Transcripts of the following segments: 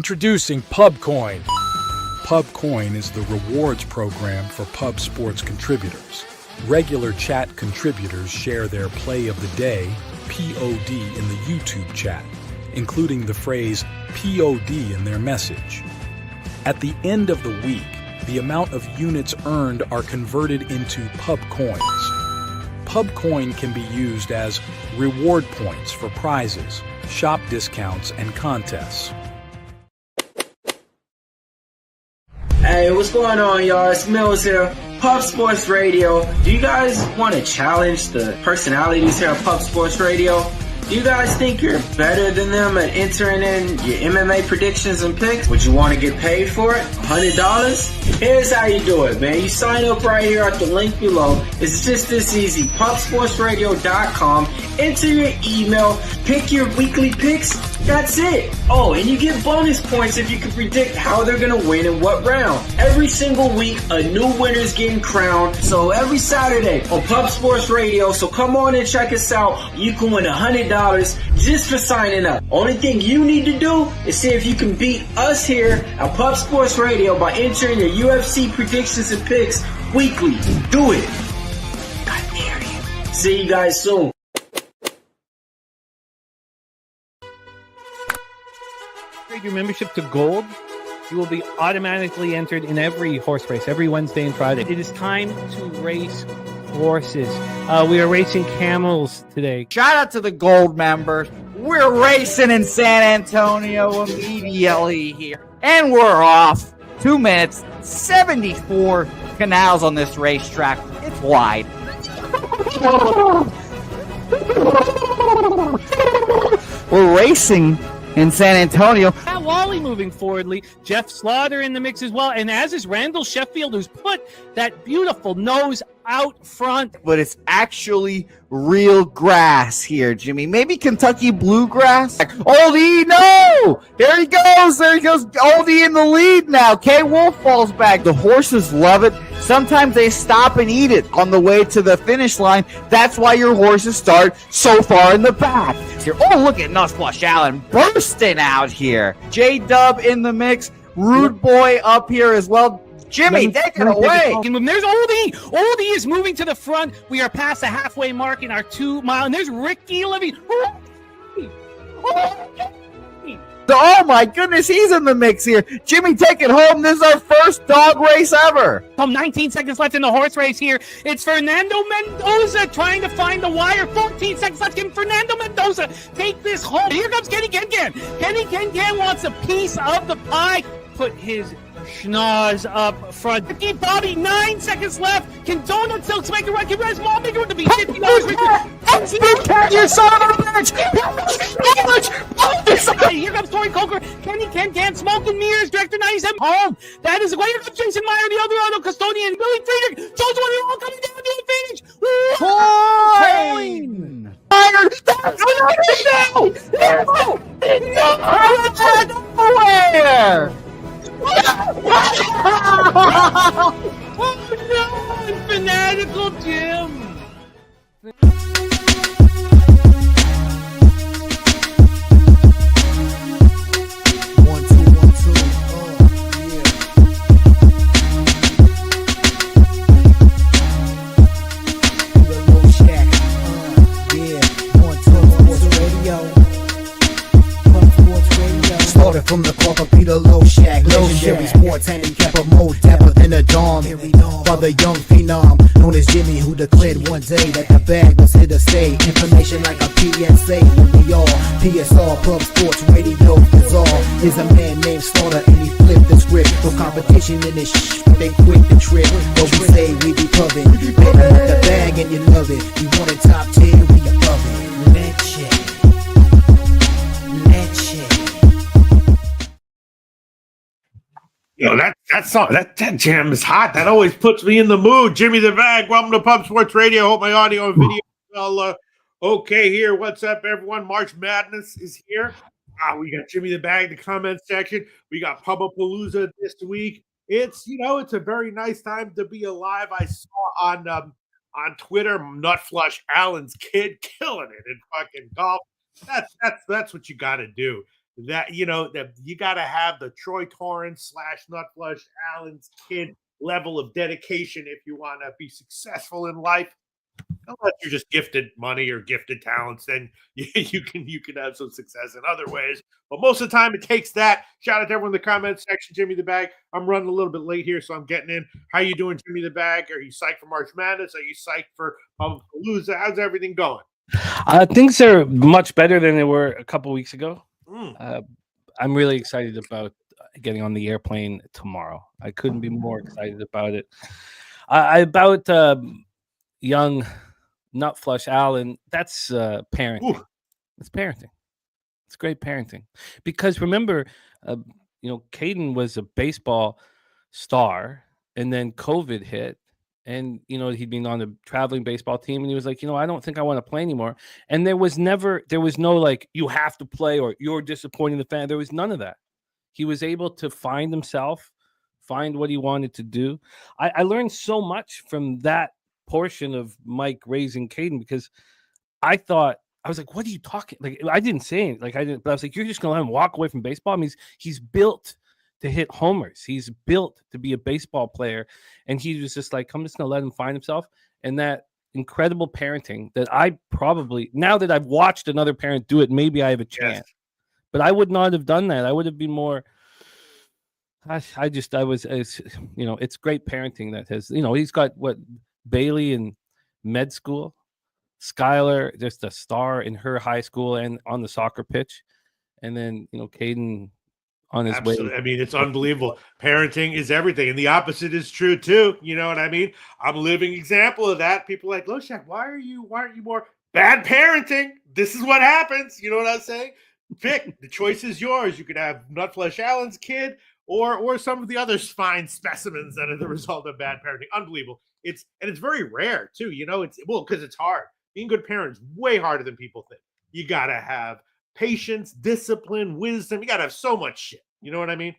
Introducing PubCoin. PubCoin is the rewards program for pub sports contributors. Regular chat contributors share their play of the day, POD, in the YouTube chat, including the phrase POD in their message. At the end of the week, the amount of units earned are converted into PubCoins. PubCoin can be used as reward points for prizes, shop discounts, and contests. Hey, what's going on, y'all? It's Mills here, Pub Sports Radio. Do you guys want to challenge the personalities here at Pub Sports Radio? Do you guys think you're better than them at entering in your MMA predictions and picks? Would you want to get paid for it? $100? Here's how you do it, man. You sign up right here at the link below. It's just this easy. PubSportsRadio.com. Enter your email. Pick your weekly picks. That's it. Oh, and you get bonus points if you can predict how they're going to win in what round. Every single week, a new winner's getting crowned. So every Saturday on Pub Sports Radio. So come on and check us out. You can win $100 just for signing up. Only thing you need to do is see if you can beat us here at Pub Sports Radio by entering your UFC predictions and picks weekly. Do it. I dare you. See you guys soon. Upgrade your membership to Gold, you will be automatically entered in every horse race, every Wednesday and Friday. It is time to race horses. We are racing camels today. Shout out to the Gold members. We're racing in San Antonio immediately here. And we're off. 2 minutes, 74 canals on this racetrack. It's wide. We're racing in San Antonio. Matt Wally moving forwardly. Jeff Slaughter in the mix as well. And as is Randall Sheffield, who's put that beautiful nose out front. But it's actually real grass here, Jimmy. Maybe Kentucky bluegrass. Oldie, no! There he goes. Oldie in the lead now. K. Wolf falls back. The horses love it. Sometimes they stop and eat it on the way to the finish line. That's why your horses start so far in the back. Here. Oh, look at Nussflush Allen bursting out here. J-Dub in the mix. Rude Boy up here as well. Jimmy, take it away. There's Oldie. Oldie is moving to the front. We are past the halfway mark in our 2 mile. And there's Ricky Levy. Oh my goodness, he's in the mix here. Jimmy, take it home. This is our first dog race ever. 19 seconds left in the horse race here. It's Fernando Mendoza trying to find the wire. 14 seconds left. Can Fernando Mendoza take this home? Here comes Kenny Kencan. Kenny Kencan wants a piece of the pie. Put his schnoz up front. Ricky Bobby, 9 seconds left. Can Donut Silks make a run? Can Res Mall make a run to be $50? You son of a bitch! Here comes Tori Coker. Kenny Can Smoke and Mirrors, Director 97. Home. That is the way. Here comes Jason Meyer, the Eldorado Custodian. Billy Friedrich. Jones one all coming down the advantage. Coin! Nowhere! Oh no! Fanatical Jim! From the corporate Peter Loshak, legendary sports handicapper, more dapper than a dom. Father young phenom, known as Jimmy, who declared one day that the bag was here to stay. Information like a PSA, when we all PSR Pub Sports Radio bizarre. Is a man named Slaughter and he flipped the script. No competition in this they quit the trip. But we say we be pubbing, better with the bag and you love it. We want it top 10, we above it. Let's check. Yo, that jam is hot. That always puts me in the mood. Jimmy the Bag, welcome to Pub Sports Radio. Hope my audio and video is all okay here. What's up, everyone? March Madness is here. We got Jimmy the Bag, the comment section. We got Pubapalooza this week. It's a very nice time to be alive. I saw on Twitter, Nutflush Allen's kid killing it in fucking golf. That's what you got to do. that, that you got to have the Troy Torrance / Nutflush Allen's kid level of dedication if you want to be successful in life. Unless you're just gifted money or gifted talents, then you can have some success in other ways. But most of the time, it takes that. Shout out to everyone in the comments section. Jimmy the Bag. I'm running a little bit late here, so I'm getting in. How you doing, Jimmy the Bag? Are you psyched for March Madness? Are you psyched for Pubapalooza? How's everything going? Things are much better than they were a couple weeks ago. I'm really excited about getting on the airplane tomorrow. I couldn't be more excited about it. About young Nutflush Allen, that's parenting. Ooh. It's parenting. It's great parenting. Because remember, Caden was a baseball star, and then COVID hit, and he'd been on a traveling baseball team, and he was like, I don't think I want to play anymore. And there was no like, you have to play or you're disappointing the fan. There was none of that. He was able to find himself, find what he wanted to do. I learned so much from that portion of Mike raising Caden, because I was like, what are you talking? Like, I didn't say it. Like, I didn't, but I was like, you're just gonna let him walk away from baseball? I mean, he's built to hit homers. He's built to be a baseball player. And he was just like, I'm just gonna let him find himself. And that incredible parenting that I probably, now that I've watched another parent do it, maybe I have a chance. Yes. But I would not have done that. I would have been more. It's great parenting that has, he's got Bailey in med school, Skylar just a star in her high school and on the soccer pitch, and then Caden on his way. I mean, it's unbelievable. Parenting is everything, and the opposite is true too. You know what I mean? I'm a living example of that. People are like, Loshak, why aren't you more bad parenting? This is what happens. You know what I'm saying? Pick, the choice is yours. You could have Nutflush Allen's kid or some of the other fine specimens that are the result of bad parenting. Unbelievable. It's very rare too. Because it's hard. Being good parents is way harder than people think. You gotta have patience, discipline, wisdom. You gotta have so much shit. You know what I mean?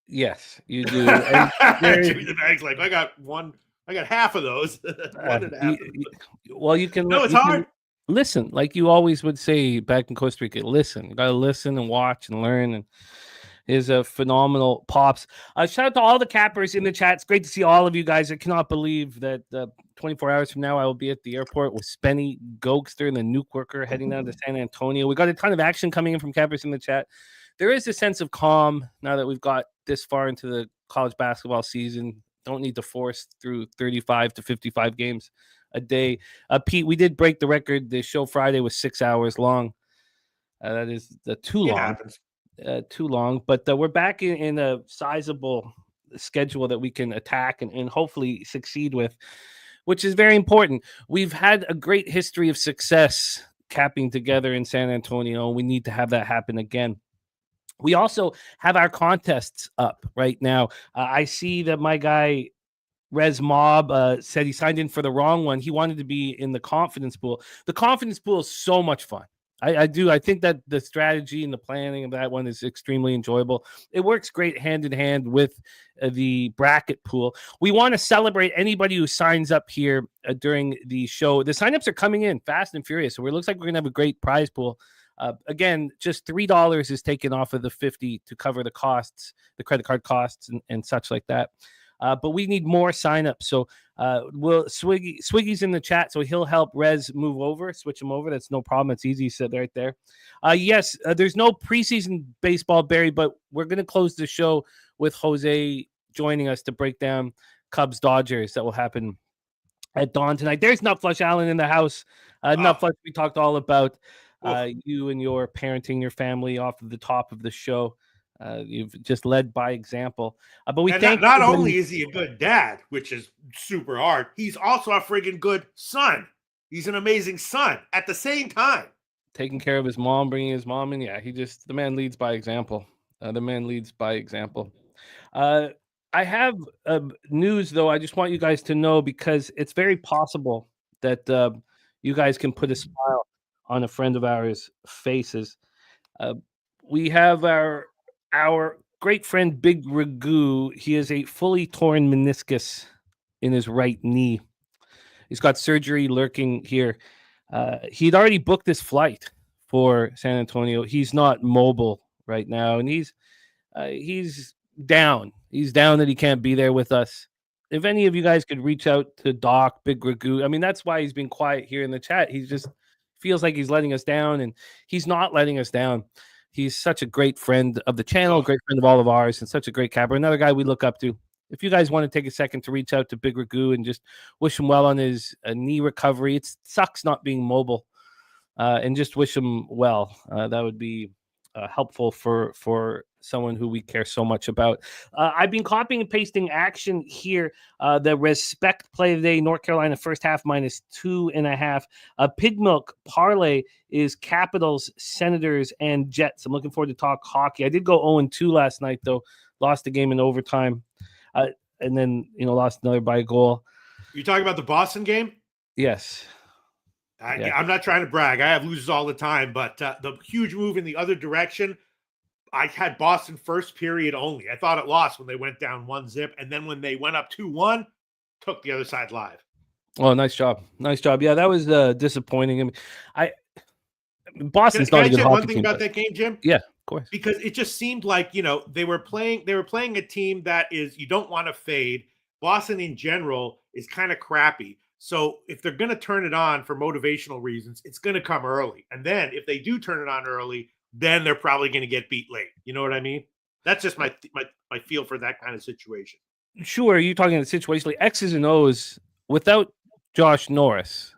Yes, you do. Jimmy the Bag's like, I got half of those. Well, you can. No, it's hard. Listen, like you always would say back in Costa Rica. Listen, you gotta listen and watch and learn. And is a phenomenal pops. Shout out to all the cappers in the chat. It's great to see all of you guys. I cannot believe that 24 hours from now I will be at the airport with Spenny, Gokster, and the Nuke Worker heading down to San Antonio. We got a ton of action coming in from cappers in the chat. There is a sense of calm now that we've got this far into the college basketball season. Don't need to force through 35 to 55 games a day. Pete, we did break the record. The show Friday was 6 hours long. That is too long. Happens. Too long, but we're back in a sizable schedule that we can attack and hopefully succeed with, which is very important. We've had a great history of success capping together in San Antonio. We need to have that happen again. We also have our contests up right now. I see that my guy Rez Mob said he signed in for the wrong one. He wanted to be in the confidence pool. The confidence pool is so much fun. I do. I think that the strategy and the planning of that one is extremely enjoyable. It works great hand in hand with the bracket pool. We want to celebrate anybody who signs up here during the show. The signups are coming in fast and furious. So it looks like we're going to have a great prize pool. Again, just $3 is taken off of the $50 to cover the costs, the credit card costs and such like that. But we need more signups. So Swiggy's in the chat, so he'll help Rez switch him over. That's no problem. It's easy. He said right there. Yes, there's no preseason baseball, Barry, but we're going to close the show with Jose joining us to break down Cubs Dodgers. That will happen at dawn tonight. There's Nutflush Allen in the house. Nutflush, we talked all about you and your parenting your family off of the top of the show. You've just led by example. But we thank not only is he a good dad, which is super hard, he's also a friggin' good son. He's an amazing son at the same time. Taking care of his mom, bringing his mom in. Yeah, the man leads by example. I have news, though. I just want you guys to know, because it's very possible that you guys can put a smile on a friend of ours' faces. We have our great friend, Big Ragu. He has a fully torn meniscus in his right knee. He's got surgery lurking here. He'd already booked his flight for San Antonio. He's not mobile right now, and he's down. He's down that he can't be there with us. If any of you guys could reach out to Doc, Big Ragu, I mean, that's why he's been quiet here in the chat. He just feels like he's letting us down, and he's not letting us down. He's such a great friend of the channel, a great friend of all of ours, and such a great capper. Another guy we look up to. If you guys want to take a second to reach out to Big Ragu and just wish him well on his knee recovery, it sucks not being mobile, and just wish him well. That would be helpful for someone who we care so much about. I've been copying and pasting action here. The respect play today, North Carolina first half -2.5. Pig Milk parlay is Capitals, Senators, and Jets. I'm looking forward to talk hockey. I did go 0-2 last night, though. Lost the game in overtime. And then, lost another by a goal. You talking about the Boston game? Yes. I'm not trying to brag. I have losers all the time, but the huge move in the other direction, I had Boston first period only. I thought it lost when they went down 1-0, and then when they went up 2-1, took the other side live. Oh, nice job. Nice job. Yeah, that was disappointing. Boston's not a good hockey team. One thing about that game, Jim? Yeah, of course. Because it just seemed like, they were playing a team that is, you don't want to fade. Boston in general is kind of crappy. So if they're going to turn it on for motivational reasons, it's going to come early. And then if they do turn it on early, then they're probably going to get beat late. You know what I mean? That's just my feel for that kind of situation. Sure, you're talking situationally. X's and O's without Josh Norris,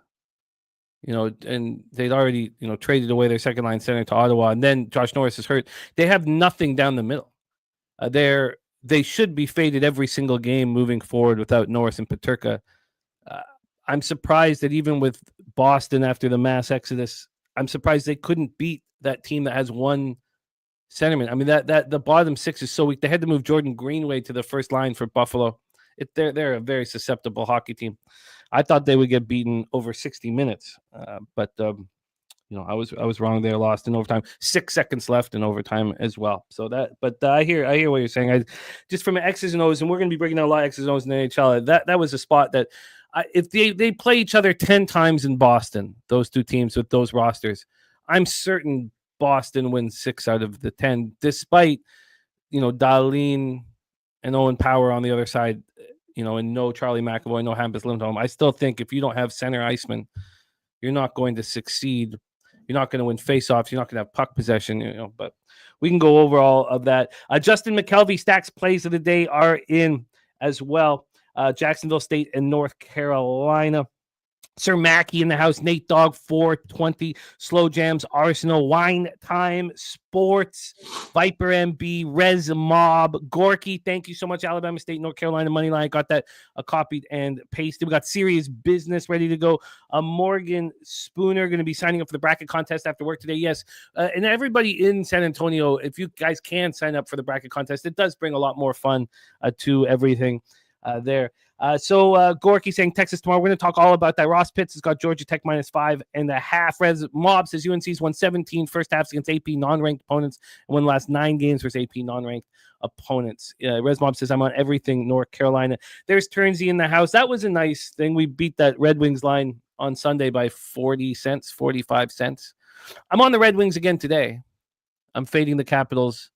and they'd already, traded away their second line center to Ottawa, and then Josh Norris is hurt. They have nothing down the middle. They should be faded every single game moving forward without Norris and Peterka. I'm surprised that even with Boston after the mass exodus, I'm surprised they couldn't beat that team that has one centerman. I mean, that the bottom six is so weak. They had to move Jordan Greenway to the first line for Buffalo. They're a very susceptible hockey team. I thought they would get beaten over 60 minutes, but I was wrong there. Lost in overtime. 6 seconds left in overtime as well. So but I hear what you're saying. Just from X's and O's, and we're going to be breaking down a lot of X's and O's in the NHL. That was a spot that if they play each other 10 times in Boston, those two teams with those rosters, I'm certain Boston wins 6 out of the 10, despite Dahlin and Owen Power on the other side, and no Charlie McAvoy, no Hampus Lindholm. I still think if you don't have center iceman, you're not going to succeed. You're not going to win faceoffs. You're not going to have puck possession. But we can go over all of that. Justin McKelvey stacks plays of the day are in as well. Jacksonville State and North Carolina. Sir Mackey in the house. Nate Dogg 420. Slow Jams, Arsenal, Wine Time Sports, Viper MB, Rez Mob, Gorky. Thank you so much. Alabama State, North Carolina Moneyline. Got that copied and pasted. We got Serious Business ready to go. Morgan Spooner going to be signing up for the bracket contest after work today. Yes. And everybody in San Antonio, if you guys can sign up for the bracket contest, it does bring a lot more fun to everything there. So Gorky saying Texas tomorrow. We're going to talk all about that. Ross Pitts has got Georgia Tech -5.5. Rez Mob says UNC's won 17 first halves against AP non-ranked opponents and won the last 9 games versus AP non-ranked opponents. Rez Mob says I'm on everything North Carolina. There's Turnsey in the house. That was a nice thing. We beat that Red Wings line on Sunday by 40 cents, 45 cents. I'm on the Red Wings again today. I'm fading the Capitals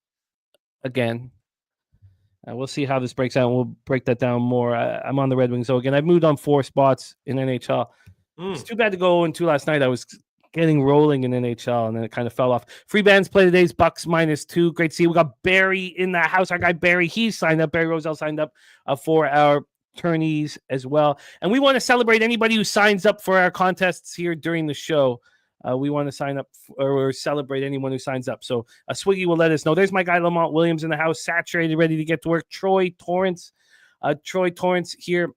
again. We'll see how this breaks out. We'll break that down more. I'm on the Red Wings. So again, I've moved on 4 spots in NHL. It's too bad to go 0-2 last night. I was getting rolling in NHL, and then it kind of fell off. Free bands play today's Bucks -2. Great to see. We got Barry in the house. Our guy Barry, he's signed up. Barry Roselle signed up for our tourneys as well. And we want to celebrate anybody who signs up for our contests here during the show. We want to sign up or celebrate anyone who signs up. So Swiggy will let us know. There's my guy Lamont Williams in the house, saturated, ready to get to work. Troy Torrance here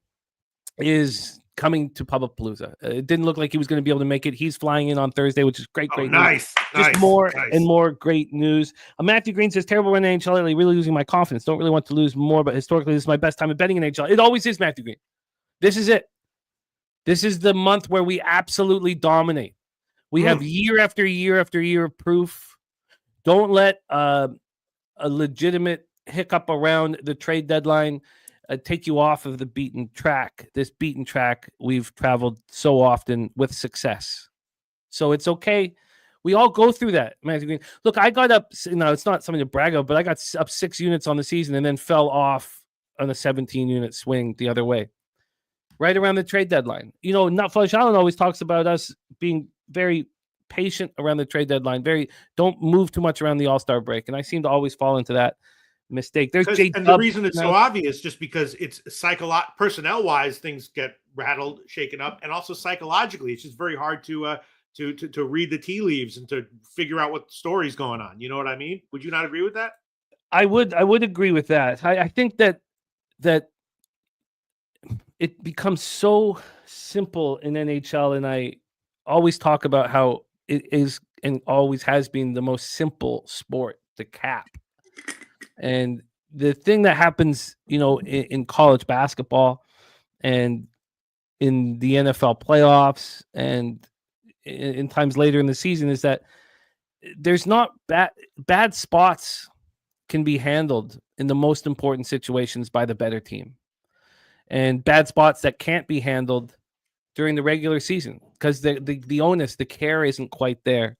is coming to Pubapalooza. It didn't look like he was going to be able to make it. He's flying in on Thursday, which is great nice. News. Just more and more great news. Matthew Green says, terrible run in NHL lately, really losing my confidence. Don't really want to lose more, but historically, this is my best time of betting in NHL. It always is, Matthew Green. This is it. This is the month where we absolutely dominate. We have year after year after year of proof. Don't let a legitimate hiccup around the trade deadline take you off of the beaten track. This beaten track we've traveled so often with success. So it's okay. We all go through that. Look, I got up. It's not something to brag of, but I got up 6 units on the season and then fell off on a 17-unit swing the other way, right around the trade deadline. Flush Allen always talks about us being very patient around the trade deadline. Don't move too much around the All-Star break, and I seem to always fall into that mistake. There's and the reason it's so obvious just because it's personnel-wise, things get rattled, shaken up, and also psychologically, it's just very hard to read the tea leaves and to figure out what story's going on. You know what I mean? Would you not agree with that? I would agree with that. I think that it becomes so simple in NHL, and I always talk about how it is and always has been the most simple sport to cap. And the thing that happens, in college basketball and in the NFL playoffs and in times later in the season is that there's not bad spots can be handled in the most important situations by the better team, and bad spots that can't be handled during the regular season because the onus, the care isn't quite there.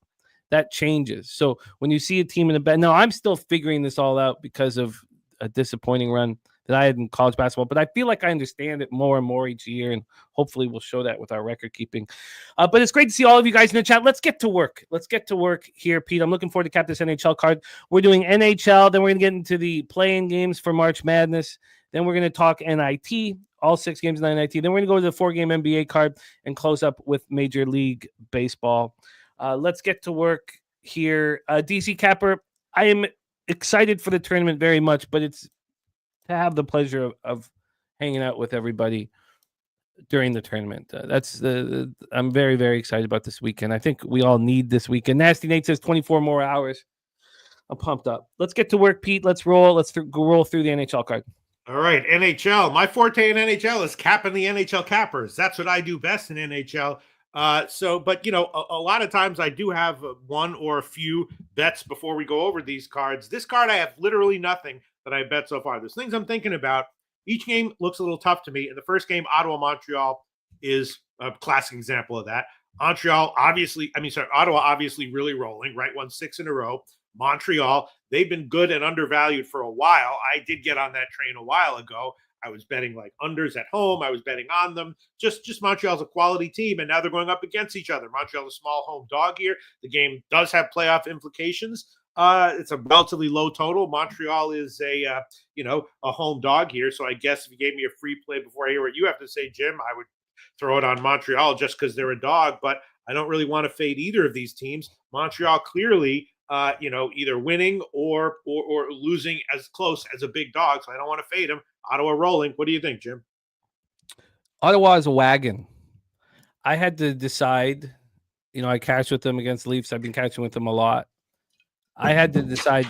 That changes. So when you see a team in a bad, now I'm still figuring this all out because of a disappointing run that I had in college basketball, but I feel like I understand it more and more each year, and hopefully we'll show that with our record keeping. But it's great to see all of you guys in the chat. Let's get to work. Here, Pete. I'm looking forward to cap this NHL card. We're doing NHL, then we're going to get into the play-in games for March Madness. Then we're going to talk NIT, all 6 games in the NIT. Then we're going to go to the 4-game NBA card and close up with Major League Baseball. Let's get to work here. DC Capper, I am excited for the tournament very much, but it's to have the pleasure of hanging out with everybody during the tournament. I'm very, very excited about this weekend. I think we all need this weekend. Nasty Nate says 24 more hours. I'm pumped up. Let's get to work, Pete. Let's roll. Let's roll through the NHL card. All right, NHL. My forte in NHL is capping the NHL cappers. That's what I do best in NHL. But a lot of times I do have one or a few bets before we go over these cards. This card, I have literally nothing that I bet so far. There's things I'm thinking about. Each game looks a little tough to me. In the first game, Ottawa-Montreal is a classic example of that. Ottawa obviously really rolling, right? Won 6 in a row. Montreal, they've been good and undervalued for a while. I did get on that train a while ago. I was betting like unders at home. I was betting on them. Just Montreal's a quality team, and now they're going up against each other. Montreal's a small home dog here. The game does have playoff implications. It's a relatively low total. Montreal is a home dog here. So I guess if you gave me a free play before I hear what you have to say, Jim, I would throw it on Montreal just because they're a dog. But I don't really want to fade either of these teams. Montreal clearly either winning or losing as close as a big dog. So I don't want to fade them. Ottawa rolling. What do you think, Jim? Ottawa is a wagon. I had to decide, I cashed with them against the Leafs. I've been catching with them a lot. I had to decide,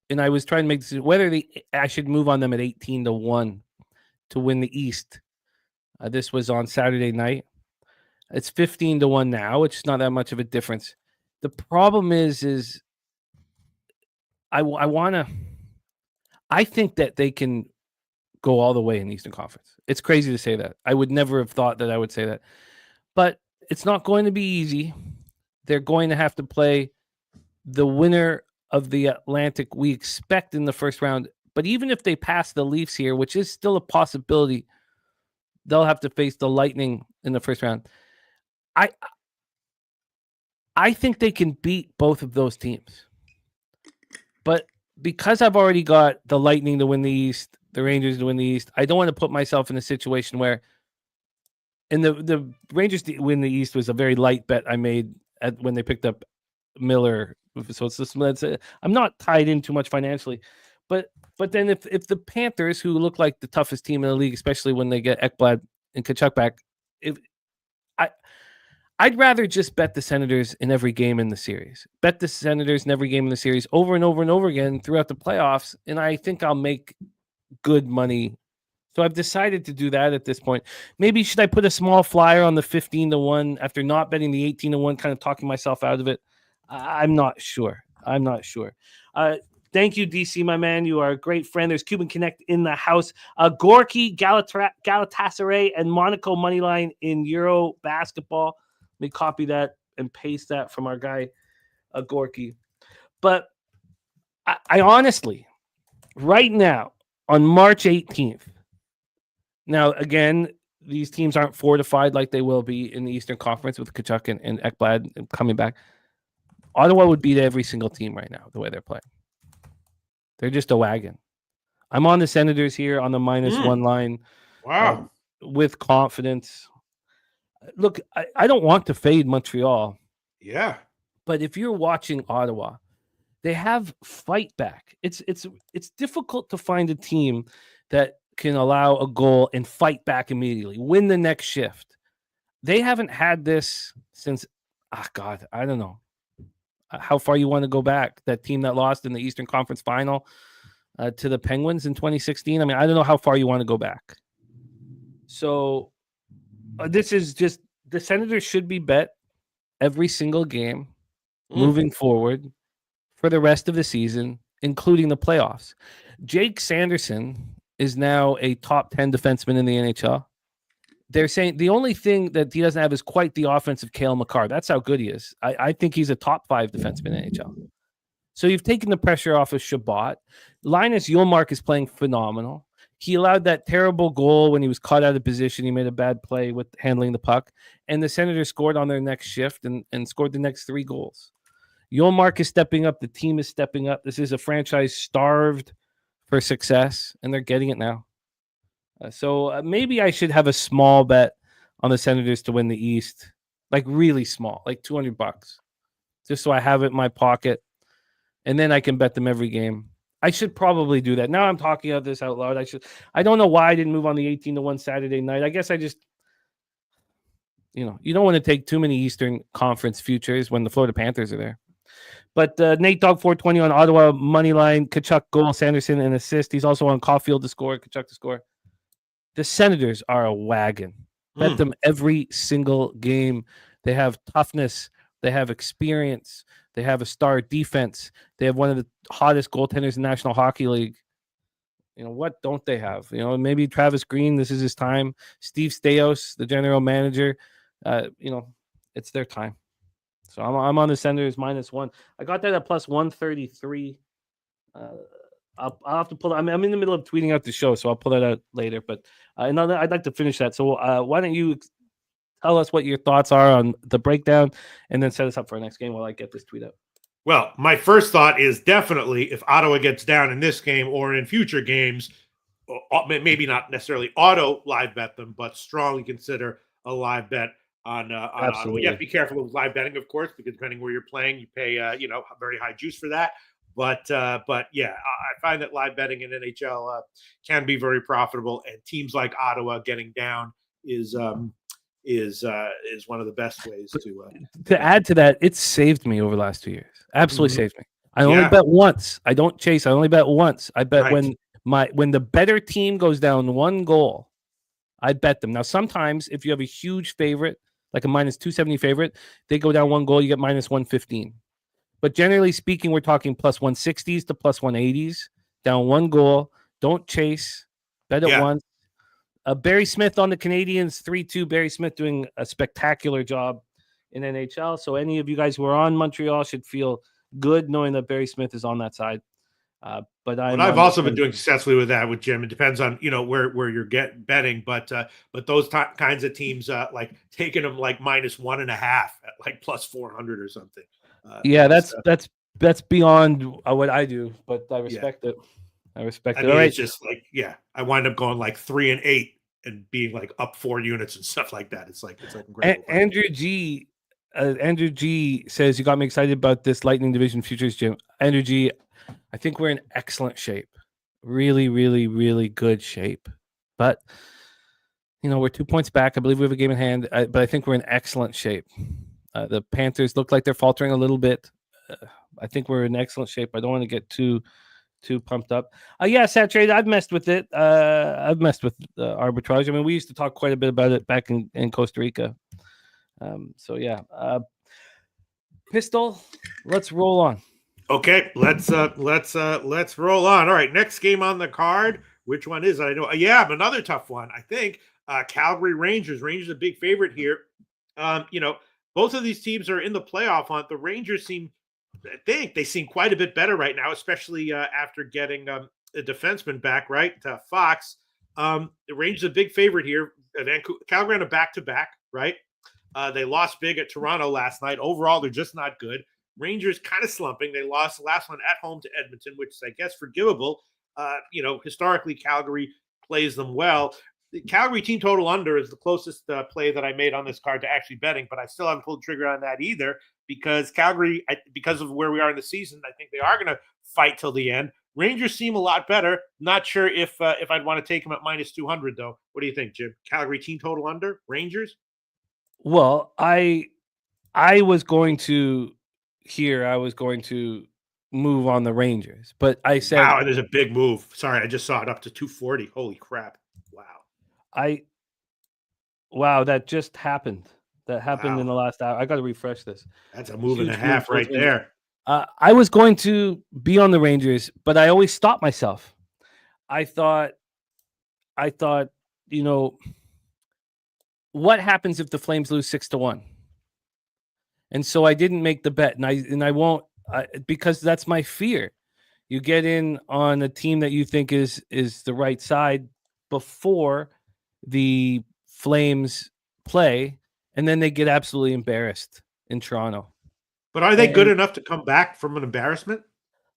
and I was trying to make decision whether I should move on them at 18-1 to win the East. This was on Saturday night. It's 15-1 now, which is not that much of a difference. The problem is I think that they can go all the way in the Eastern Conference. It's crazy to say that. I would never have thought that I would say that. But it's not going to be easy. They're going to have to play the winner of the Atlantic, we expect, in the first round. But even if they pass the Leafs here, which is still a possibility, they'll have to face the Lightning in the first round. I think they can beat both of those teams. But because I've already got the Lightning to win the East, the Rangers to win the East, I don't want to put myself in a situation where, and the Rangers to win the East was a very light bet I made when they picked up Miller. So I'm not tied in too much financially. But then if the Panthers, who look like the toughest team in the league, especially when they get Ekblad and Tkachuk back, I'd rather just bet the Senators in every game in the series. Bet the Senators in every game in the series over and over and over again throughout the playoffs, and I think I'll make good money. So I've decided to do that at this point. Maybe should I put a small flyer on the 15-1 after not betting the 18-1, kind of talking myself out of it? I'm not sure. Thank you, DC, my man. You are a great friend. There's Cuban Connect in the house. Gorky, Galatasaray, and Monaco Moneyline in Euro basketball. Let me copy that and paste that from our guy, Gorky. But I honestly, right now, on March 18th, now, again, these teams aren't fortified like they will be in the Eastern Conference with Kachuk and Ekblad coming back. Ottawa would beat every single team right now, the way they're playing. They're just a wagon. I'm on the Senators here on the -1 line. Wow. With confidence. Look, I don't want to fade Montreal. Yeah. But if you're watching Ottawa, they have fight back. It's difficult to find a team that can allow a goal and fight back immediately, win the next shift. They haven't had this since, God, I don't know how far you want to go back. That team that lost in the Eastern Conference Final to the Penguins in 2016. I mean, I don't know how far you want to go back. So this is just, the Senators should be bet every single game moving forward for the rest of the season, including the playoffs. Jake Sanderson is now a top 10 defenseman in the NHL. They're saying the only thing that he doesn't have is quite the offensive Cale Makar. That's how good he is. I think he's a top 5 defenseman in the NHL. So you've taken the pressure off of Shabbat. Linus Ullmark is playing phenomenal. He allowed that terrible goal when he was caught out of position. He made a bad play with handling the puck. And the Senators scored on their next shift and scored the next 3 goals. Ullmark is stepping up. The team is stepping up. This is a franchise starved for success, and they're getting it now. So maybe I should have a small bet on the Senators to win the East, like really small, like $200, just so I have it in my pocket, and then I can bet them every game. I should probably do that. Now I'm talking about this out loud. I don't know why I didn't move on the 18-1 Saturday night. I guess I just, you don't want to take too many Eastern Conference futures when the Florida Panthers are there. But Nate Dogg 420 on Ottawa money line, Kachuk goal, Sanderson an assist. He's also on Caulfield to score, Kachuk to score. The Senators are a wagon. Bet them every single game. They have toughness. They have experience. They have a star defense. They have one of the hottest goaltenders in the National Hockey League. What don't they have? Maybe Travis Green, this is his time. Steve Staios, the general manager. It's their time. So I'm on the Senators -1. I got that at +133. I'll have to pull. I'm in the middle of tweeting out the show, so I'll pull that out later. But I'd like to finish that. So why don't you tell us what your thoughts are on the breakdown, and then set us up for our next game while I get this tweet out. Well, my first thought is definitely if Ottawa gets down in this game or in future games, maybe not necessarily auto live bet them, but strongly consider a live bet on Ottawa. You have to be careful with live betting, of course, because depending where you're playing, you pay very high juice for that. But yeah, I find that live betting in NHL can be very profitable, and teams like Ottawa getting down is one of the best ways to add to that. It's saved me over the last 2 years. Absolutely saved me. I only bet once. I don't chase. I only bet once. I bet when the better team goes down 1 goal, I bet them. Now sometimes if you have a huge favorite, like a -270 favorite, they go down 1 goal, you get -115. But generally speaking, we're talking +160s to +180s, down 1 goal. Don't chase. Bet it once. Barry Smith on the Canadians, 3-2. Barry Smith doing a spectacular job in NHL. So any of you guys who are on Montreal should feel good knowing that Barry Smith is on that side. But I've also been doing successfully with that with Jim. It depends on where you're betting, but those kinds of teams like taking them like -1.5 at like +400 or something. That's beyond what I do, but I respect it. I respect it. All right. It's just like I wind up going like 3 and 8 and being like up 4 units and stuff like that. It's like incredible. Andrew G. Says you got me excited about this Lightning Division futures, Jim. Andrew G. I think we're in excellent shape. Really, really, really good shape. But, we're 2 points back. I believe we have a game in hand, but I think we're in excellent shape. The Panthers look like they're faltering a little bit. I think we're in excellent shape. I don't want to get too pumped up. Saturated. I've messed with it. I've messed with arbitrage. I mean, we used to talk quite a bit about it back in Costa Rica. Pistol, let's roll on. Okay, let's roll on. All right, next game on the card. Which one is it? I know. Another tough one. I think Calgary Rangers. Rangers a big favorite here. Both of these teams are in the playoff hunt. The Rangers seem think they seem quite a bit better right now, especially after getting a defenseman back, right? Fox. The Rangers a big favorite here. Calgary on a back-to-back, right? They lost big at Toronto last night. Overall, they're just not good. Rangers kind of slumping. They lost the last one at home to Edmonton, which is, I guess, forgivable. Historically, Calgary plays them well. The Calgary team total under is the closest play that I made on this card to actually betting, but I still haven't pulled the trigger on that either because Calgary, because of where we are in the season, I think they are going to fight till the end. Rangers seem a lot better. Not sure if I'd want to take them at minus 200, though. What do you think, Jim? Calgary team total under? Rangers? Well, I was going to move on the Rangers, but I said, wow, there's a big move. Sorry, I just saw it up to 240. Holy crap. Wow, that just happened. That happened in the last hour. I got to refresh this. That's a move and a half right there. I was going to be on the Rangers, but I always stopped myself. I thought, what happens if the Flames lose 6-1? And so I didn't make the bet, and I won't, because that's my fear. You get in on a team that you think is the right side before the Flames play, and then they get absolutely embarrassed in Toronto. But are they good enough to come back from an embarrassment?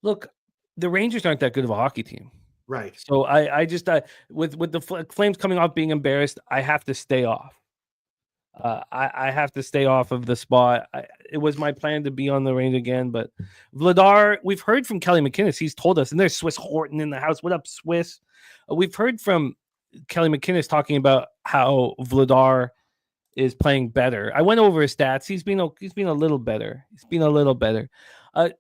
Look, the Rangers aren't that good of a hockey team. Right. So I just with the Flames coming off being embarrassed, I have to stay off. I have to stay off of the spot. It was my plan to be on the range again, but Vladar, we've heard from Kelly McInnes. He's told us, and there's Swiss Horton in the house. What up, Swiss? We've heard from Kelly McInnes talking about how Vladar is playing better. I went over his stats. He's been a little better.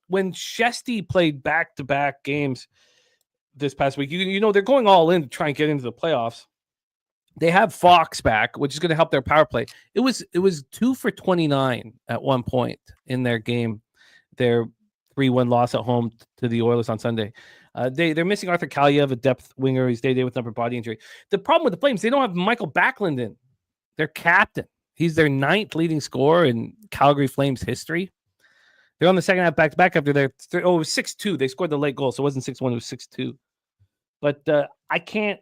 When Shesty played back-to-back games this past week, they're going all in to try and get into the playoffs. They have Fox back, which is going to help their power play. It was 2 for 29 at one point in their game, their 3-1 loss at home to the Oilers on Sunday. They're missing Arthur Kaliev, a depth winger. He's day with an upper body injury. The problem with the Flames, they don't have Michael Backlund in. Their captain. He's their 9th leading scorer in Calgary Flames history. They're on the second half back-to-back after it was 6-2. They scored the late goal, so it wasn't 6-1, it was 6-2. But I can't.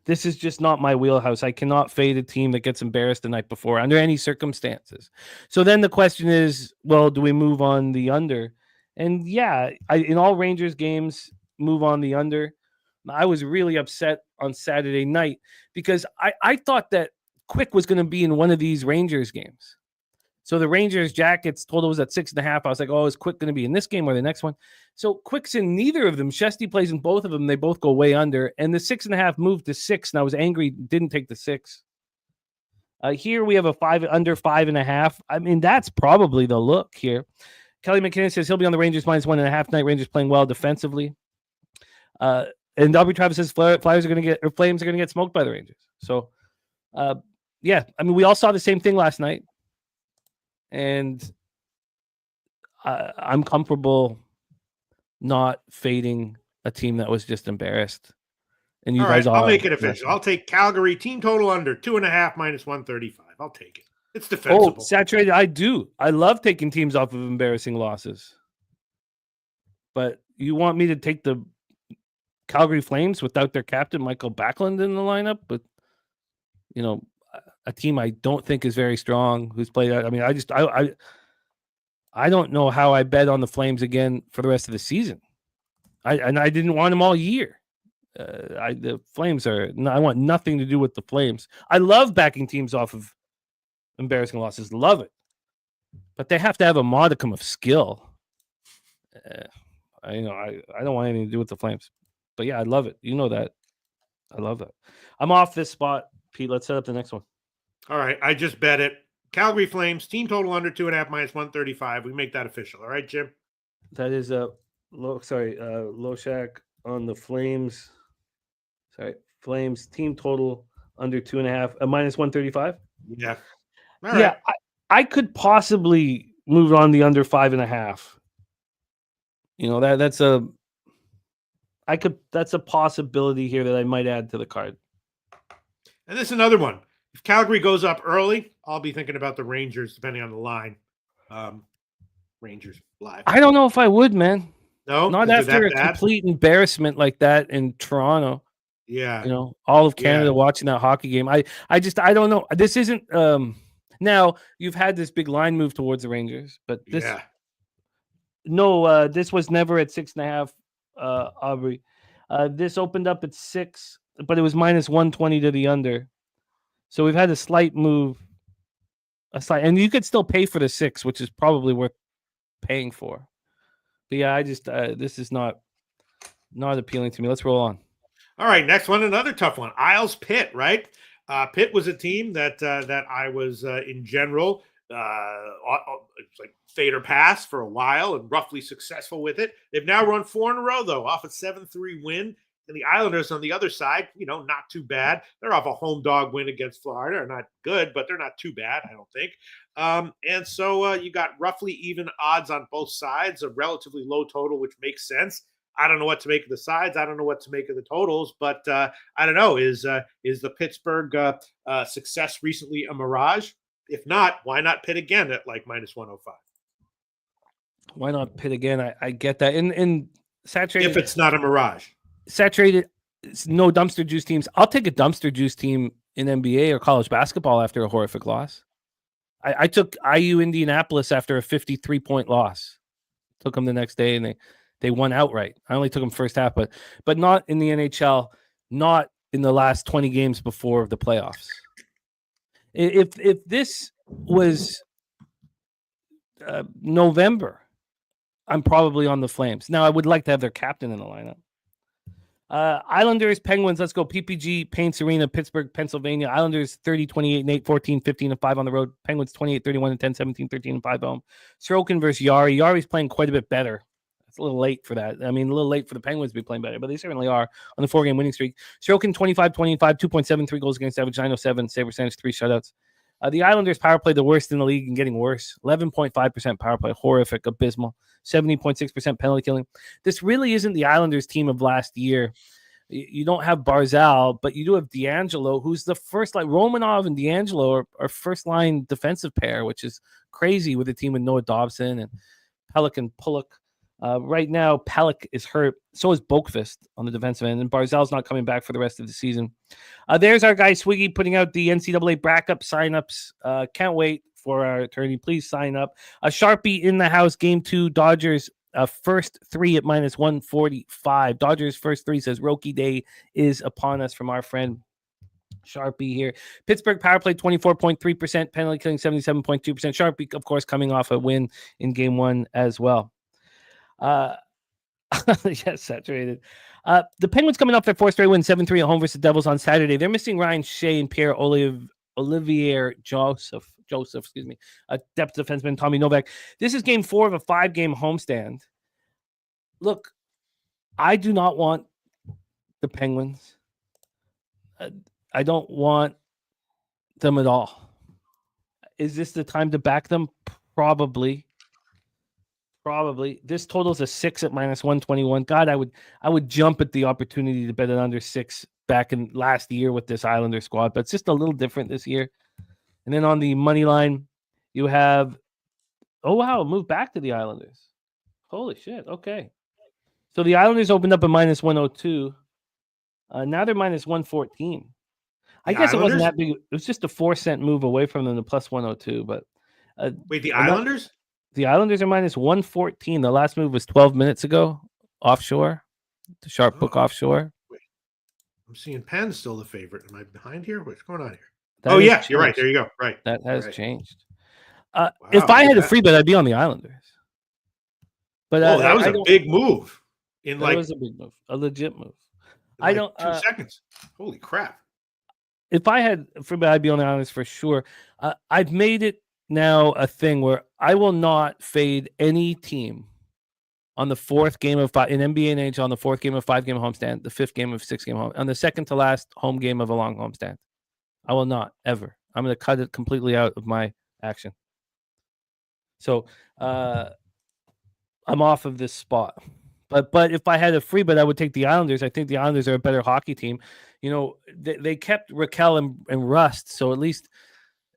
This is just not my wheelhouse. I cannot fade a team that gets embarrassed the night before under any circumstances. So then the question is, well, do we move on the under? And yeah, in all Rangers games, move on the under. I was really upset on Saturday night because I thought that Quick was going to be in one of these Rangers games. So the Rangers Jackets total was at 6.5. I was like, oh, is Quick going to be in this game or the next one? So Quick's in neither of them. Shesty plays in both of them. They both go way under. And the 6.5 moved to 6. And I was angry, didn't take the 6. Here we have a 5 under 5.5. I mean, that's probably the look here. Kelly McInnes says he'll be on the Rangers minus 1.5 tonight. Rangers playing well defensively. And Aubrey Travis says Flames are going to get smoked by the Rangers. So, yeah, I mean, we all saw the same thing last night. And I'm comfortable not fading a team that was just embarrassed. And you guys I'll make it official. I'll take Calgary team total under 2.5 minus 135. I'll take it. It's defensible. Oh, saturated. I do. I love taking teams off of embarrassing losses. But you want me to take the Calgary Flames without their captain, Michael Backlund, in the lineup? But, a team I don't think is very strong, who's played. I mean, I don't know how I bet on the Flames again for the rest of the season. I didn't want them all year. The Flames I want nothing to do with the Flames. I love backing teams off of embarrassing losses. Love it. But they have to have a modicum of skill. I don't want anything to do with the Flames. But yeah, I love it. You know that. I love that. I'm off this spot, Pete. Let's set up the next one. All right, I just bet it. Calgary Flames, team total under 2.5 minus 135. We make that official. All right, Jim? That is Loshak on the Flames. Sorry, Flames, team total under 2.5, minus 135? Yeah. All right. Yeah, I could possibly move on the under 5.5. That's a possibility here that I might add to the card. And this is another one. If Calgary goes up early, I'll be thinking about the Rangers, depending on the line. Rangers live. I don't know if I would, man. No, Not is it after a that bad? complete embarrassment like that in Toronto. Yeah. You know, all of Canada Yeah. watching that hockey game. I don't know. This isn't now you've had this big line move towards the Rangers, but this this was never at 6.5, Aubrey. This opened up at 6, but it was minus 120 to the under. So we've had a slight move. And you could still pay for the 6, which is probably worth paying for. But yeah, I just this is not appealing to me. Let's roll on. All right, next one, another tough one. Isles Pitt, right? Pitt was a team that I was in general it's like fade or pass for a while and roughly successful with it. They've now run 4 in a row though, off a 7-3 win. And the Islanders on the other side, not too bad. They're off a home dog win against Florida. They're not good, but they're not too bad, I don't think. And so you got roughly even odds on both sides, a relatively low total, which makes sense. I don't know what to make of the sides. I don't know what to make of the totals, but I don't know. Is the Pittsburgh success recently a mirage? If not, why not Pitt again at like minus 105? Why not Pitt again? I get that. In saturated, if it's not a mirage, saturated, no dumpster juice teams. I'll take a dumpster juice team in NBA or college basketball after a horrific loss. I took IU Indianapolis after a 53-point loss. Took them the next day and they won outright. I only took them first half, but not in the NHL, not in the last 20 games before the playoffs. If this was November, I'm probably on the Flames. Now, I would like to have their captain in the lineup. Islanders, Penguins, let's go. PPG, Paints Arena, Pittsburgh, Pennsylvania. Islanders 30-28-8, 14-15-5 on the road. Penguins 28-31-10, 17-13-5 home. Sorokin versus Yari. Yari's playing quite a bit better. It's a little late for that. I mean, a little late for the Penguins to be playing better, but they certainly are on the 4-game winning streak. Sorokin 25-25, 2.73 goals against average, 907, save percentage, 3 shutouts. The Islanders power play the worst in the league and getting worse. 11.5% power play, horrific, abysmal. 70.6% penalty killing. This really isn't the Islanders team of last year. You don't have Barzal, but you do have D'Angelo, who's the first line. Romanov and D'Angelo are first line defensive pair, which is crazy with a team with Noah Dobson and Pelican Pullock. Right now, Pellick is hurt. So is Boakvist on the defensive end, and Barzal's not coming back for the rest of the season. There's our guy Swiggy putting out the NCAA bracket signups. Can't wait for our attorney. Please sign up. Sharpie in the house. Game 2, Dodgers first 3 at minus 145. Dodgers first 3 says Roki Day is upon us from our friend Sharpie here. Pittsburgh power play 24.3%, penalty killing 77.2%. Sharpie, of course, coming off a win in game 1 as well. Yes, saturated. The Penguins coming off their 4th straight win, 7-3 at home versus the Devils on Saturday. They're missing Ryan Shea and Pierre Olivier Joseph, excuse me, a depth defenseman, Tommy Novak. This is game 4 of a 5-game homestand. Look, I do not want the Penguins. I don't want them at all. Is this the time to back them? Probably. This totals a 6 at minus 121. God, I would jump at the opportunity to bet it under 6 back in last year with this Islander squad, but it's just a little different this year. And then on the money line, you have, oh wow, move back to the Islanders. Holy shit. Okay. So the Islanders opened up a minus 102. Now they're minus 114. I guess Islanders? It wasn't that big. It was just a 4-cent move away from them to plus 102. But wait, the Islanders? The Islanders are minus 114. The last move was 12 minutes ago, offshore. The sharp book offshore. Wait. I'm seeing Penn still the favorite. Am I behind here? What's going on here? That yeah, changed. You're right. There you go. Right. That has changed. Wow, if I had a free bet, I'd be on the Islanders. But that was a big move. It was a big move, a legit move. I don't. 2 seconds. Holy crap! If I had a free bet, I'd be on the Islanders for sure. I've made it now a thing where I will not fade any team on the 4th game of 5 in NBA and NHL on the 4th game of 5-game homestand, the 5th game of 6-game home, on the second to last home game of a long homestand. I will not ever. I'm going to cut it completely out of my action. So I'm off of this spot. But if I had a free bet, I would take the Islanders. I think the Islanders are a better hockey team. You know, they kept Raquel and Rust, so at least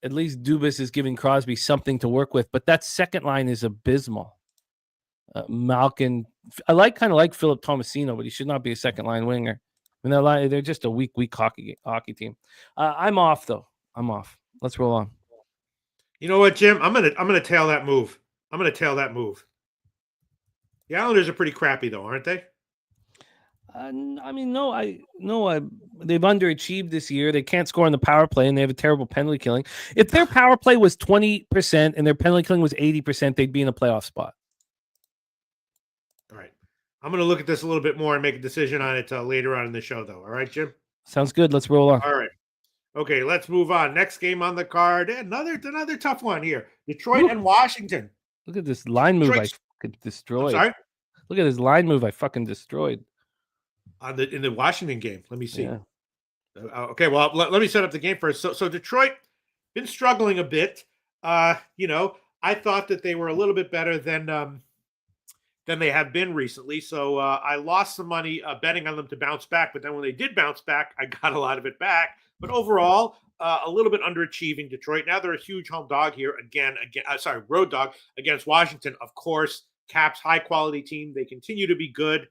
at least Dubas is giving Crosby something to work with, but that second line is abysmal. Malkin, I kind of like Philip Tomasino, but he should not be a second line winger. And they're just a weak hockey team. I'm off though. I'm off. Let's roll on. You know what, Jim? I'm gonna tail that move. The Islanders are pretty crappy though, aren't they? I mean, they've underachieved this year. They can't score on the power play, and they have a terrible penalty killing. If their power play was 20% and their penalty killing was 80%, they'd be in a playoff spot. All right. I'm going to look at this a little bit more and make a decision on it later on in the show, though. All right, Jim? Sounds good. Let's roll on. All right. Okay, let's move on. Next game on the card. Another tough one here. Detroit and Washington. Look at this line move I fucking destroyed. I'm sorry? Look at this line move I fucking destroyed. In the Washington game. Let me see. Yeah. Okay, well, let me set up the game first. So Detroit been struggling a bit. I thought that they were a little bit better than they have been recently. So I lost some money betting on them to bounce back. But then when they did bounce back, I got a lot of it back. But overall, a little bit underachieving Detroit. Now they're a huge home dog here road dog against Washington. Of course, Caps high quality team. They continue to be good.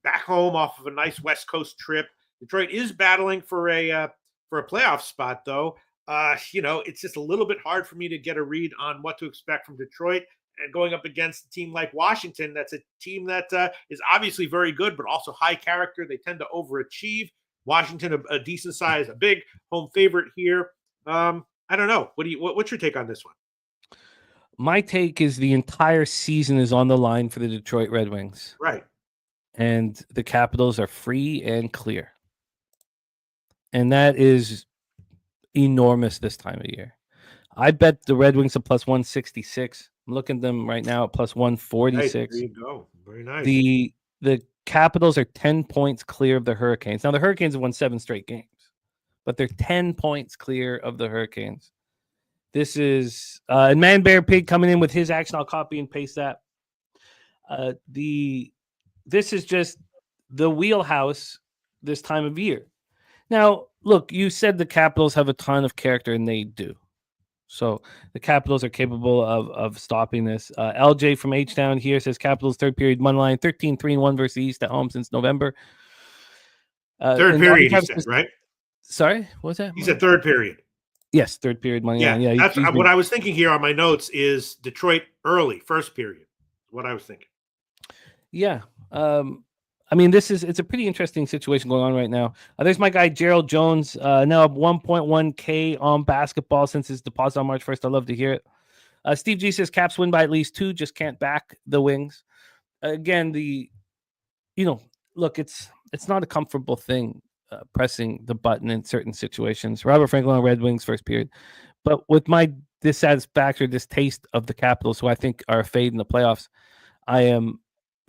Back home off of a nice West Coast trip. Detroit is battling for a playoff spot, though. It's just a little bit hard for me to get a read on what to expect from Detroit. And going up against a team like Washington, that's a team that is obviously very good, but also high character. They tend to overachieve. Washington, a decent size, a big home favorite here. I don't know. What's your take on this one? My take is the entire season is on the line for the Detroit Red Wings. Right. And the Capitals are free and clear. And that is enormous this time of year. I bet the Red Wings are plus 166. I'm looking at them right now at plus 146. Nice. There you go. Very nice. The Capitals are 10 points clear of the Hurricanes. Now, the Hurricanes have won 7 straight games, but they're 10 points clear of the Hurricanes. This is and Man Bear Pig coming in with his action. I'll copy and paste that. This is just the wheelhouse this time of year. Now, look, you said the Capitals have a ton of character, and they do. So the Capitals are capable of stopping this. LJ from H-Town here says Capitals third period money line 13-3-1 versus East at home since November. Third period, he said, right? Sorry, what was that? He said third period. Yes, third period money line. Yeah, that's what I was thinking here on my notes is Detroit early, first period. What I was thinking. Yeah. I mean, it's a pretty interesting situation going on right now. There's my guy, Gerald Jones, now up 1.1K on basketball since his deposit on March 1st. I love to hear it. Steve G says Caps win by at least 2, just can't back the Wings. Again, look, it's not a comfortable thing pressing the button in certain situations. Robert Franklin on Red Wings first period. But with my dissatisfaction, distaste of the Capitals, who I think are a fade in the playoffs, I am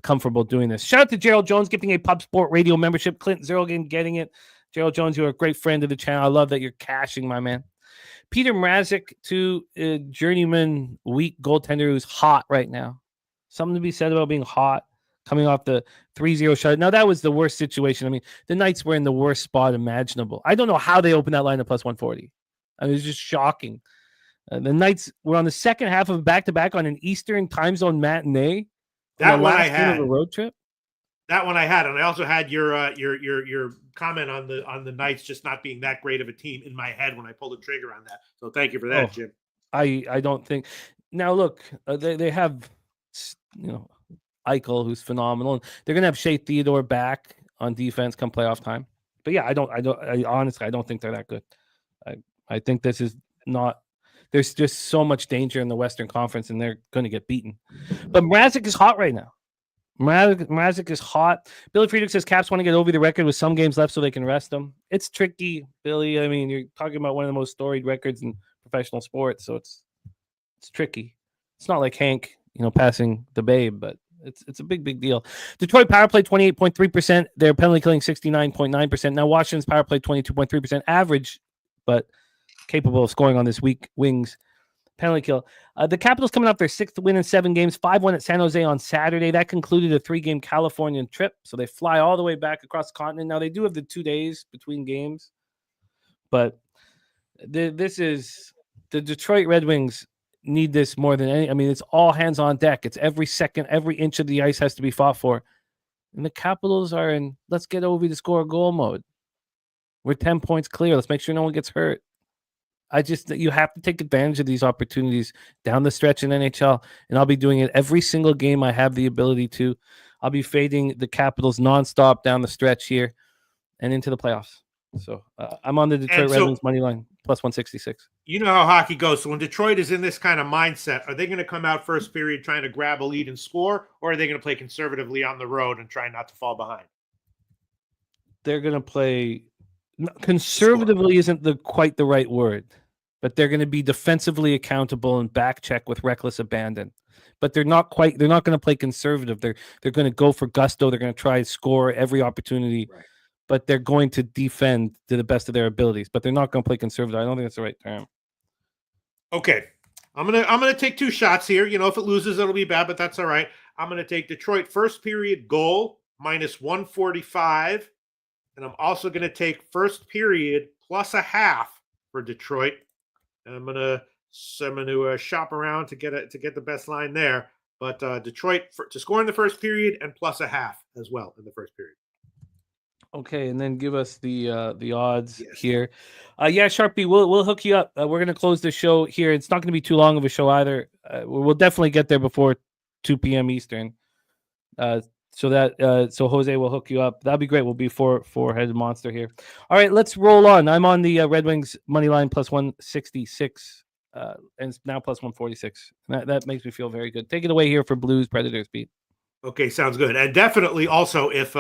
comfortable doing this. Shout out to Gerald Jones gifting a Pub Sport Radio membership. Clint Zerlgan getting it. Gerald Jones, you're a great friend of the channel. I love that you're cashing, my man. Peter Mrazek to journeyman weak goaltender who's hot right now. Something to be said about being hot, coming off the 3-0 shot. Now, that was the worst situation. I mean, the Knights were in the worst spot imaginable. I don't know how they opened that line at plus 140. I mean, it was just shocking. The Knights were on the second half of back-to-back on an Eastern time zone matinee. That one I had. A road trip. That one I had, and I also had your comment on the Knights just not being that great of a team in my head when I pulled the trigger on that. So thank you for that, Jim. I don't think. Now look, they have Eichel, who's phenomenal. They're gonna have Shea Theodore back on defense come playoff time. But yeah, I honestly don't think they're that good. I think this is not. There's just so much danger in the Western Conference, and they're going to get beaten. But Mrazek is hot right now. Mrazek is hot. Billy Friedrich says Caps want to get over the record with some games left so they can rest them. It's tricky, Billy. I mean, you're talking about one of the most storied records in professional sports, so it's tricky. It's not like Hank, passing the babe, but it's a big deal. Detroit power play 28.3%. Their penalty killing 69.9%. Now Washington's power play 22.3%, average, but capable of scoring on this weak Wings penalty kill. The Capitals coming off their 6th win in 7 games, 5-1 at San Jose on Saturday. That concluded a 3-game Californian trip, so they fly all the way back across the continent. Now, they do have the 2 days between games, but this is the Detroit Red Wings need this more than any. I mean, it's all hands on deck. It's every second, every inch of the ice has to be fought for. And the Capitals are in let's get Ovi to score a goal mode. We're 10 points clear. Let's make sure no one gets hurt. You have to take advantage of these opportunities down the stretch in NHL, and I'll be doing it every single game I have the ability to. I'll be fading the Capitals nonstop down the stretch here and into the playoffs. So I'm on the Detroit Red Wings money line plus 166. You know how hockey goes. So when Detroit is in this kind of mindset, are they going to come out first period trying to grab a lead and score, or are they going to play conservatively on the road and try not to fall behind? They're going to play conservatively isn't quite the right word, but they're going to be defensively accountable and back check with reckless abandon. But they're not going to play conservative. They're going to go for gusto. They're going to try to score every opportunity, right. But they're going to defend to the best of their abilities. But they're not going to play conservative. I don't think that's the right term. Okay, I'm gonna take two shots here. You know, if it loses, it'll be bad, but that's all right. I'm gonna take Detroit first period goal minus 145. And I'm also going to take first period plus a half for Detroit. And I'm going to shop around to get the best line there. But Detroit to score in the first period and plus a half as well in the first period. Okay, and then give us the odds here. Sharpie, we'll hook you up. We're going to close the show here. It's not going to be too long of a show either. We'll definitely get there before 2 p.m. Eastern. So Jose will hook you up. That'd be great. We'll be four-headed monster here. All right, let's roll on. I'm on the Red Wings money line plus 166, and it's now plus 146. That makes me feel very good. Take it away here for Blues Predators, Pete. Okay, sounds good. And definitely also if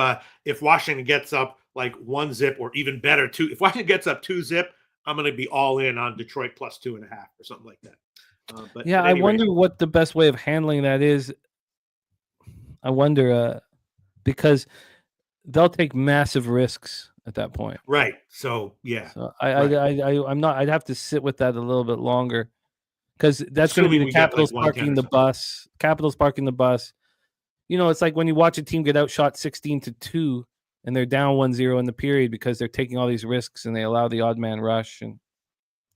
Washington gets up like 1-0 or even better if Washington gets up 2-0, I'm going to be all in on Detroit plus 2.5 or something like that. But I wonder what the best way of handling that is. I wonder because they'll take massive risks at that point. Right. So yeah. So I'm not. I'd have to sit with that a little bit longer because that's going to be the Capitals parking the bus. Capitals parking the bus. You know, it's like when you watch a team get outshot 16-2 and they're down 1-0 in the period because they're taking all these risks and they allow the odd man rush and.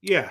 Yeah.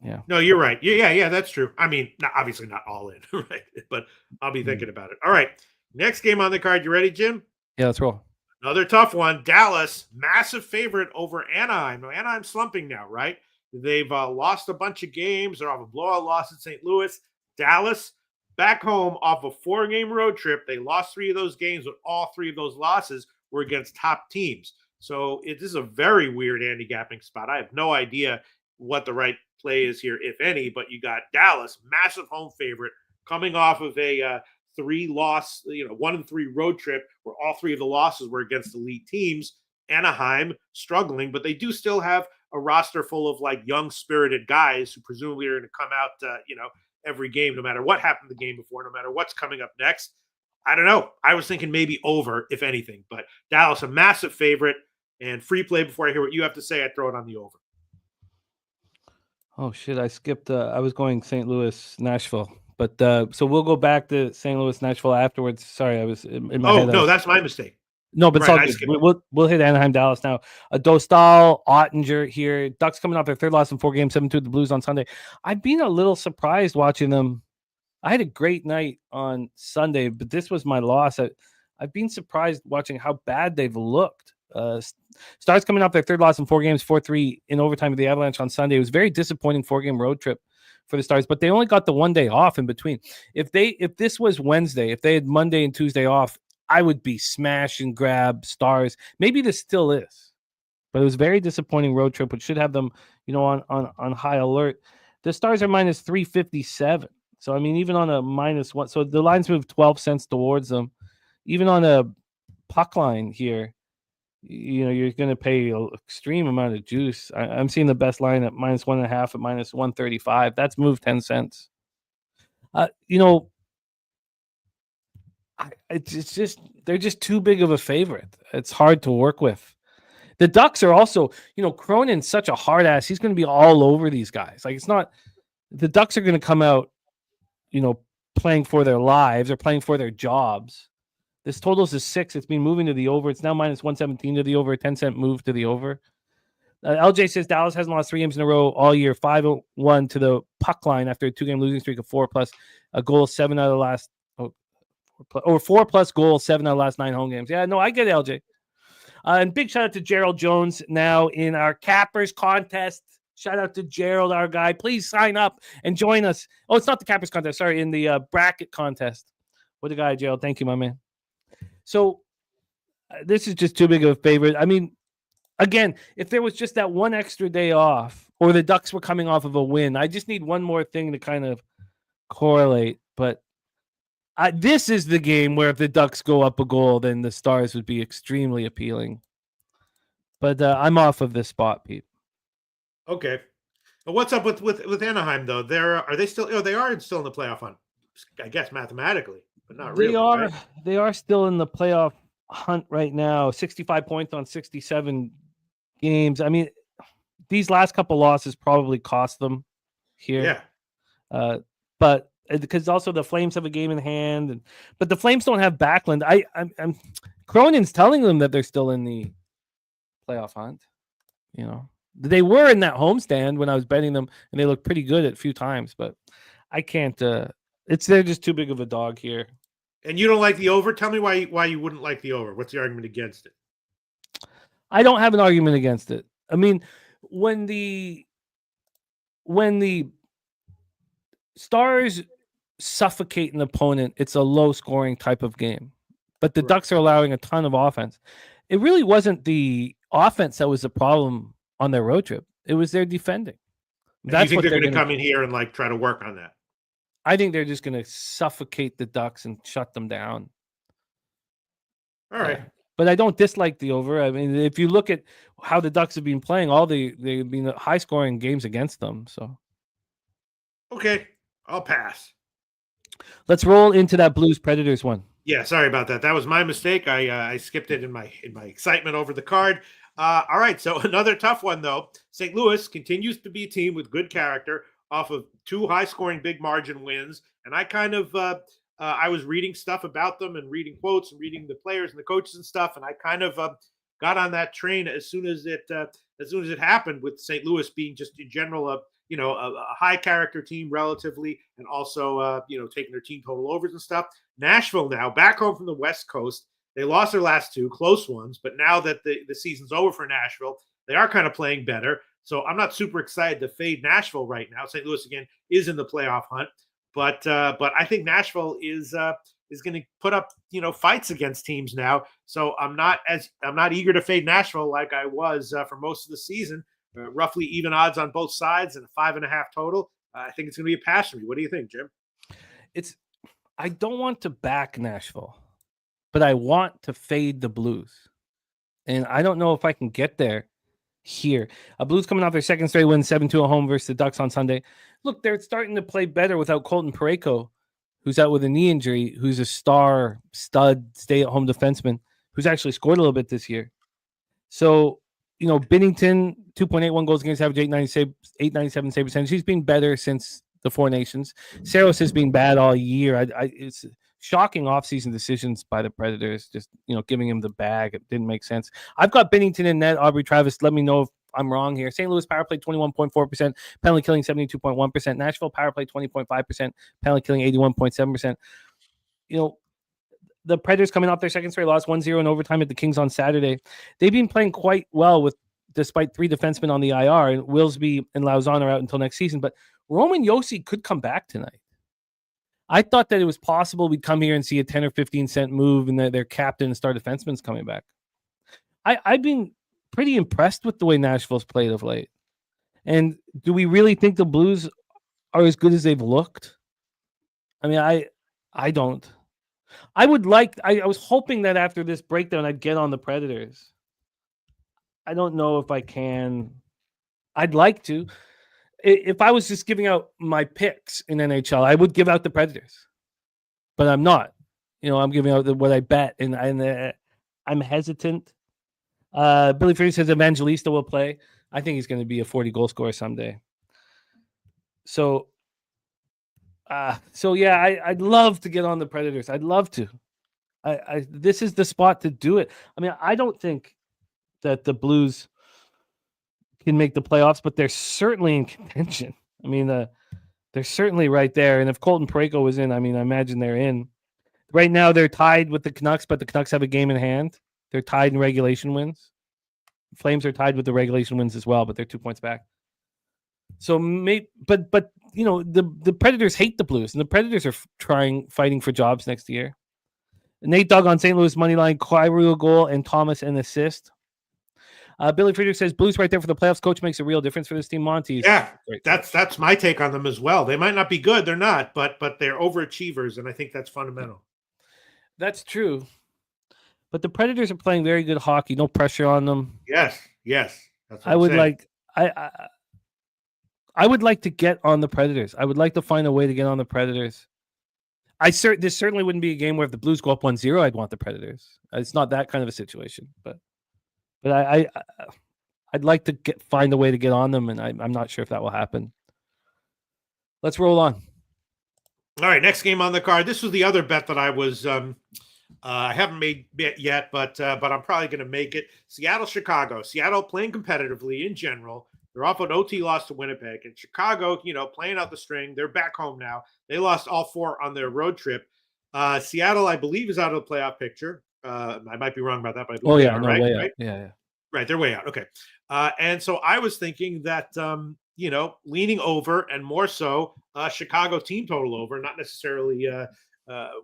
Yeah. No, you're right. Yeah, that's true. I mean, obviously not all in, right? But I'll be thinking about it. All right. Next game on the card. You ready, Jim? Yeah, let's roll. Another tough one. Dallas, massive favorite over Anaheim. Now, Anaheim's slumping now, right? They've lost a bunch of games. They're off a blowout loss at St. Louis. Dallas, back home off a 4-game road trip. They lost 3 of those games, but all 3 of those losses were against top teams. So this is a very weird handicapping spot. I have no idea what the right play is here, if any, but you got Dallas, massive home favorite, coming off of a 3-loss, 1-3 road trip where all 3 of the losses were against elite teams. Anaheim struggling, but they do still have a roster full of like young spirited guys who presumably are going to come out, every game, no matter what happened the game before, no matter what's coming up next. I don't know. I was thinking maybe over, if anything, but Dallas, a massive favorite, and free play before I hear what you have to say, I throw it on the over. Oh shit! I skipped. I was going St. Louis, Nashville, but so we'll go back to St. Louis, Nashville afterwards. Sorry, I was in my head. No, that's my mistake. No, but right, it's all good. We'll hit Anaheim, Dallas now. Dostal, Ottinger here. Ducks coming off their 3rd loss in 4 games, 7-2 the Blues on Sunday. I've been a little surprised watching them. I had a great night on Sunday, but this was my loss. I've been surprised watching how bad they've looked. Stars coming off their 3rd loss in 4 games, 4-3 in overtime of the Avalanche on Sunday. It was a very disappointing 4-game road trip for the Stars, but they only got the 1 day off in between. If this was Wednesday, if they had Monday and Tuesday off, I would be smash and grab Stars. Maybe this still is, but it was a very disappointing road trip, which should have them, on high alert. The Stars are minus 357. So, I mean, even on a -1, so the lines moved 12 cents towards them. Even on a puck line here, you're going to pay an extreme amount of juice. I'm seeing the best line at -1.5 at -135. That's moved 10 cents. It's just they're just too big of a favorite. It's hard to work with. The Ducks are also, Cronin's such a hard ass. He's going to be all over these guys. Like it's not the Ducks are going to come out, playing for their lives or playing for their jobs. This totals is 6. It's been moving to the over. It's now -117 to the over, a 10-cent move to the over. LJ says Dallas hasn't lost 3 games in a row all year, 5-1 to the puck line after a 2-game losing streak of 4+ a goal, 7 out of the last, 4+ goals, 7 out of the last 9 home games. Yeah, no, I get it, LJ. And big shout out to Gerald Jones now in our Cappers contest. Shout out to Gerald, our guy. Please sign up and join us. Oh, it's not the Cappers contest. Sorry, in the bracket contest. What a guy, Gerald. Thank you, my man. So this is just too big of a favorite. I mean, again, if there was just that one extra day off or the Ducks were coming off of a win, I just need one more thing to kind of correlate. But this is the game where if the Ducks go up a goal, then the Stars would be extremely appealing. But I'm off of this spot, Pete. Okay. Well, what's up with Anaheim though? Are they still? They are still in the playoff hunt, I guess mathematically, but not really. They are still in the playoff hunt right now. 65 points on 67 games. I mean, these last couple losses probably cost them here. Yeah. But because also the Flames have a game in hand, but the Flames don't have Backlund. I'm Cronin's telling them that they're still in the playoff hunt. You know, they were in that homestand when I was betting them, and they looked pretty good at a few times. But I can't. They're just too big of a dog here. And you don't like the over? Tell me why you wouldn't like the over. What's the argument against it? I don't have an argument against it. I mean, when the Stars suffocate an opponent, it's a low-scoring type of game. But the Ducks are allowing a ton of offense. It really wasn't the offense that was the problem on their road trip. It was their defending. That's you think they're going to come in here and try to work on that? I think they're just going to suffocate the Ducks and shut them down. All right. But I don't dislike the over. I mean, if you look at how the Ducks have been playing, they've been high-scoring games against them. So, okay, I'll pass. Let's roll into that Blues Predators one. Yeah, sorry about that. That was my mistake. I skipped it in my excitement over the card. All right, so another tough one though. St. Louis continues to be a team with good character off of 2 high-scoring, big margin wins, and I kind of I was reading stuff about them and reading quotes and reading the players and the coaches and stuff, and I kind of got on that train as soon as it happened, with St. Louis being just in general a high character team relatively, and also taking their team total overs and stuff. Nashville now back home from the West Coast. They lost their last 2 close ones, but now that the season's over for Nashville, they are kind of playing better. So I'm not super excited to fade Nashville right now. St. Louis again is in the playoff hunt, but I think Nashville is going to put up fights against teams now. So I'm not eager to fade Nashville like I was for most of the season. Roughly even odds on both sides and a 5.5 total. I think it's going to be a pass for me. What do you think, Jim? I don't want to back Nashville, but I want to fade the Blues. And I don't know if I can get there here. Blues coming off their second straight win, 7-2 at home versus the Ducks on Sunday. Look, they're starting to play better without Colton Parayko, who's out with a knee injury, who's a star, stud, stay-at-home defenseman, who's actually scored a little bit this year. So, Binnington, 2.81 goals against average, 897 save percentage. He's been better since the Four Nations. Saros has been bad all year. It's shocking offseason decisions by the Predators, just, giving him the bag. It didn't make sense. I've got Binnington in net. Aubrey Travis, let me know if I'm wrong here. St. Louis power play 21.4%, penalty killing 72.1%. Nashville power play 20.5%, penalty killing 81.7%. The Predators coming off their second straight loss, 1-0 in overtime at the Kings on Saturday. They've been playing quite well despite 3 defensemen on the IR, and Willsby and Lauzon are out until next season. But Roman Josi could come back tonight. I thought that it was possible we'd come here and see a 10 or 15 cent move and their captain and star defenseman's coming back. I've been pretty impressed with the way Nashville's played of late. And do we really think the Blues are as good as they've looked? I mean, I don't. I was hoping that after this breakdown, I'd get on the Predators. I don't know if I can. I'd like to. If I was just giving out my picks in NHL, I would give out the Predators, but I'm not. I'm giving out what I bet, and I'm hesitant. Billy Freeze says Evangelista will play. I think he's going to be a 40-goal scorer someday. So yeah, I'd love to get on the Predators. I'd love to. This is the spot to do it. I mean, I don't think that the Blues can make the playoffs, but they're certainly in contention. I mean, they're certainly right there. And if Colton Parayko was in, I mean, I imagine they're in. Right now, they're tied with the Canucks, but the Canucks have a game in hand. They're tied in regulation wins. Flames are tied with the regulation wins as well, but they're 2 points back. So, but you know, the Predators hate the Blues, and the Predators are fighting for jobs next year. Nate Dogg on St. Louis money line, Kyrou a goal, and Thomas an assist. Billy Friedrich says Blues right there for the playoffs. Coach makes a real difference for this team. Monty's that's my take on them as well. They might not be good, they're not, but they're overachievers, and I think that's fundamental. That's true. But the Predators are playing very good hockey. No pressure on them. Yes. That's what I would like I would like to get on the Predators. I would like to find a way to get on the Predators. This certainly wouldn't be a game where if the Blues go up 1-0, I'd want the Predators. It's not that kind of a situation, but I'd like to find a way to get on them, and I'm not sure if that will happen. Let's roll on. All right, next game on the card. This was the other bet that I was I haven't made yet, but I'm probably going to make it. Seattle, Chicago. Seattle playing competitively in general. They're off an OT loss to Winnipeg, and Chicago, playing out the string. They're back home now. They lost all 4 on their road trip. Seattle, I believe, is out of the playoff picture. I might be wrong about that, but I believe right? Yeah. Right, they're way out. Okay. And so I was thinking that, leaning over and more so Chicago team total over, not necessarily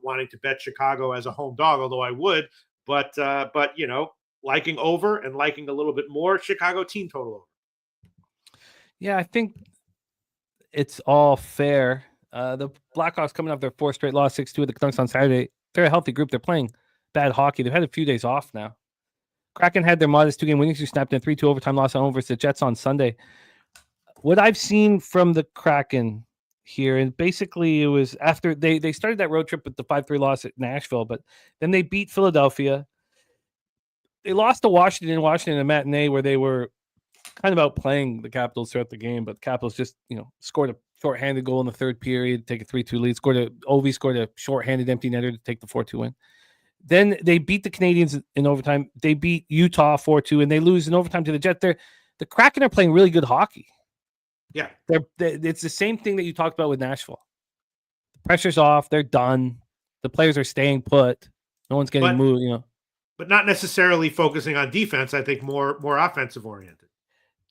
wanting to bet Chicago as a home dog, although I would, but liking over and liking a little bit more Chicago team total over. Yeah, I think it's all fair. The Blackhawks coming off their 4th straight loss, 6-2 with the Canucks on Saturday. They're a healthy group. They're playing bad hockey. They've had a few days off now. Kraken had their modest 2-game winning streak snapped in a 3-2 overtime loss at home versus the Jets on Sunday. What I've seen from the Kraken here, and basically it was after they started that road trip with the 5-3 loss at Nashville, but then they beat Philadelphia. They lost to Washington in a matinee where they were kind of outplaying the Capitals throughout the game, but the Capitals just, scored a shorthanded goal in the 3rd period, take a 3-2 lead, Ovi scored a shorthanded empty netter to take the 4-2 win. Then they beat the Canadiens in overtime. They beat Utah 4-2, and they lose in overtime to the Jets. The Kraken are playing really good hockey. Yeah. It's the same thing that you talked about with Nashville. The pressure's off. They're done. The players are staying put. No one's getting moved, But not necessarily focusing on defense. I think more offensive oriented.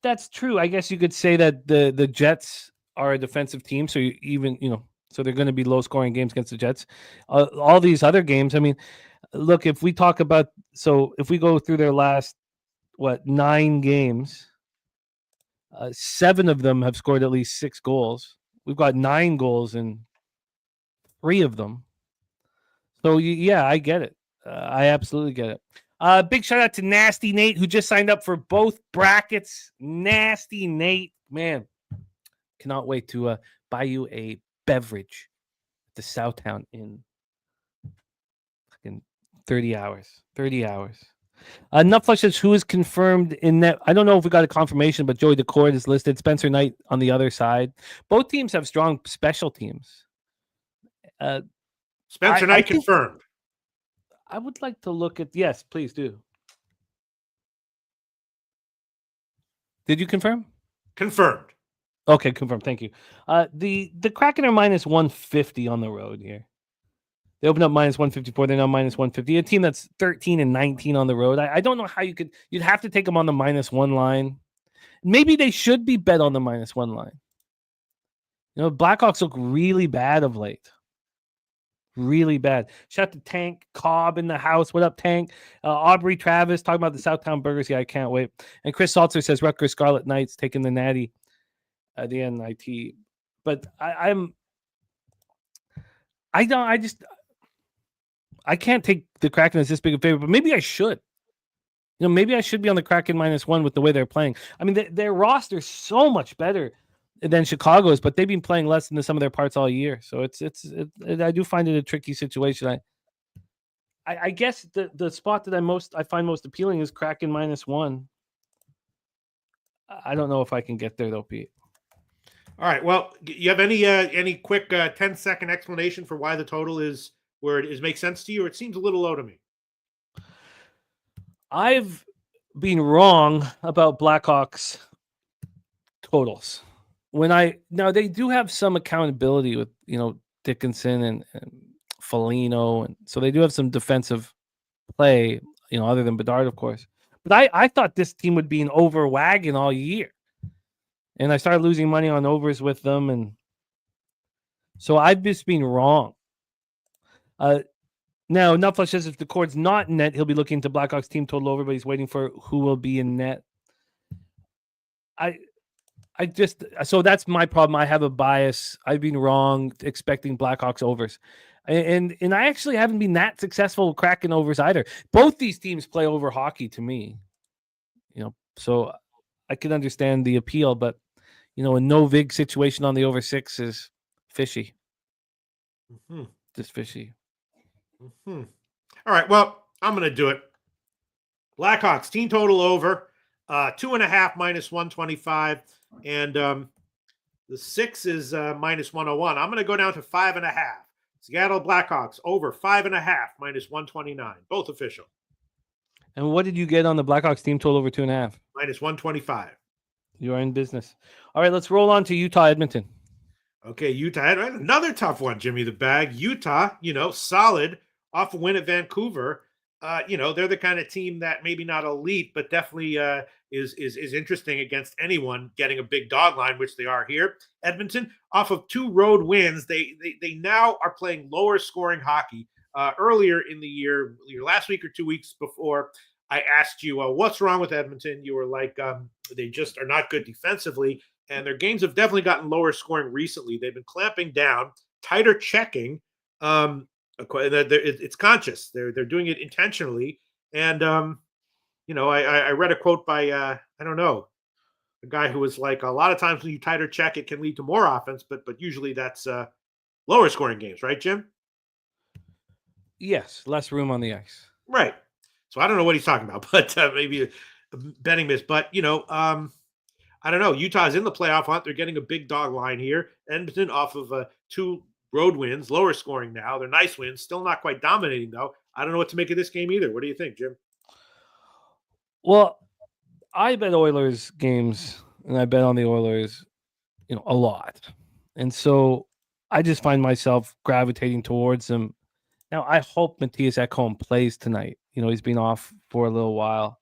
That's true. I guess you could say that the Jets are a defensive team, so so they're going to be low-scoring games against the Jets. All these other games, I mean, look, if we go through their last 9 games, 7 of them have scored at least 6 goals. We've got 9 goals in 3 of them. So yeah, I get it. I absolutely get it. Big shout out to Nasty Nate, who just signed up for both brackets. Nasty Nate, man, cannot wait to buy you a beverage at the Southtown in 30 hours. 30 hours. Nutflush says who is confirmed in net. I don't know if we got a confirmation, but Joey DeCord is listed. Spencer Knight on the other side. Both teams have strong special teams. Spencer Knight confirmed. I would like to look at. Yes, please do. Did you confirm? Confirmed. Okay, confirmed. Thank you. The Kraken are minus 150 on the road here. They opened up minus 154. They're now minus 150. A team that's 13-19 on the road. I don't know how you'd have to take them on the -1 line. Maybe they should be bet on the -1 line. Blackhawks look really bad of late. Really bad. Shout out to Tank Cobb in the house. What up, Tank? Aubrey Travis talking about the Southtown Burgers. Yeah, I can't wait. And Chris Salter says Rutgers Scarlet Knights taking the natty at the NIT. But I can't take the Kraken as this big a favorite, but maybe I should. Maybe I should be on the Kraken -1 with the way they're playing. I mean, their roster's so much better than Chicago's, but they've been playing less than some of their parts all year. So I do find it a tricky situation. I guess the spot that I find most appealing is Kraken -1. I don't know if I can get there though, Pete. All right. Well, you have any quick 10-second explanation for why the total is where it is makes sense to you? Or it seems a little low to me. I've been wrong about Blackhawks totals. Now they do have some accountability with Dickinson and Foligno, and so they do have some defensive play, other than Bedard, of course. But I thought this team would be an over wagon all year, and I started losing money on overs with them, and so I've just been wrong. Now, Nutflush says if the cord's not in net, he'll be looking to Blackhawks team total over, but he's waiting for who will be in net. So that's my problem. I have a bias. I've been wrong expecting Blackhawks overs. And I actually haven't been that successful cracking overs either. Both these teams play over hockey to me. So I can understand the appeal, but a no vig situation on the over 6 is fishy. Mm-hmm. Just fishy. Mm-hmm. All right. Well, I'm going to do it. Blackhawks team total over 2.5 minus 125, and the 6 is minus 101. I'm going to go down to 5.5. Seattle Blackhawks over 5.5 minus 129. Both official. And what did you get on the Blackhawks team total over 2.5? Minus 125. You are in business. All right, let's roll on to Utah Edmonton. Okay, Utah had another tough one, Jimmy the Bag. Utah, solid off a win at Vancouver. They're the kind of team that maybe not elite, but definitely is interesting against anyone getting a big dog line, which they are here. Edmonton, off of 2 road wins, they now are playing lower scoring hockey. Earlier in the year, last week or 2 weeks before, I asked you, what's wrong with Edmonton? You were like, they just are not good defensively, and their games have definitely gotten lower scoring recently. They've been clamping down, tighter checking. It's conscious. They're doing it intentionally. And, I read a quote by, I don't know, a guy who was like, a lot of times when you tighter check, it can lead to more offense, but usually that's lower scoring games, right, Jim? Yes, less room on the ice. Right. So I don't know what he's talking about, but maybe a betting miss. But, I don't know. Utah's in the playoff hunt. They're getting a big dog line here. Edmonton off of 2 road wins, lower scoring now. They're nice wins, still not quite dominating, though. I don't know what to make of this game either. What do you think, Jim? Well, I bet Oilers games, and I bet on the Oilers, a lot. And so I just find myself gravitating towards them. Now, I hope Matthias Ekholm plays tonight. He's been off for a little while.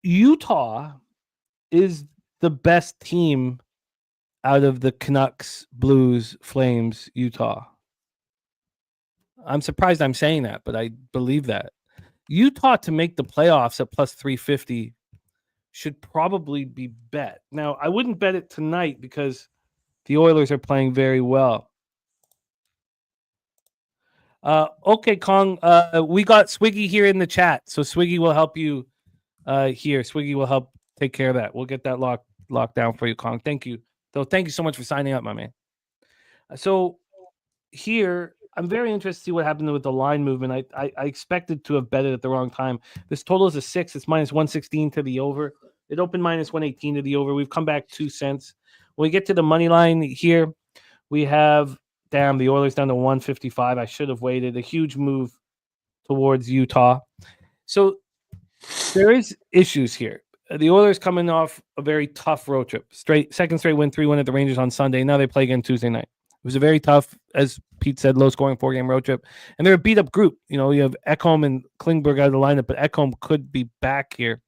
Utah is the best team out of the Canucks, Blues, Flames, Utah. I'm surprised I'm saying that, but I believe that. Utah to make the playoffs at plus 350 should probably be bet. Now, I wouldn't bet it tonight because the Oilers are playing very well. Okay, Kong, we got Swiggy here in the chat, so Swiggy will help you here. Swiggy will help take care of that. We'll get that locked down for you, Kong. Thank you. So thank you so much for signing up, my man. So here, I'm very interested to see what happened with the line movement. I expected to have bet it at the wrong time. This total is a 6. It's minus 116 to the over. It opened minus 118 to the over. We've come back 2 cents. When we get to the money line here, we have, the Oilers down to 155. I should have waited. A huge move towards Utah. So there is issues here. The Oilers coming off a very tough road trip. Second straight win, 3-1 at the Rangers on Sunday. Now they play again Tuesday night. It was a very tough, as Pete said, low-scoring 4-game road trip. And they're a beat-up group. You have Ekholm and Klingberg out of the lineup, but Ekholm could be back here.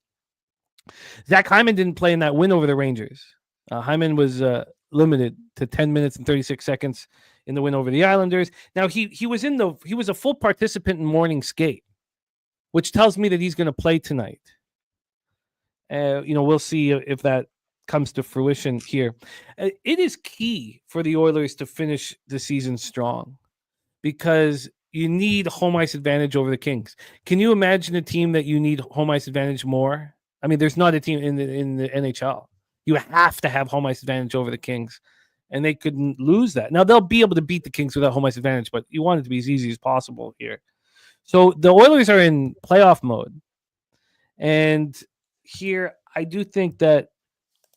Zach Hyman didn't play in that win over the Rangers. Hyman was limited to 10 minutes and 36 seconds in the win over the Islanders. Now, he was a full participant in morning skate, which tells me that he's going to play tonight. We'll see if that comes to fruition here. It is key for the Oilers to finish the season strong because you need home ice advantage over the Kings. Can you imagine a team that you need home ice advantage more? I mean, there's not a team in the NHL. You have to have home ice advantage over the Kings, and they couldn't lose that. Now, they'll be able to beat the Kings without home ice advantage, but you want it to be as easy as possible here. So the Oilers are in playoff mode, and here I do think that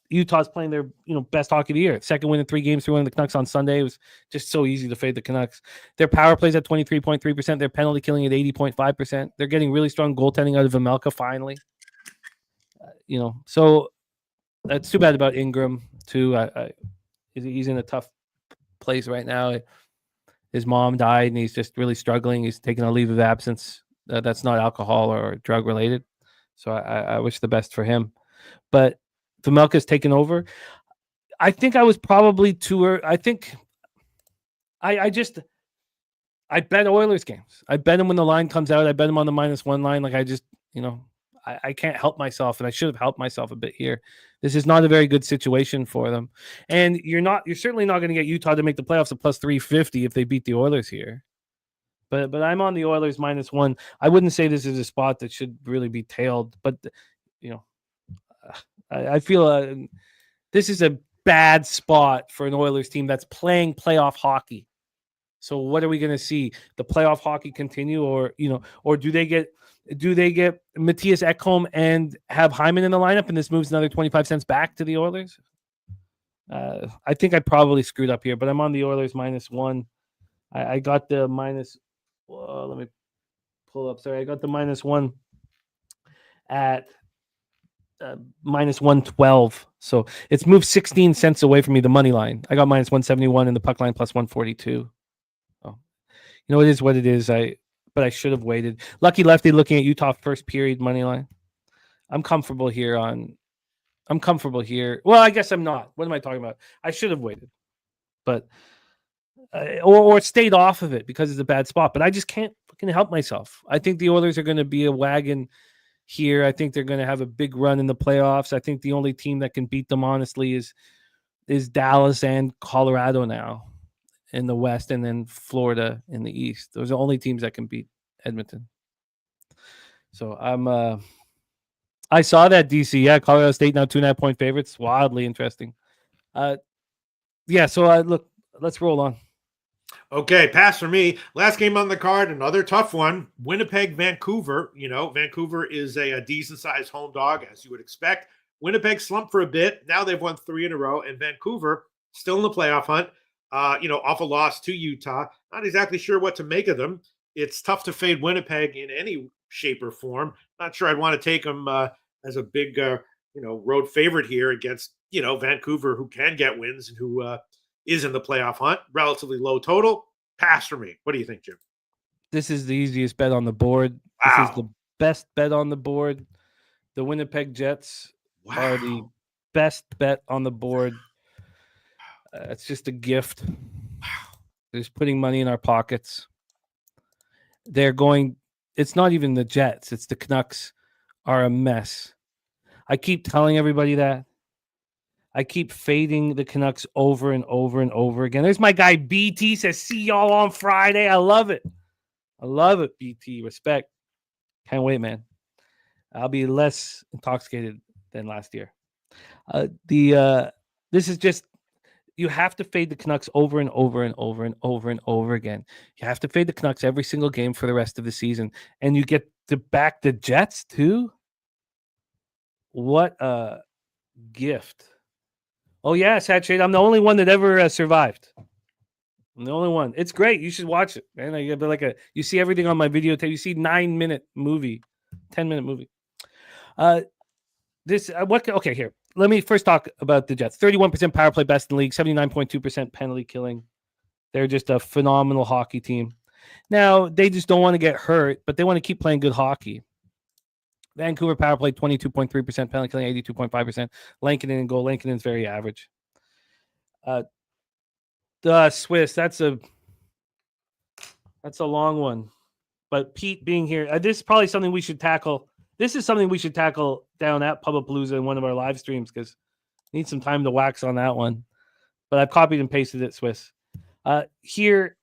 Utah's playing their best hockey of the year. Second win in 3 games, 3-1 the Canucks on Sunday. It was just so easy to fade the Canucks. Their power plays at 23.3%. Their penalty killing at 80.5%. They're getting really strong goaltending out of Vemelka finally. So It's too bad about Ingram too. He's in a tough place right now. His mom died, and he's just really struggling. He's taking a leave of absence. That's not alcohol or drug related. So I wish the best for him. But Vejmelka's taken over. I think I was probably too early. I think I bet Oilers games. I bet them when the line comes out. I bet them on the -1 line. Like I can't help myself, and I should have helped myself a bit here. This is not a very good situation for them. And you're certainly not going to get Utah to make the playoffs at +350 if they beat the Oilers here. But I'm on the Oilers -1. I wouldn't say this is a spot that should really be tailed, but I feel this is a bad spot for an Oilers team that's playing playoff hockey. So what are we going to see? The playoff hockey continue, or do they get Matthias Ekholm and have Hyman in the lineup, and this moves another 25 cents back to the Oilers? I think I probably screwed up here, but I'm on the Oilers -1. I got the minus. Let me pull up. Sorry, I got the -1 at -112. So it's moved 16 cents away from me, the money line. I got -171 and the puck line +142. Oh, it is what it is. But I should have waited. Lucky lefty looking at Utah first period money line. I'm comfortable here. Well, I guess I'm not. What am I talking about? I should have waited, but or stayed off of it because it's a bad spot. But I just can't fucking help myself. I think the Oilers are going to be a wagon here. I think they're going to have a big run in the playoffs. I think the only team that can beat them, honestly, is Dallas and Colorado now in the West, and then Florida in the East. Those are the only teams that can beat Edmonton. So I saw that, DC. Yeah, Colorado State now 2.5-point favorites. Wildly interesting. Look, let's roll on. Okay, pass for me. Last game on the card, another tough one. Winnipeg, Vancouver. Vancouver is a decent-sized home dog, as you would expect. Winnipeg slumped for a bit. Now they've won 3 in a row, and Vancouver still in the playoff hunt. Off a loss to Utah. Not exactly sure what to make of them. It's tough to fade Winnipeg in any shape or form. Not sure I'd want to take them as a big, road favorite here against, Vancouver, who can get wins and who is in the playoff hunt. Relatively low total. Pass for me. What do you think, Jim? This is the easiest bet on the board. Wow. This is the best bet on the board. The Winnipeg Jets are the best bet on the board. It's just a gift. They're just putting money in our pockets. It's not even the Jets. It's the Canucks are a mess. I keep telling everybody that. I keep fading the Canucks over and over and over again. There's my guy BT says, see y'all on Friday. I love it. BT. Respect. Can't wait, man. I'll be less intoxicated than last year. This is just, you have to fade the Canucks over and over and over and over and over again. You have to fade the Canucks every single game for the rest of the season. And you get to back the Jets too? What a gift. Oh, yeah, Sad Shade. I'm the only one that ever survived. I'm the only one. It's great. You should watch it, man. You see everything on my videotape. You see 9-minute movie, 10-minute movie. Okay, here. Let me first talk about the Jets. 31% power play, best in the league, 79.2% penalty killing. They're just a phenomenal hockey team. Now, they just don't want to get hurt, but they want to keep playing good hockey. Vancouver power play, 22.3%, penalty killing, 82.5%. Lankinen in goal. Lankinen's very average. The Swiss, that's a long one. But Pete being here, this is probably something we should tackle. This is something we should tackle down at Pubapalooza in one of our live streams because I need some time to wax on that one. But I've copied and pasted it, Swiss. Here,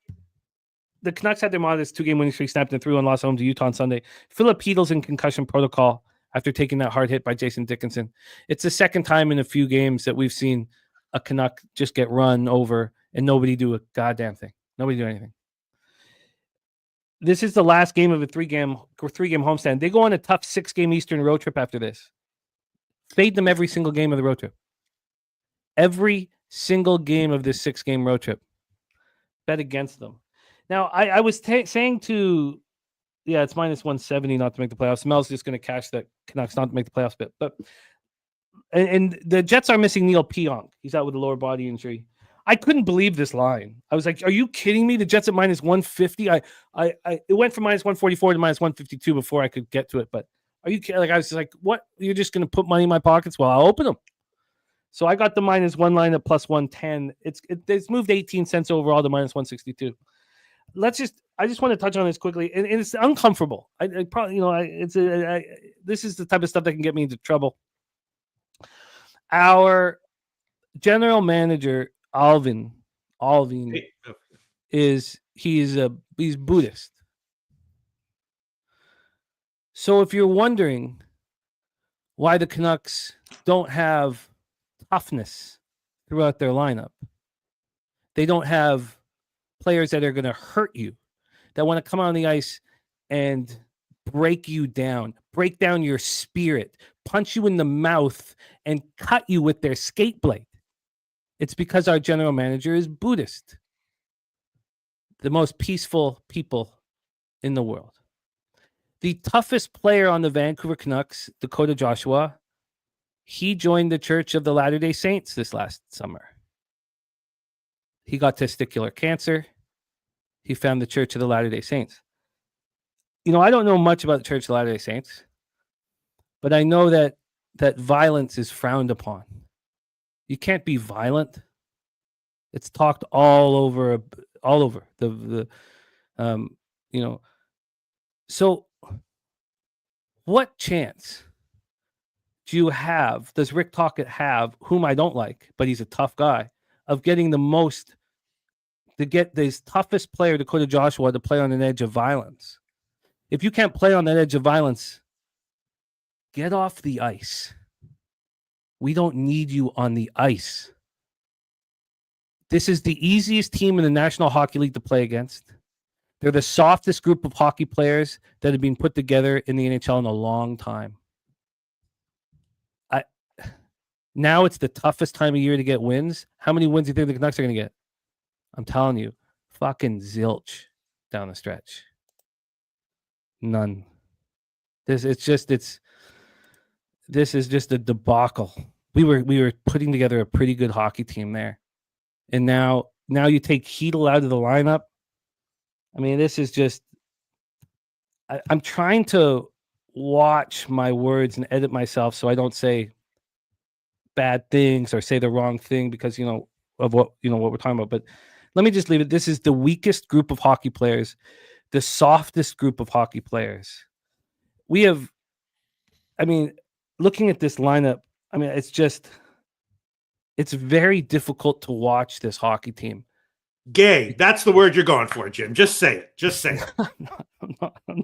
the Canucks had their modest 2-game winning streak snapped and 3-1 loss home to Utah on Sunday. Philip Heedle's in concussion protocol after taking that hard hit by Jason Dickinson. It's the second time in a few games that we've seen a Canuck just get run over and nobody do a goddamn thing. Nobody do anything. This is the last game of a three-game homestand. They go on a tough 6-game Eastern road trip after this. Fade them every single game of the road trip. Every single game of this 6-game road trip. Bet against them. Now, I was saying to, it's -170 not to make the playoffs. Mel's just going to cash that Canucks not to make the playoffs bit. But And the Jets are missing Neil Pionk. He's out with a lower body injury. I couldn't believe this line. I was like, "Are you kidding me?" The Jets at minus 150. It went from minus 144 to minus 152 before I could get to it. But are you kidding? Like I was just like, "What? You're just going to put money in my pockets?" Well, I'll open them. So I got the minus one line at plus 110. It's moved 18 cents overall to minus 162. I just want to touch on this quickly, and it's uncomfortable. I probably, this is the type of stuff that can get me into trouble. Our general manager Alvin he's Buddhist. So if you're wondering why the Canucks don't have toughness throughout their lineup, they don't have players that are going to hurt you, that want to come on the ice and break you down, break down your spirit, punch you in the mouth, and cut you with their skate blade. It's because our general manager is Buddhist. The most peaceful people in the world. The toughest player on the Vancouver Canucks, Dakota Joshua, he joined the Church of the Latter-day Saints this last summer. He got testicular cancer. He found the Church of the Latter-day Saints. I don't know much about the Church of the Latter-day Saints, but I know that violence is frowned upon. You can't be violent. It's talked all over the So what chance does Rick Tocchet have, whom I don't like, but he's a tough guy, of getting to get this toughest player, Dakota Joshua, to play on an edge of violence? If you can't play on that edge of violence, get off the ice. We don't need you on the ice. This is the easiest team in the National Hockey League to play against. They're the softest group of hockey players that have been put together in the NHL in a long time. Now it's the toughest time of year to get wins. How many wins do you think the Canucks are going to get? I'm telling you, fucking zilch down the stretch. None. This is just a debacle. We were putting together a pretty good hockey team there, and now you take Hedl out of the lineup. I mean, this is just. I'm trying to watch my words and edit myself so I don't say bad things or say the wrong thing because of what we're talking about. But let me just leave it. This is the weakest group of hockey players, the softest group of hockey players. We have. I mean, looking at this lineup, it's very difficult to watch this hockey team. Gay. That's the word you're going for, Jim. Just say it. Just say it. I'm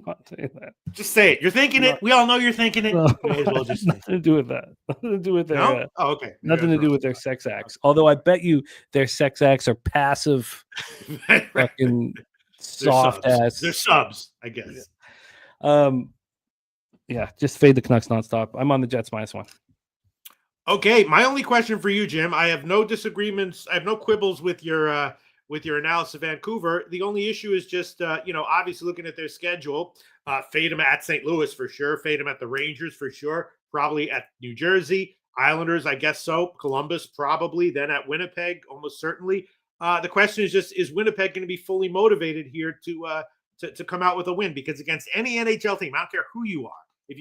not saying that. Just say it. You're thinking it. We all know you're thinking it. No, May as well just say nothing to do with that. Nothing to do with their. No? Oh, okay. Nothing to do with their sex acts. Although I bet you their sex acts are passive, fucking soft ass. They're subs, I guess. Yeah, just fade the Canucks nonstop. I'm on the Jets -1. Okay, my only question for you, Jim. I have no disagreements. I have no quibbles with your analysis of Vancouver. The only issue is just obviously looking at their schedule. Fade them at St. Louis for sure. Fade them at the Rangers for sure. Probably at New Jersey. Islanders, I guess so. Columbus probably. Then at Winnipeg, almost certainly. The question is just: is Winnipeg going to be fully motivated here to come out with a win? Because against any NHL team, I don't care who you are.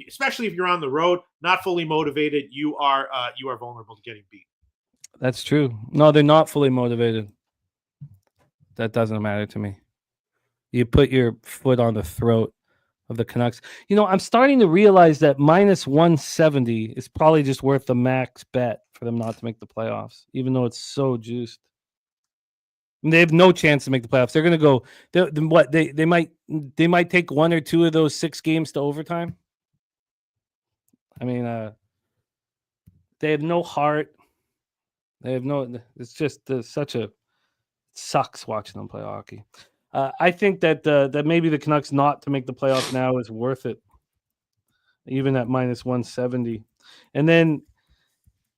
Especially if you're on the road, not fully motivated, you are vulnerable to getting beat. That's true. No, they're not fully motivated. That doesn't matter to me. You put your foot on the throat of the Canucks. I'm starting to realize that -170 is probably just worth the max bet for them not to make the playoffs, even though it's so juiced. They have no chance to make the playoffs. They're going to go. They might take one or two of those 6 games to overtime. I mean, they have no heart. They have no. It's just sucks watching them play hockey. I think that maybe the Canucks not to make the playoffs now is worth it, even at -170. And then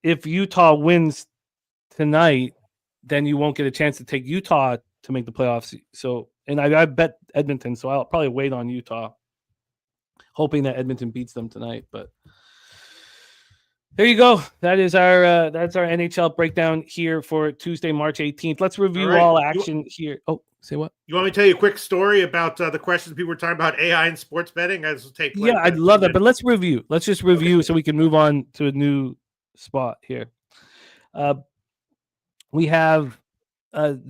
if Utah wins tonight, then you won't get a chance to take Utah to make the playoffs. So, and I bet Edmonton, so I'll probably wait on Utah, hoping that Edmonton beats them tonight. But There you go. That's our NHL breakdown here for Tuesday, March 18th. Let's review all action here. Oh, say what? You want me to tell you a quick story about the questions people were talking about AI and sports betting? This will take Yeah, I'd love that. But let's review. Let's just review so we can move on to a new spot here. We have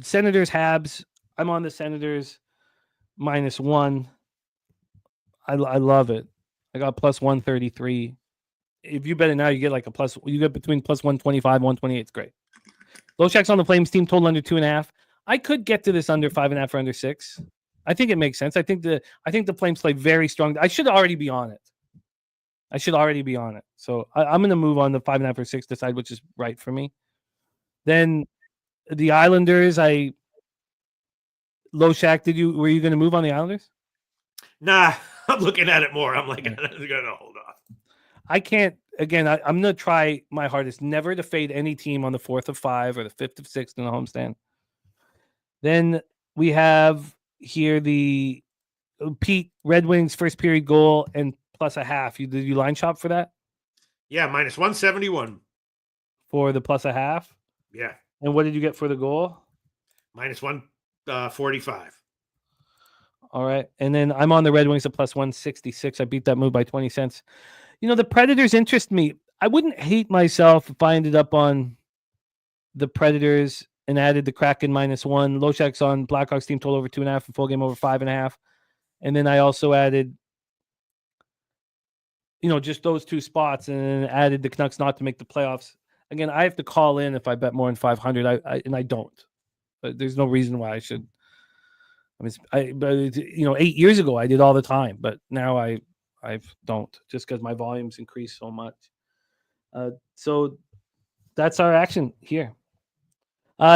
Senators Habs. I'm on the Senators -1. I love it. I got plus 133. If you bet it now, you get like a plus. You get between plus 125, 128. It's great. Loshak's on the Flames team, total under 2.5. I could get to this under 5.5 or under 6. I think it makes sense. I think the Flames play very strong. I should already be on it. So I'm going to move on to 5.5 or 6. Decide which is right for me. Then the Islanders. Loshak, were you going to move on the Islanders? Nah, I'm looking at it more. I'm like, I'm going to hold off. I can't. Again, I'm going to try my hardest never to fade any team on the 4th of 5 or the 5th of 6 in the homestand. Then we have here the Pete Red Wings first period goal and plus a half. Did you line shop for that? Yeah, minus 171 for the plus a half. Yeah. And what did you get for the goal? Minus 145. All right. And then I'm on the Red Wings at plus 166. I beat that move by 20 cents. The Predators interest me. I wouldn't hate myself if I ended up on the Predators and added the Kraken -1. Loshak's on Blackhawks team total over 2.5 and full game over 5.5. And then I also added, just those two spots and then added the Canucks not to make the playoffs. Again, I have to call in if I bet more than 500. I don't. But there's no reason why I should. But 8 years ago I did all the time, but now I don't, just because my volumes increase so much. So that's our action here.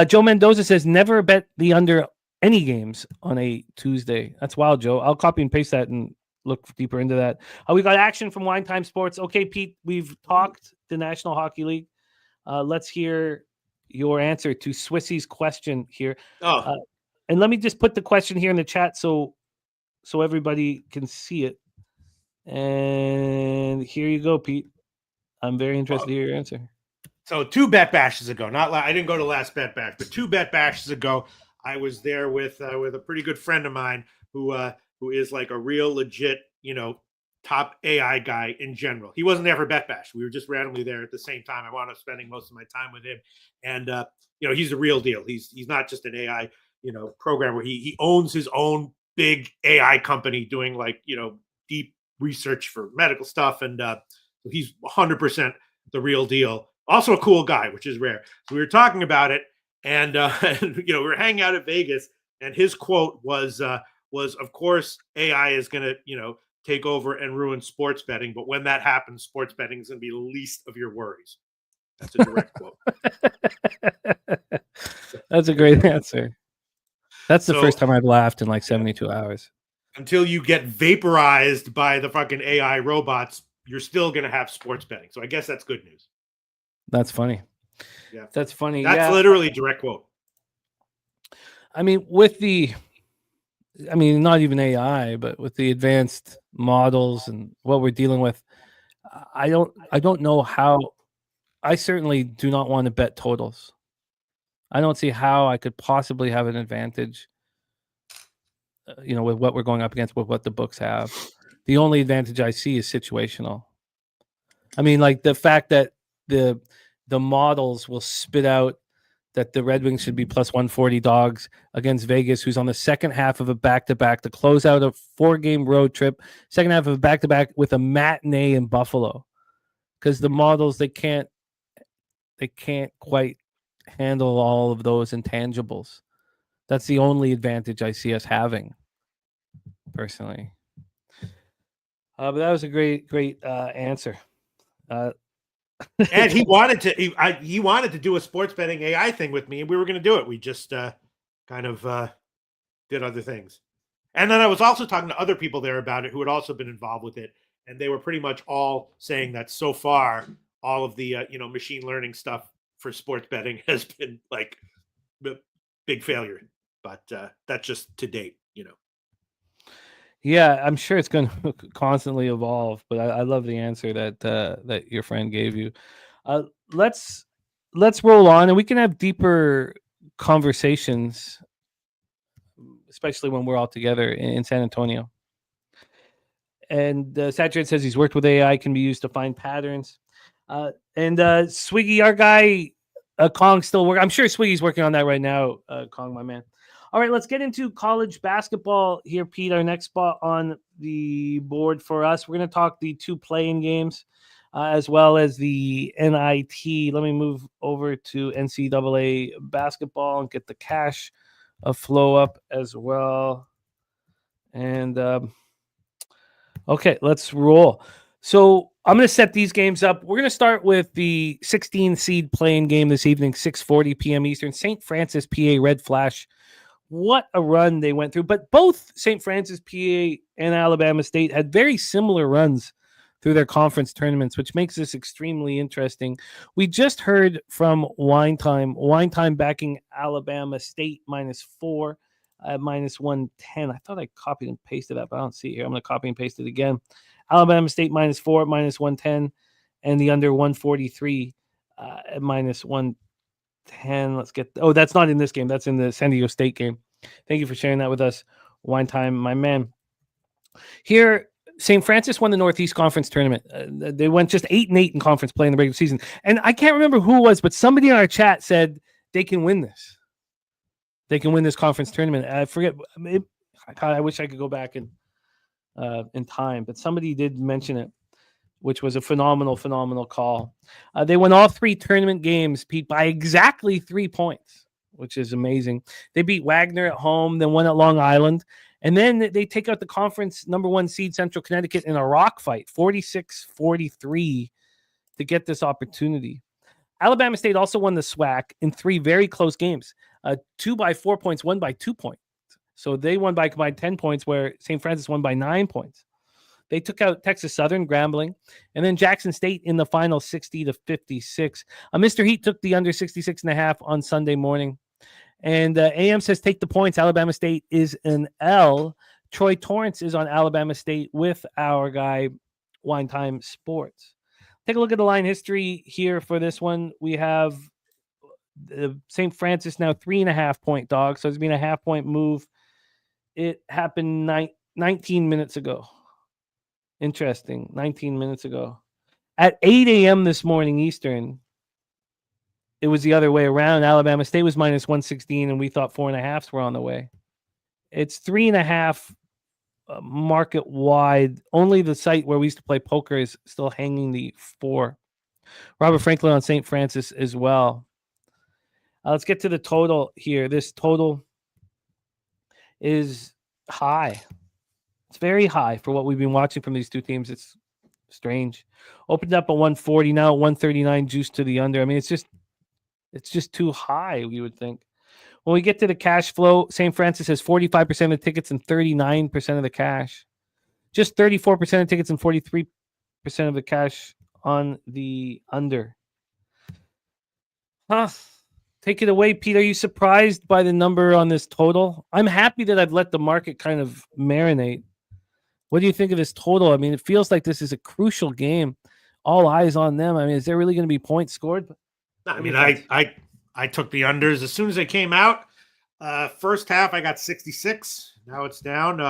Joe Mendoza says never bet the under any games on a Tuesday. That's wild, Joe. I'll copy and paste that and look deeper into that. We got action from Wine Time Sports. Okay, Pete, we've talked the National Hockey League. Let's hear your answer to Swissy's question here. And let me just put the question here in the chat so everybody can see it. And here you go, Pete. I'm very interested to hear your answer. So 2 bet bashes ago, I didn't go to last bet bash, but 2 bet bashes ago, I was there with a pretty good friend of mine who is like a real legit, top AI guy in general. He wasn't there for bet bash. We were just randomly there at the same time. I wound up spending most of my time with him, and he's the real deal. He's not just an AI programmer. He owns his own big AI company doing deep research for medical stuff, and he's 100% the real deal. Also a cool guy, which is rare. So we were talking about it, and we were hanging out at Vegas, and his quote was of course AI is going to take over and ruin sports betting, but when that happens, sports betting is going to be the least of your worries. That's a direct quote. That's a great answer. That's the first time I've laughed in like 72 hours. Until you get vaporized by the fucking AI robots, you're still going to have sports betting. So I guess that's good news. That's funny. Yeah. That's funny. That's literally a direct quote. Not even AI, but with the advanced models and what we're dealing with, I don't know how. I certainly do not want to bet totals. I don't see how I could possibly have an advantage, with what we're going up against, with what the books have. The only advantage I see is situational. Like the fact that the models will spit out that the Red Wings should be plus 140 dogs against Vegas, who's on the second half of a back-to-back to close out a 4-game road trip, second half of a back-to-back with a matinee in Buffalo. Because the models, they can't quite handle all of those intangibles. That's the only advantage I see us having, personally. But that was a great answer. And he wanted to do a sports betting AI thing with me, and we were going to do it. We just kind of did other things. And then I was also talking to other people there about it who had also been involved with it, and they were pretty much all saying that so far all of the machine learning stuff for sports betting has been like big failure. But that's just to date, Yeah, I'm sure it's going to constantly evolve, but I love the answer that your friend gave you. Uh, let's roll on, and we can have deeper conversations, especially when we're all together in San Antonio. And Saturated says he's worked with AI, can be used to find patterns. And Swiggy, our guy, Kong's still working. I'm sure Swiggy's working on that right now, Kong, my man. All right, let's get into college basketball here, Pete. Our next spot on the board for us. We're going to talk the 2 playing games as well as the NIT. Let me move over to NCAA basketball and get the cash flow up as well. And okay, let's roll. So I'm going to set these games up. We're going to start with the 16 seed playing game this evening, 6:40 p.m. Eastern. St. Francis, PA, Red Flash. What a run they went through. But both St. Francis, PA, and Alabama State had very similar runs through their conference tournaments, which makes this extremely interesting. We just heard from Wine Time backing Alabama State -4 at -110. I thought I copied and pasted that, but I don't see it here. I'm going to copy and paste it again. Alabama State -4 at -110, and the under 143 at -110. Let's get. Oh, that's not in this game. That's in the San Diego State game. Thank you for sharing that with us, Wine Time, my man. Here, St. Francis won the Northeast Conference tournament. They went just 8-8 in conference play in the regular season. And I can't remember who it was, but somebody in our chat said they can win this. They can win this conference tournament. I forget. God, I wish I could go back in time, but somebody did mention it, which was a phenomenal call. They won all 3 tournament games, Pete, by exactly 3 points, which is amazing. They beat Wagner at home, then won at Long Island, and then they take out the conference number 1 seed Central Connecticut in a rock fight, 46-43, to get this opportunity. Alabama State also won the SWAC in 3 very close games, 2 by 4 points, 1 by 2 points. So they won by combined 10 points, where St. Francis won by 9 points. They took out Texas Southern, Grambling, and then Jackson State in the final 60-56. Mr. Heat took the under 66.5 on Sunday morning. And AM says take the points. Alabama State is an L. Troy Torrance is on Alabama State with our guy, Wine Time Sports. Take a look at the line history here for this one. We have St. Francis now 3.5 point dog. So it's been a half-point move. It happened 19 minutes ago. Interesting. 19 minutes ago. At 8 a.m. this morning Eastern, it was the other way around. Alabama State was -116, and we thought 4.5s were on the way. It's 3.5 market wide. Only the site where we used to play poker is still hanging the 4. Robert Franklin on St. Francis as well. Let's get to the total here. This total is high. It's very high for what we've been watching from these two teams. It's strange. Opened up at 140, now at 139, juice to the under. I mean, it's just too high, you would think. When we get to the cash flow, St. Francis has 45% of the tickets and 39% of the cash. Just 34% of tickets and 43% of the cash on the under. Take it away, Pete. Are you surprised by the number on this total? I'm happy that I've let the market kind of marinate. What do you think of this total? I mean, it feels like this is a crucial game. All eyes on them. I mean, is there really going to be points scored? I mean, I took the unders as soon as they came out. First half, I got 66. Now it's down.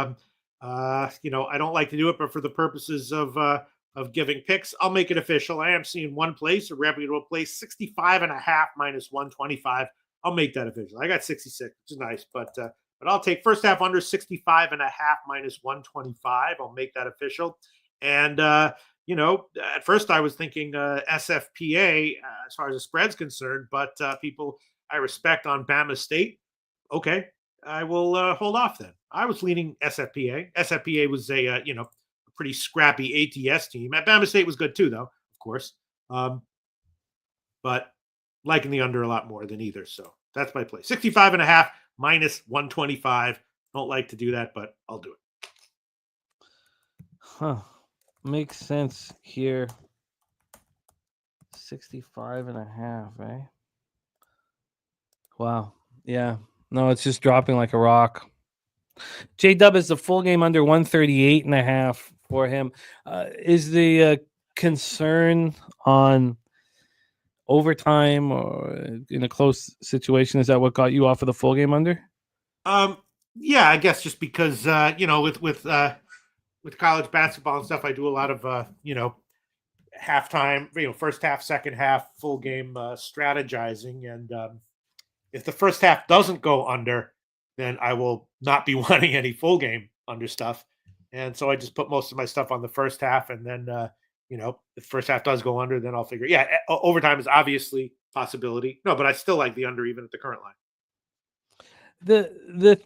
I don't like to do it, but for the purposes of giving picks, I'll make it official. I am seeing one place, a reputable place, 65.5 -125. I'll make that official. I got 66, which is nice, but I'll take first half under 65.5 -125. I'll make that official. And at first I was thinking SFPA as far as the spread's concerned, but people I respect on Bama State, okay, I will hold off then. I was leaning SFPA. SFPA was a pretty scrappy ATS team. At Bama State was good too, though, of course. But liking the under a lot more than either. So that's my play. 65.5 -125. Don't like to do that, but I'll do it. Makes sense here. 65.5, eh? Wow. Yeah. No, it's just dropping like a rock. J-Dub is the full game under 138.5 for him. Is the concern on overtime or in a close situation, is that what got you off of the full game under? Yeah, I guess just because with college basketball and stuff, I do a lot of halftime, first half, second half, full game strategizing, and if the first half doesn't go under, then I will not be wanting any full game under stuff, and so I just put most of my stuff on the first half, and then if the first half does go under, then I'll figure. Yeah, overtime is obviously a possibility. No, but I still like the under even at the current line. The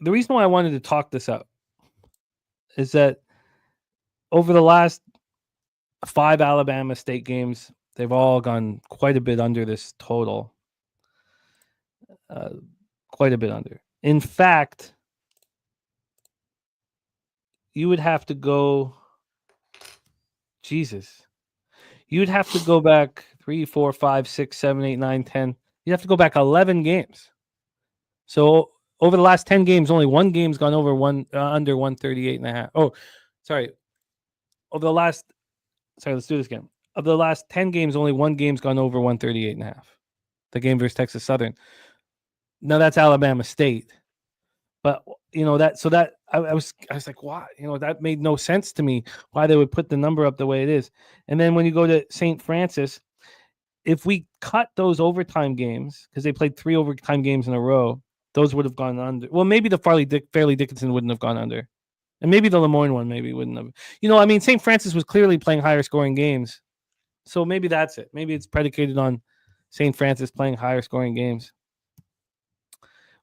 reason why I wanted to talk this out is that over the last 5 Alabama State games, they've all gone quite a bit under this total. Quite a bit under. In fact, you would have to go. Jesus. You would have to go back 3, 4, 5, 6, 7, 8, 9, 10. You'd have to go back 11 games. So over the last 10 games, only one game's gone over under 138.5. Oh, sorry. Let's do this again. Of the last 10 games, only one game's gone over 138.5. The game versus Texas Southern. Now that's Alabama State. But I was like, why? That made no sense to me why they would put the number up the way it is. And then when you go to St. Francis, if we cut those overtime games, because they played 3 overtime games in a row, those would have gone under. Well, maybe the Fairleigh Dickinson wouldn't have gone under. And maybe the Lemoyne one maybe wouldn't have. St. Francis was clearly playing higher scoring games. So maybe that's it. Maybe it's predicated on St. Francis playing higher scoring games.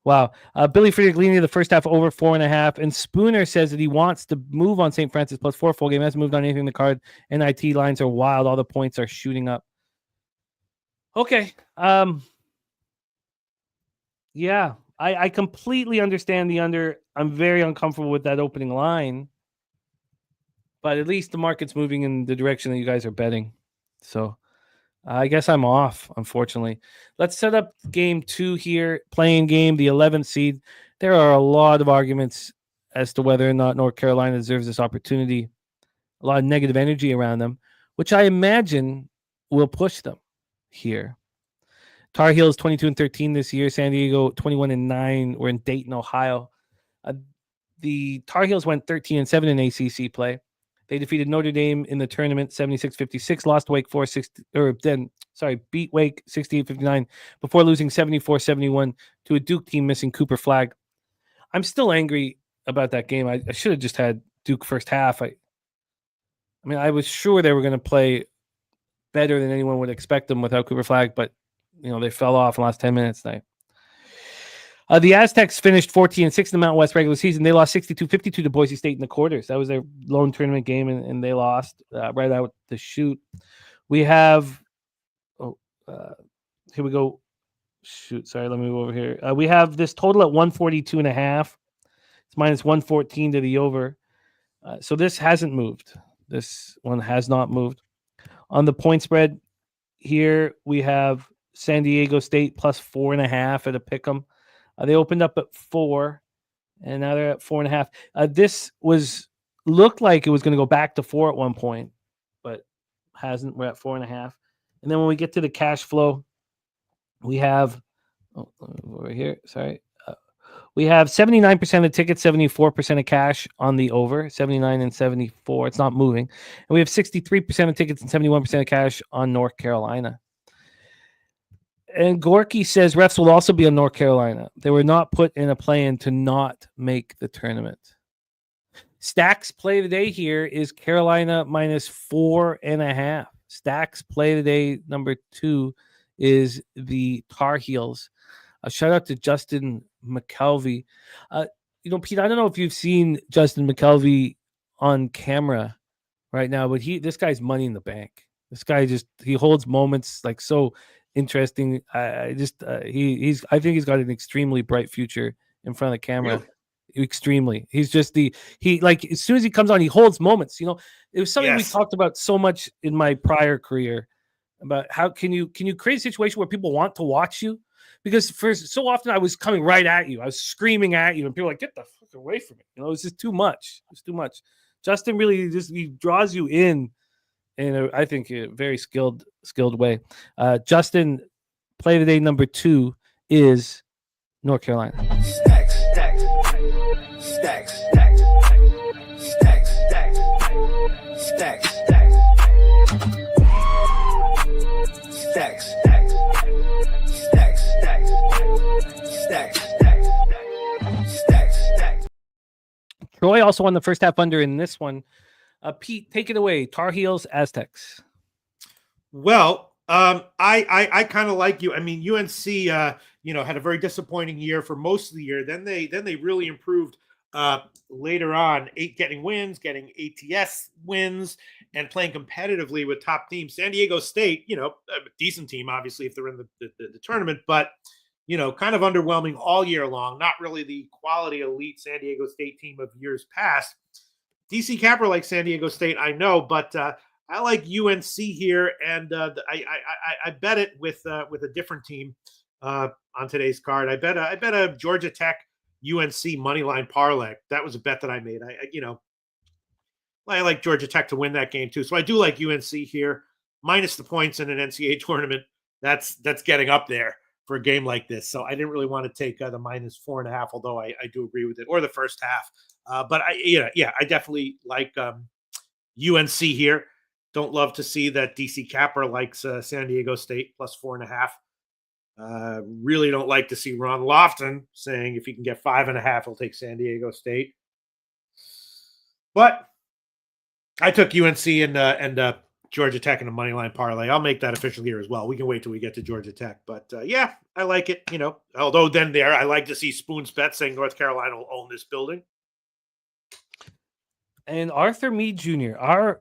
Wow. Billy Friedrichini, the first half over 4.5. And Spooner says that he wants to move on St. Francis plus 4 full game. Hasn't moved on anything in the card. NIT lines are wild. All the points are shooting up. Okay. Yeah. I completely understand the under. I'm very uncomfortable with that opening line. But at least the market's moving in the direction that you guys are betting. So I guess I'm off, unfortunately. Let's set up game 2 here. Playing game, the 11th seed. There are a lot of arguments as to whether or not North Carolina deserves this opportunity. A lot of negative energy around them, which I imagine will push them here. Tar Heels 22-13 this year. San Diego 21-9. We're in Dayton, Ohio. The Tar Heels went 13-7 in ACC play. They defeated Notre Dame in the tournament 76-56, lost to Wake beat Wake 68-59 before losing 74-71 to a Duke team missing Cooper Flagg. I'm still angry about that game. I should have just had Duke first half. I was sure they were going to play better than anyone would expect them without Cooper Flagg, but they fell off in the last 10 minutes tonight. The Aztecs finished 14-6 in the Mountain West regular season. They lost 62-52 to Boise State in the quarters. That was their lone tournament game, and they lost right out the chute. We have here we go. Shoot, sorry, let me move over here. We have this total at 142.5. It's minus 114 to the over. So this hasn't moved. This one has not moved. On the point spread here, we have San Diego State plus 4.5 at a pick'em. They opened up at 4, and now they're at 4.5. This looked like it was going to go back to 4 at one point, but hasn't. We're at 4.5. And then when we get to the cash flow, we have over here. Sorry, we have 79% of tickets, 74% of cash on the over. 79 and 74. It's not moving, and we have 63% of tickets and 71% of cash on North Carolina. And Gorky says refs will also be on North Carolina. They were not put in a plan to not make the tournament. Stacks play today here is Carolina minus 4.5. Stacks play today number 2 is the Tar Heels. A shout out to Justin McKelvey. Pete, I don't know if you've seen Justin McKelvey on camera right now, but this guy's money in the bank. This guy he holds moments like so interesting. I think he's got an extremely bright future in front of the camera. Really? Extremely. He's just as soon as he comes on, he holds moments. It was something we talked about so much in my prior career about how can you create a situation where people want to watch you. because for so often I was coming right at you. I was screaming at you, and people were like, get the fuck away from me. You know, it's just too much. It's too much. Justin really he draws you in I think, a very skilled way. Justin, play of the day number 2 is North Carolina. Stacks, stacks, stacks, stacks, stacks, stacks, stacks, stacks, stacks, stacks, stacks, stacks, stacks, stacks. Troy also won the first half under in this one. Pete, take it away. Tar Heels, Aztecs. Well, I kind of like you. I mean, UNC, had a very disappointing year for most of the year. Then they really improved later on, getting wins, getting ATS wins, and playing competitively with top teams. San Diego State, a decent team, obviously, if they're in the tournament, but kind of underwhelming all year long. Not really the quality elite San Diego State team of years past. DC Capra like San Diego State, I know, but I like UNC here, and I bet it with a different team on today's card. I bet a Georgia Tech UNC money line parlay. That was a bet that I made. I like Georgia Tech to win that game too, so I do like UNC here, minus the points in an NCAA tournament. That's getting up there for a game like this. So I didn't really want to take the minus 4.5, although I do agree with it, or the first half. But I definitely like UNC here. Don't love to see that DC Capra likes San Diego State plus 4.5. Really don't like to see Ron Lofton saying if he can get 5.5, he'll take San Diego State. But I took UNC and Georgia Tech in a money line parlay. I'll make that official here as well. We can wait till we get to Georgia Tech. But I like it. Although then I like to see Spoon's bet saying North Carolina will own this building. And Arthur Mead Jr., our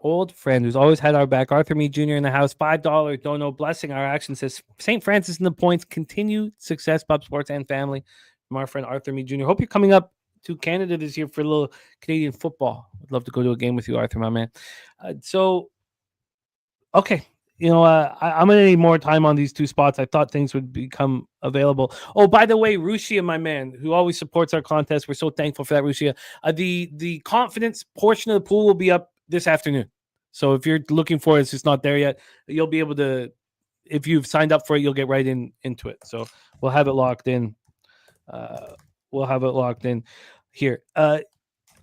old friend who's always had our back, Arthur Mead Jr. in the house, $5 dono blessing our action, says St. Francis in the points, continued success, Pub Sports and family, from our friend Arthur Mead Jr. Hope you're coming up to Canada this year for a little Canadian football. I'd love to go to a game with you, Arthur, my man. Okay. I'm going to need more time on these 2 spots. I thought things would become available. Oh, by the way, Rushia, my man, who always supports our contest. We're so thankful for that, Rushia. The confidence portion of the pool will be up this afternoon. So if you're looking for it, it's just not there yet. You'll be able to, if you've signed up for it, you'll get right into it. So we'll have it locked in. Here. And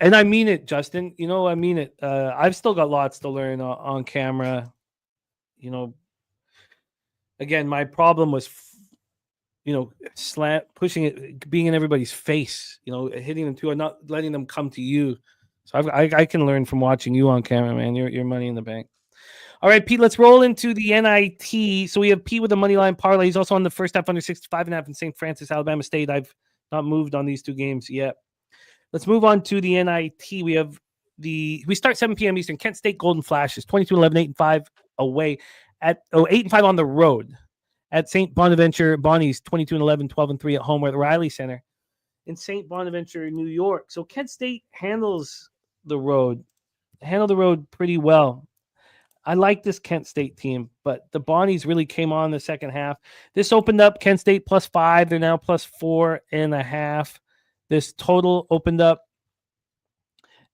I mean it, Justin. I mean it. I've still got lots to learn on camera. Again, my problem was, pushing it, being in everybody's face, hitting them too, and not letting them come to you. So I can learn from watching you on camera, man. You're money in the bank. All right, Pete, let's roll into the NIT. So we have Pete with the money line parlay. He's also on the first half under 65.5 in St. Francis, Alabama State. I've not moved on these 2 games yet. Let's move on to the NIT. We start 7 p.m. Eastern. Kent State Golden Flashes, 22-11, 8-5 away at 8-5 on the road at St. Bonaventure Bonnies, 22-11, 12-3 at home at Riley Center in St. Bonaventure, New York. So Kent State handles the road pretty well. I like this Kent State team, but the Bonnies really came on the second half. This opened up Kent State +5. They're now +4.5. This total opened up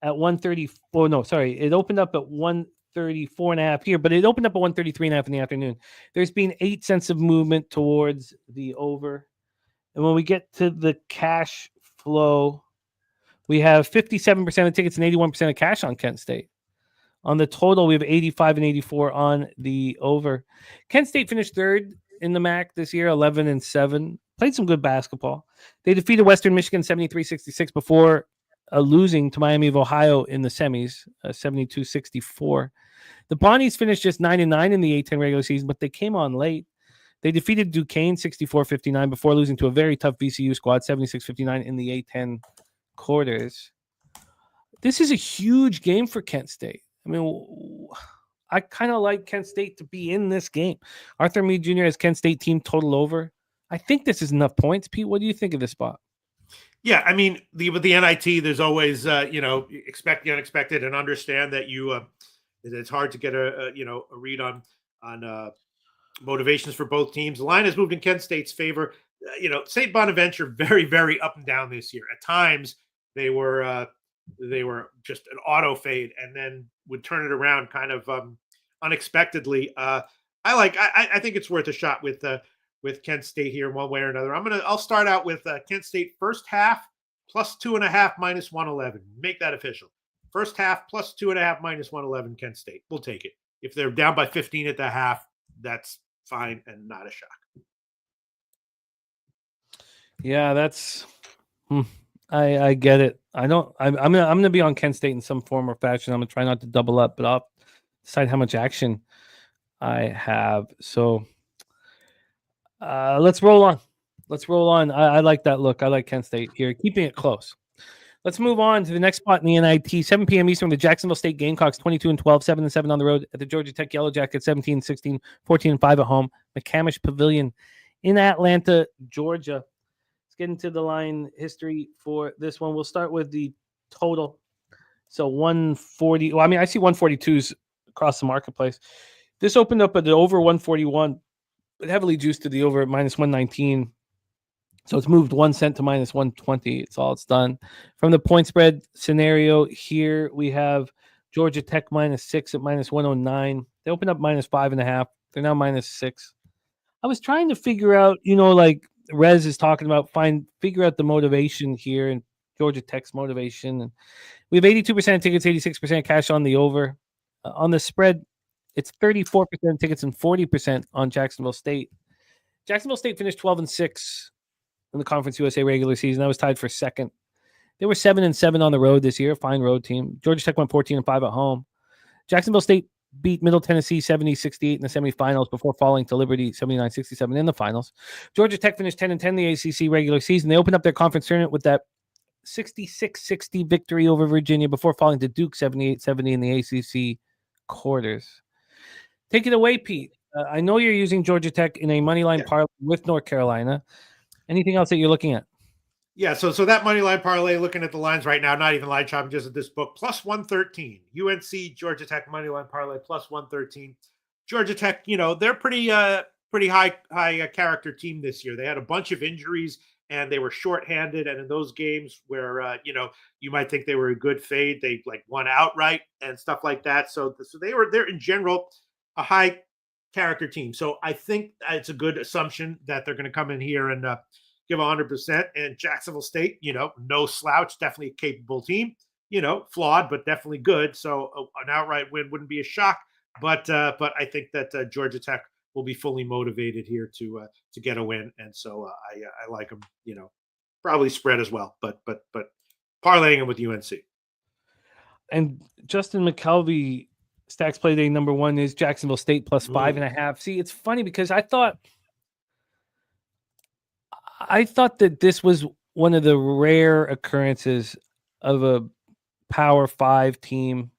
at 134. No, sorry. It opened up at 134.5 here, but it opened up at 133.5 in the afternoon. There's been 8 cents of movement towards the over. And when we get to the cash flow, we have 57% of tickets and 81% of cash on Kent State. On the total, we have 85 and 84 on the over. Kent State finished 3rd in the MAC this year, 11-7. Played some good basketball. They defeated Western Michigan 73-66 before losing to Miami of Ohio in the semis, 72-64. The Bonnies finished just 9-9 in the A-10 regular season, but they came on late. They defeated Duquesne 64-59 before losing to a very tough VCU squad, 76-59 in the A-10 quarters. This is a huge game for Kent State. I mean, I kind of like Kent State to be in this game. Arthur Mead Jr. has Kent State team total over. I think this is enough points. Pete, what do you think of this spot? Yeah, I mean, with the NIT, there's always, expect the unexpected and understand that it's hard to get a read on motivations for both teams. The line has moved in Kent State's favor. St. Bonaventure very, very up and down this year. At times they were just an auto fade and then would turn it around kind of unexpectedly. I think it's worth a shot with Kent State here in one way or another. I'll start out with Kent State first half plus 2.5 minus 111. Make that official. First half plus 2.5 minus 111 Kent State. We'll take it. If they're down by 15 at the half, that's fine and not a shock. Yeah, that's. I get it. I'm gonna be on Kent State in some form or fashion. I'm gonna try not to double up, but I'll decide how much action I have. So let's roll on. I like that look. I like Kent State here, keeping it close. Let's move on to the next spot in the NIT. 7 p.m. Eastern, the Jacksonville State Gamecocks 22-12, 7-7 on the road at the Georgia Tech Yellow Jackets 17-16, 14-5 at home. McCamish Pavilion in Atlanta, Georgia. Let's get into the line history for this one. We'll start with the total. So 140. Well, I see 142s across the marketplace. This opened up at the over 141, but heavily juiced to the over at minus 119. So it's moved 1 cent to minus 120. It's all it's done. From the point spread scenario here, we have Georgia Tech -6 at minus 109. They opened up minus 5.5. They're now -6. I was trying to figure out, like Rez is talking about, figure out the motivation here and Georgia Tech's motivation. And we have 82% tickets, 86% cash on the over. On the spread, it's 34% tickets and 40% on Jacksonville State. Jacksonville State finished 12-6. In the Conference USA regular season. That was tied for second. They were 7-7 on the road this year. Fine road team. Georgia Tech went 14-5 at home. Jacksonville State beat Middle Tennessee 70-68 in the semifinals before falling to Liberty 79-67 in the finals. Georgia Tech finished 10-10 in the ACC regular season. They opened up their conference tournament with that 66-60 victory over Virginia before falling to Duke 78-70 in the ACC quarters. Take it away, Pete. I know you're using Georgia Tech in a money line parlay with North Carolina. Anything else that you're looking at? Yeah, so that money line parlay, looking at the lines right now, not even line shopping, just at this book, plus 113. UNC Georgia Tech money line parlay plus 113. Georgia Tech, they're pretty high character team this year. They had a bunch of injuries and they were shorthanded. And in those games where you might think they were a good fade, they won outright and stuff like that. So they're in general a high character team. So I think it's a good assumption that they're going to come in here and give 100%. And Jacksonville State, no slouch, definitely a capable team, flawed, but definitely good. So an outright win wouldn't be a shock. But I think that Georgia Tech will be fully motivated here to get a win. And so I like them, probably spread as well, but parlaying them with UNC. And Justin McKelvey, Stacks Play Day number 1 is Jacksonville State plus 5.5. See, it's funny because I thought that this was one of the rare occurrences of a Power 5 team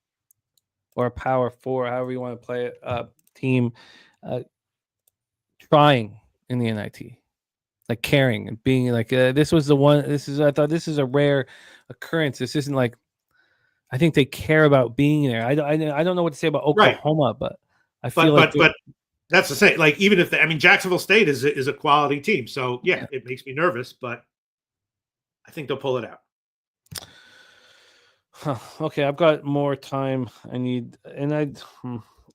or a Power 4, however you want to play it, team trying in the NIT, like caring and being like, this was the one. I thought this is a rare occurrence. This isn't like, I think they care about being there. I don't know what to say about Oklahoma, right. But I feel but that's the same. Like even if Jacksonville State is a quality team, so yeah, it makes me nervous, but I think they'll pull it out. Okay, I've got more time.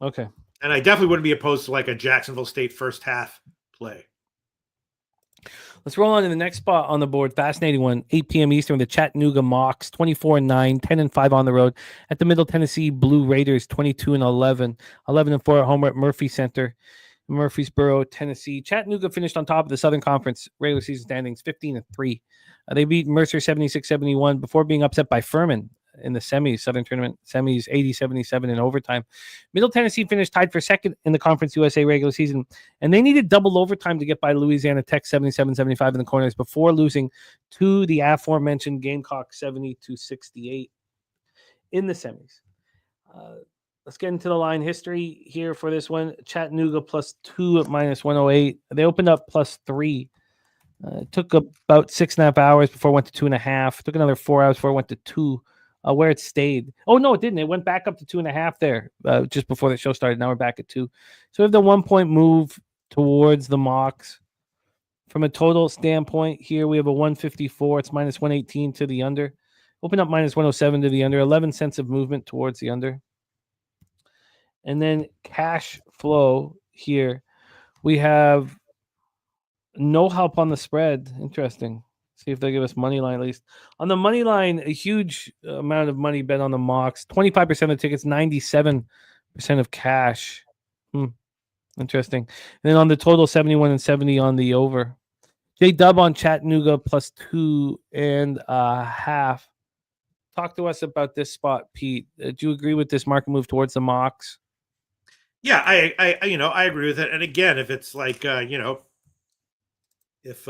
Okay. And I definitely wouldn't be opposed to like a Jacksonville State first half play. Let's roll on to the next spot on the board. Fascinating one. 8 p.m. Eastern, the Chattanooga Mocs, 24-9, 10-5 on the road at the Middle Tennessee Blue Raiders, 22-11, 11-4 at home at Murphy Center, Murfreesboro, Tennessee. Chattanooga finished on top of the Southern Conference regular season standings, 15-3. They beat Mercer 76-71 before being upset by Furman in the semis, Southern Tournament semis, 80-77 in overtime. Middle Tennessee finished tied for second in the Conference USA regular season, and they needed double overtime to get by Louisiana Tech 77-75 in the corners before losing to the aforementioned Gamecock 70-68 in the semis. Let's get into the line history here for this one. Chattanooga +2 at -108. They opened up +3. It took about 6.5 hours before it went to 2.5. It took another 4 hours before it went to 2. Where it stayed. Oh, no, it didn't. It went back up to 2.5 there just before the show started. Now we're back at 2. So we have the 1 point move towards the mocks. From a total standpoint, here we have a 154. It's minus 118 to the under. Open up minus 107 to the under. 11 cents of movement towards the under. And then cash flow here. We have no help on the spread. Interesting. See if they give us money line at least. On the money line, a huge amount of money bet on the mocks. 25% of tickets, 97% of cash. Interesting. And then on the total, 71 and 70 on the over. J-Dub on Chattanooga plus 2.5. Talk to us about this spot, Pete. Do you agree with this market move towards the mocks? Yeah, I agree with it. And again, if it's like if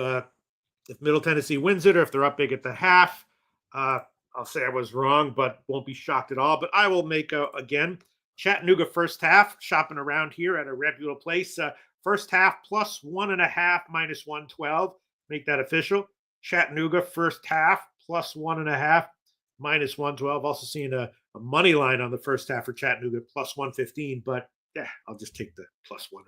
Middle Tennessee wins it, or if they're up big at the half, I'll say I was wrong, but won't be shocked at all. But I will make again Chattanooga first half, shopping around here at a reputable place. First half plus 1.5 minus 112. Make that official. Chattanooga first half plus 1.5 minus 112. Also seeing a money line on the first half for Chattanooga plus 115. But yeah, I'll just take the plus 1.5.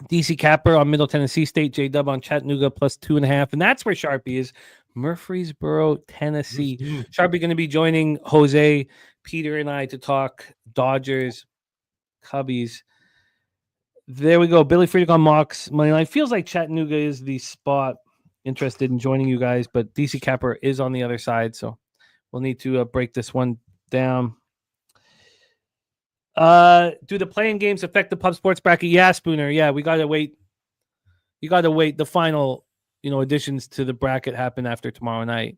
DC Capper on Middle Tennessee State. J-Dub on Chattanooga plus 2.5. And that's where Sharpie is. Murfreesboro, Tennessee. Sharpie going to be joining Jose, Peter, and I to talk Dodgers, Cubbies. There we go. Billy Friedrich on mocks moneyline. Feels like Chattanooga is the spot. Interested in joining you guys, but DC Capper is on the other side, so we'll need to break this one down. Do the playing games affect the pub sports bracket? Yeah, Spooner. Yeah, we gotta wait. You gotta wait. The final, additions to the bracket happen after tomorrow night,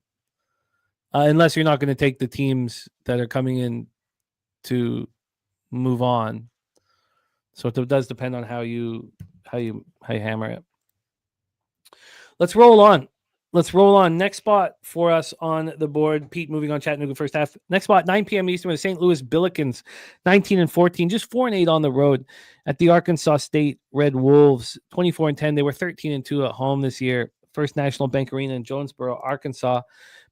unless you're not going to take the teams that are coming in to move on. So it does depend on how you hammer it. Let's roll on. Next spot for us on the board. Pete moving on Chattanooga first half. Next spot, 9 p.m. Eastern with St. Louis Billikens, 19-14, just 4-8 on the road at the Arkansas State Red Wolves, 24-10. They were 13-2 at home this year. First National Bank Arena in Jonesboro, Arkansas.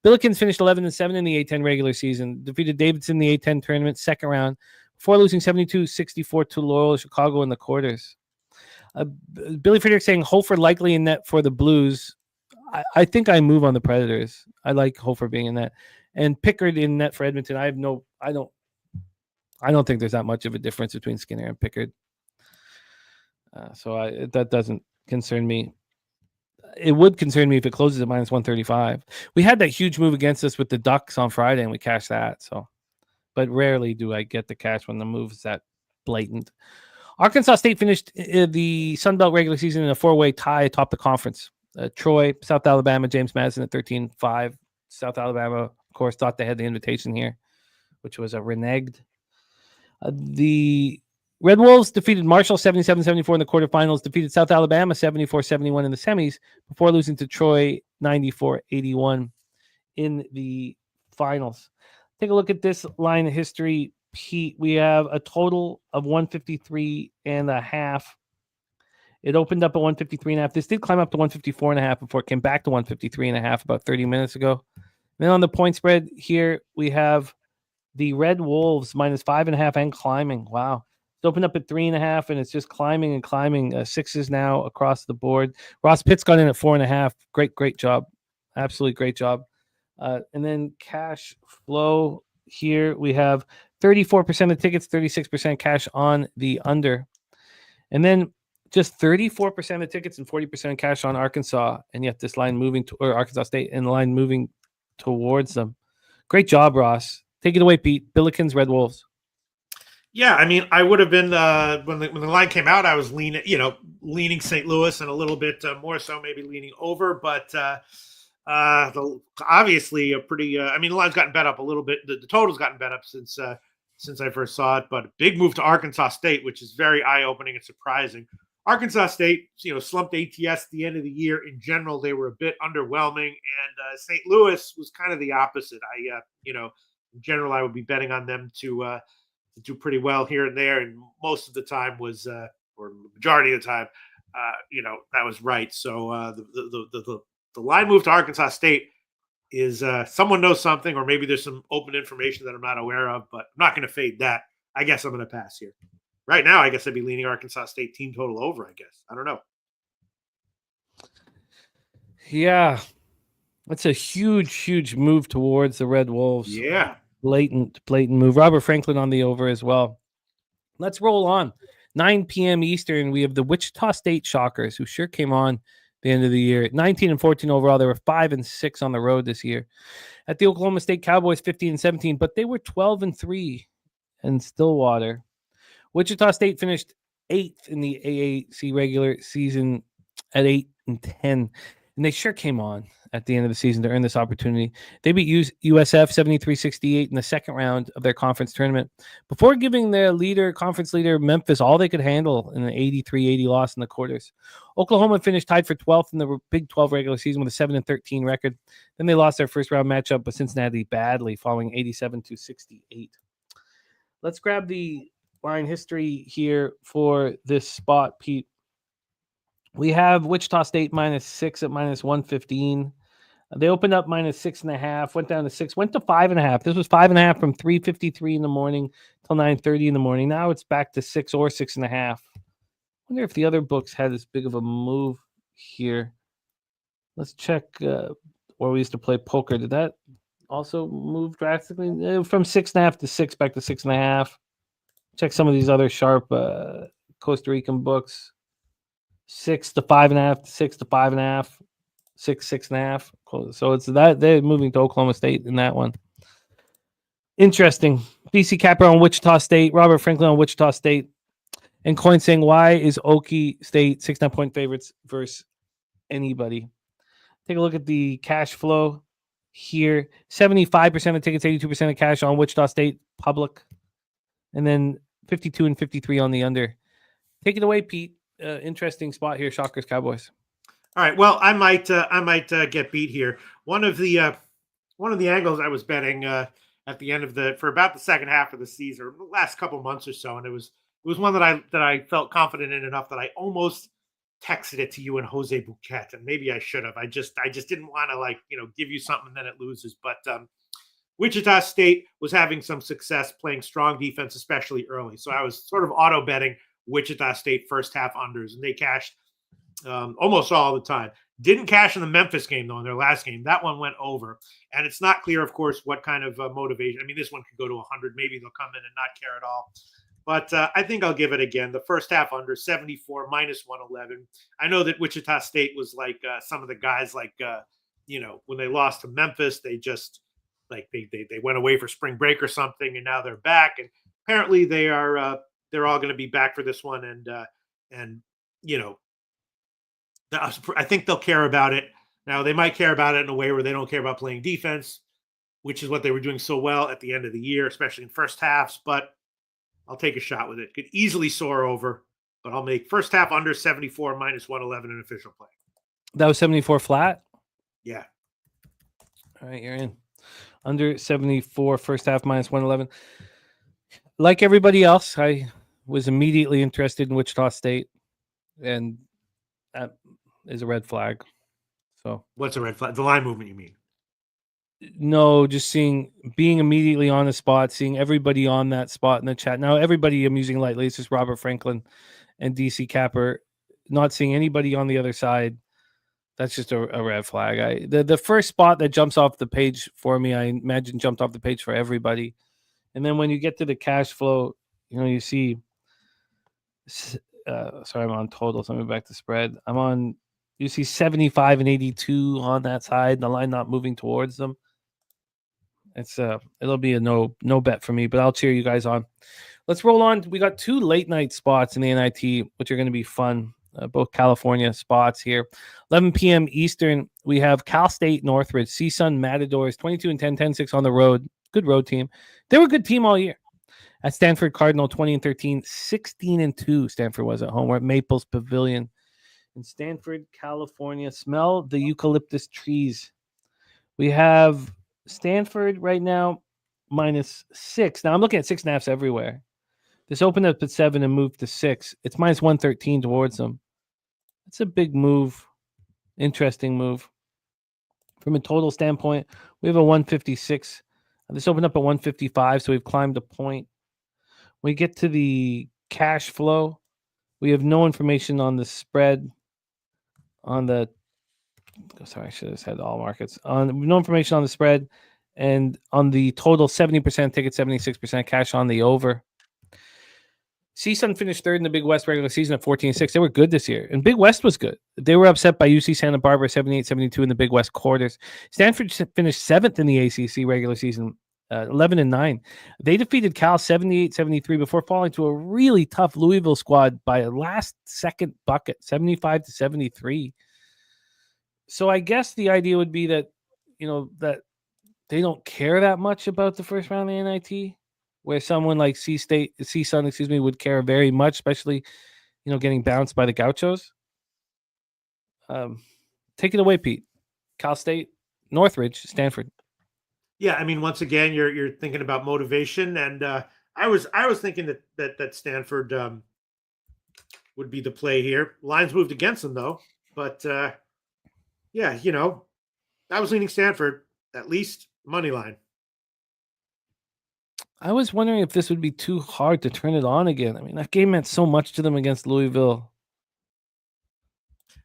Billikens finished 11-7 in the A-10 regular season. Defeated Davidson in the A-10 tournament second round before losing 72-64 to Loyola Chicago in the quarters. Billy Friedrich saying Hofer likely in net for the Blues. I think I move on the Predators. I like Hofer being in net, and Pickard in net for Edmonton. I don't think there's that much of a difference between Skinner and Pickard. So that doesn't concern me. It would concern me if it closes at minus 135. We had that huge move against us with the Ducks on Friday, and we cashed that. So, but rarely do I get the cash when the move is that blatant. Arkansas State finished the Sun Belt regular season in a 4-way tie atop the conference. Troy, South Alabama, James Madison at 13-5. South Alabama, of course, thought they had the invitation here, which was a reneged. The Red Wolves defeated Marshall 77-74 in the quarterfinals, defeated South Alabama 74-71 in the semis before losing to Troy 94-81 in the finals. Take a look at this line of history, Pete. We have a total of 153.5. It opened up at 153.5. This did climb up to 154.5 before it came back to 153.5 about 30 minutes ago. Then on the point spread here, we have the Red Wolves minus 5.5 and climbing. Wow. It opened up at 3.5 and it's just climbing and climbing. Sixes now across the board. Ross Pitt's got in at 4.5. Great job. Absolutely great job. And then cash flow here, we have 34% of tickets, 36% cash on the under. And then just 34% of tickets and 40% cash on Arkansas, and yet this line moving to Arkansas State and the line moving towards them. Great job, Ross. Take it away, Pete. Billikens, Red Wolves. Yeah, I mean, I would have been when the line came out, I was leaning St. Louis and a little bit more so, maybe leaning over, but obviously a pretty. I mean, the line's gotten bet up a little bit. The total's gotten bet up since I first saw it, but a big move to Arkansas State, which is very eye-opening and surprising. Arkansas State, slumped ATS at the end of the year. In general, they were a bit underwhelming, and St. Louis was kind of the opposite. In general, I would be betting on them to do pretty well here and there, and most of the time was, or majority of the time, that was right. So the line move to Arkansas State is someone knows something, or maybe there's some open information that I'm not aware of, but I'm not going to fade that. I guess I'm going to pass here. right now, I guess I'd be leaning Arkansas State team total over, I guess. I don't know. Yeah. That's a huge move towards the Red Wolves. Yeah. Blatant move. Robert Franklin on the over as well. Let's roll on. 9 p.m. Eastern, we have the Wichita State Shockers, who sure came on the end of the year. 19-14 overall. They were 5-6 on the road this year. At the Oklahoma State Cowboys, 15-17, but they were 12-3 in Stillwater. Wichita State finished 8th in the AAC regular season at 8-10, and they sure came on at the end of the season to earn this opportunity. They beat USF 73-68 in the second round of their conference tournament before giving their conference leader Memphis all they could handle in an 83-80 loss in the quarters. Oklahoma finished tied for 12th in the Big 12 regular season with a 7-13 record. Then they lost their first round matchup with Cincinnati badly, falling 87-68. Let's grab the line history here for this spot, Pete. We have Wichita State -6 at -115. They opened up -6.5, went down to 6, went to 5.5. This was 5.5 from 3:53 in the morning till 9:30 in the morning. Now it's back to 6 or 6.5. Wonder if the other books had as big of a move here. Let's check where we used to play poker. Did that also move drastically? From 6.5 to 6, back to 6.5. Check some of these other sharp Costa Rican books. 6 to 5.5, 6 to 5.5, 6, 6.5. So it's that they're moving to Oklahoma State in that one. Interesting. DC Capper on Wichita State, Robert Franklin on Wichita State, and Coin saying, why is Okie State 6.9-point favorites versus anybody? Take a look at the cash flow here. 75% of tickets, 82% of cash on Wichita State public, and then 52 and 53 on the under. Take it away, Pete. Interesting spot here, Shockers Cowboys. All right. Well, I might get beat here. One of the angles I was betting at the end of for about the second half of the season, or the last couple months or so, and it was one that I felt confident in enough that I almost texted it to you and Jose Bouquett, and maybe I should have. I just didn't want to give you something and then it loses. But Wichita State was having some success playing strong defense, especially early. So I was sort of auto betting Wichita State first half unders, and they cashed almost all the time. Didn't cash in the Memphis game, though, in their last game. That one went over. And it's not clear, of course, what kind of motivation. I mean, this one could go to 100. Maybe they'll come in and not care at all. But I think I'll give it again. The first half under 74, -111. I know that Wichita State was like some of the guys when they lost to Memphis, they just they went away for spring break or something, and now they're back. And apparently they're all going to be back for this one. And I think they'll care about it. Now, they might care about it in a way where they don't care about playing defense, which is what they were doing so well at the end of the year, especially in first halves. But I'll take a shot with it. Could easily soar over, but I'll make first half under 74, -111 an official play. That was 74 flat? Yeah. All right, you're in. Under 74, first half, -111. Like everybody else, I was immediately interested in Wichita State, and that is a red flag. So, what's a red flag? The line movement, you mean? No, just being immediately on the spot, seeing everybody on that spot in the chat. Now, everybody I'm using lightly. It's just Robert Franklin and DC Capper. Not seeing anybody on the other side. That's just a red flag. The first spot that jumps off the page for me, I imagine jumped off the page for everybody. And then when you get to the cash flow, you see, sorry, I'm on totals. Let me back to spread. You see 75 and 82 on that side, the line not moving towards them. It'll be a no bet for me, but I'll cheer you guys on. Let's roll on. We got 2 late night spots in the NIT, which are going to be fun. Both California spots here. 11 p.m. Eastern, we have Cal State Northridge, CSUN Matadors, 22-10, 10-6 on the road. Good road team. They were a good team all year. At Stanford Cardinal, 20-13, 16-2. Stanford was at home. We're at Maples Pavilion in Stanford, California. Smell the eucalyptus trees. We have Stanford right now -6. Now I'm looking at 6.5s everywhere. This opened up at 7 and moved to 6. It's -113 towards them. It's a big move. Interesting move. From a total standpoint, we have a 156. This opened up at 155, so we've climbed a point. When we get to the cash flow. We have no information on the spread. Sorry, I should have said all markets. No information on the spread, and on the total, 70% ticket, 76% cash on the over. CSUN finished third in the Big West regular season at 14-6. They were good this year, and Big West was good. They were upset by UC Santa Barbara 78-72 in the Big West quarters. Stanford finished seventh in the ACC regular season, 11-9. They defeated Cal 78-73 before falling to a really tough Louisville squad by a last-second bucket, 75-73. So I guess the idea would be that, that they don't care that much about the first round of the NIT, where someone like CSUN, would care very much, especially, getting bounced by the Gauchos. Take it away, Pete. Cal State, Northridge, Stanford. Yeah, I mean, once again, you're thinking about motivation, and I was thinking that Stanford would be the play here. Lines moved against them though, but yeah, I was leaning Stanford, at least money line. I was wondering if this would be too hard to turn it on again. I mean, that game meant so much to them against Louisville.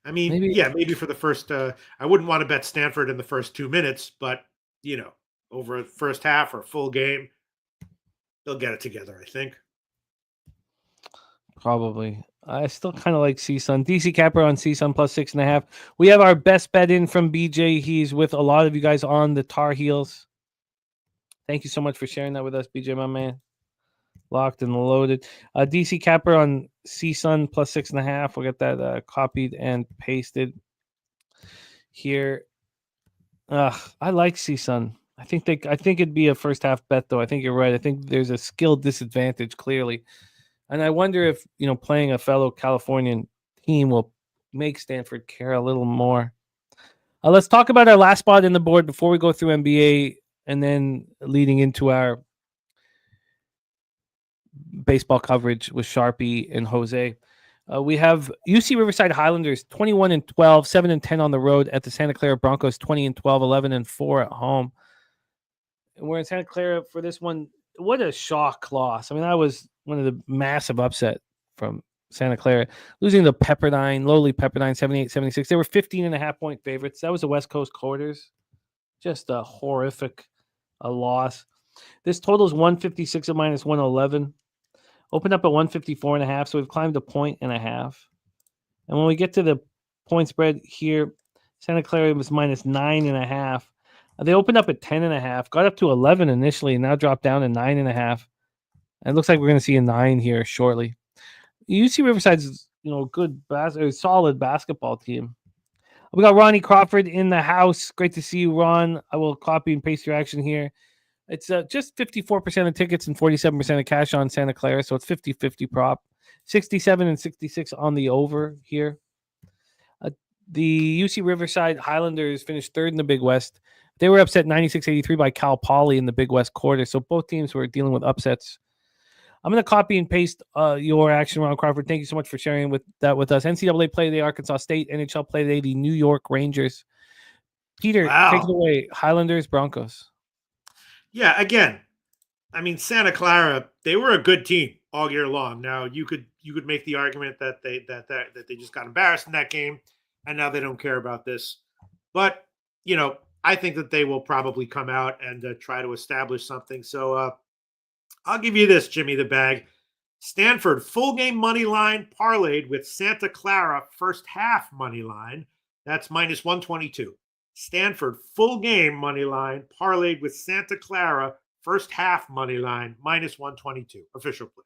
I mean, maybe for the first, I wouldn't want to bet Stanford in the first 2 minutes, but, over a first half or full game, they'll get it together, I think. Probably. I still kind of like CSUN. DC Capper on CSUN plus 6.5. We have our best bet in from BJ. He's with a lot of you guys on the Tar Heels. Thank you so much for sharing that with us, BJ, my man. Locked and loaded. DC Capper on CSUN plus 6.5. We'll get that copied and pasted here. I like CSUN. I think it'd be a first half bet, though. I think you're right. I think there's a skill disadvantage, clearly. And I wonder if, playing a fellow Californian team will make Stanford care a little more. Let's talk about our last spot in the board before we go through NBA and then leading into our baseball coverage with Sharpie and Jose. We have UC Riverside Highlanders 21-12, 7-10 on the road at the Santa Clara Broncos 20-12, 11-4 at home. And we're in Santa Clara for this one. What a shock loss. I mean, that was one of the massive upset from Santa Clara, losing to Pepperdine, lowly Pepperdine, 78-76. They were 15.5-point favorites. That was the West Coast quarters. Just a horrific loss. This total is 156 at minus 111. Opened up at 154.5, so we've climbed a point and a half. And when we get to the point spread here, Santa Clara was minus 9.5. They opened up at 10.5, got up to 11 initially, and now dropped down to 9.5. And it looks like we're going to see a 9 here shortly. UC Riverside's, good, solid basketball team. We got Ronnie Crawford in the house. Great to see you, Ron. I will copy and paste your action here. It's just 54% of tickets and 47% of cash on Santa Clara, so it's 50-50 prop. 67 and 66 on the over here. The UC Riverside Highlanders finished third in the Big West. They were upset 96-83 by Cal Poly in the Big West quarter, so both teams were dealing with upsets. I'm going to copy and paste your action, Ron Crawford. Thank you so much for sharing that with us. NCAA play today, Arkansas State. NHL play today, the New York Rangers. Peter, Take it away. Highlanders, Broncos. Yeah, again, I mean, Santa Clara, they were a good team all year long. Now you could make the argument that they just got embarrassed in that game, and now they don't care about this. But I think that they will probably come out and try to establish something. So I'll give you this, Jimmy the Bag. Stanford full game money line parlayed with Santa Clara first half money line. That's minus 122. Stanford full game money line parlayed with Santa Clara first half money line minus 122. Official play.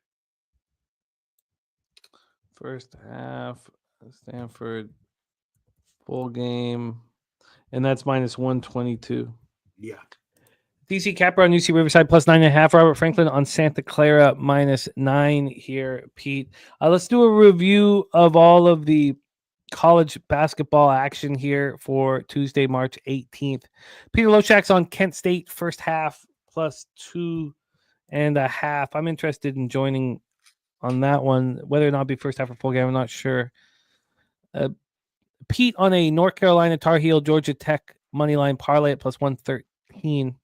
First half, Stanford full game, and that's minus 122. Yeah. DC Capper on UC Riverside plus 9.5. Robert Franklin on Santa Clara minus 9 here, Pete. Let's do a review of all of the college basketball action here for Tuesday, March 18th. Peter Loshak's on Kent State first half plus 2.5. I'm interested in joining on that one. Whether or not it'll be first half or full game, I'm not sure. Pete on a North Carolina Tar Heel Georgia Tech money line parlay at plus 113.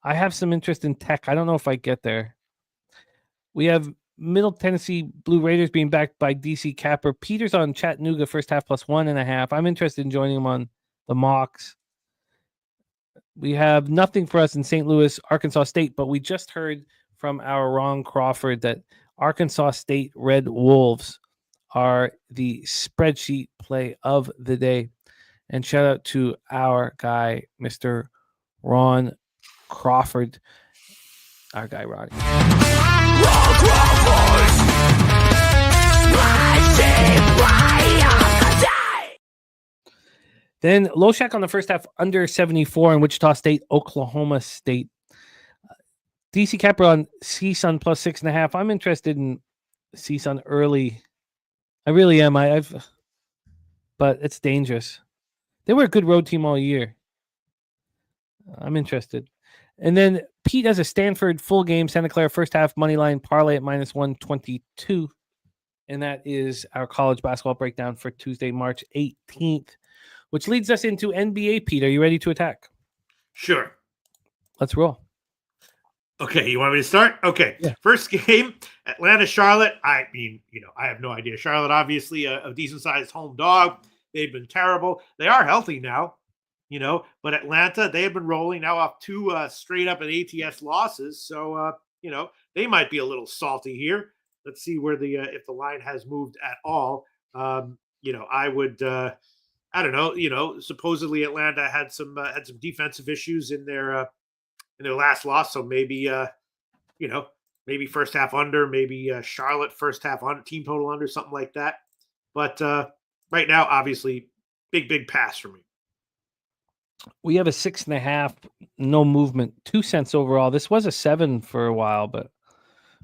I have some interest in Tech. I don't know if I get there. We have Middle Tennessee Blue Raiders being backed by DC Capper. Peter's on Chattanooga first half plus 1.5. I'm interested in joining him on the mocks. We have nothing for us in St. Louis, Arkansas State, but we just heard from our Ron Crawford that Arkansas State Red Wolves are the spreadsheet play of the day. And shout out to our guy, Mr. Ron Crawford, our guy, Ronnie. Then Loshak on the first half under 74 in Wichita State, Oklahoma State. DC Capra on CSUN plus 6.5. I'm interested in CSUN early. I really am. But it's dangerous. They were a good road team all year. I'm interested. And then Pete has a Stanford full game, Santa Clara first half money line parlay at minus 122. And that is our college basketball breakdown for Tuesday, March 18th, which leads us into NBA. Pete, are you ready to attack? Sure. Let's roll. Okay, you want me to start? Okay. Yeah. First game, Atlanta, Charlotte. I mean, I have no idea. Charlotte, obviously, a decent-sized home dog. They've been terrible. They are healthy now, but Atlanta, they have been rolling now off 2 straight-up and ATS losses. So, they might be a little salty here. Let's see where if the line has moved at all. I would, I don't know. Supposedly Atlanta had some defensive issues in their last loss. So maybe, maybe first half under, maybe Charlotte first half on team total under, something like that. But right now, obviously, big pass for me. We have a 6.5, no movement, 2 cents overall. This was a 7 for a while, but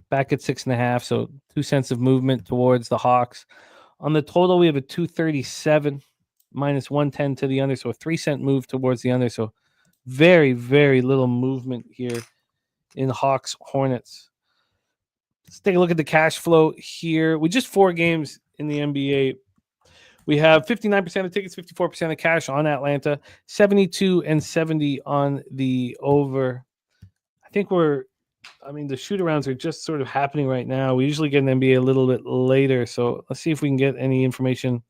back at 6.5. So 2 cents of movement towards the Hawks. On the total, we have a 237 minus 110 to the under. So a 3 cent move towards the under. So very, very little movement here in Hawks Hornets. Let's take a look at the cash flow here. We just 4 games in the NBA. We have 59% of tickets, 54% of cash on Atlanta, 72 and 70 on the over. I think the shoot-arounds are just sort of happening right now. We usually get an NBA a little bit later, so let's see if we can get any information.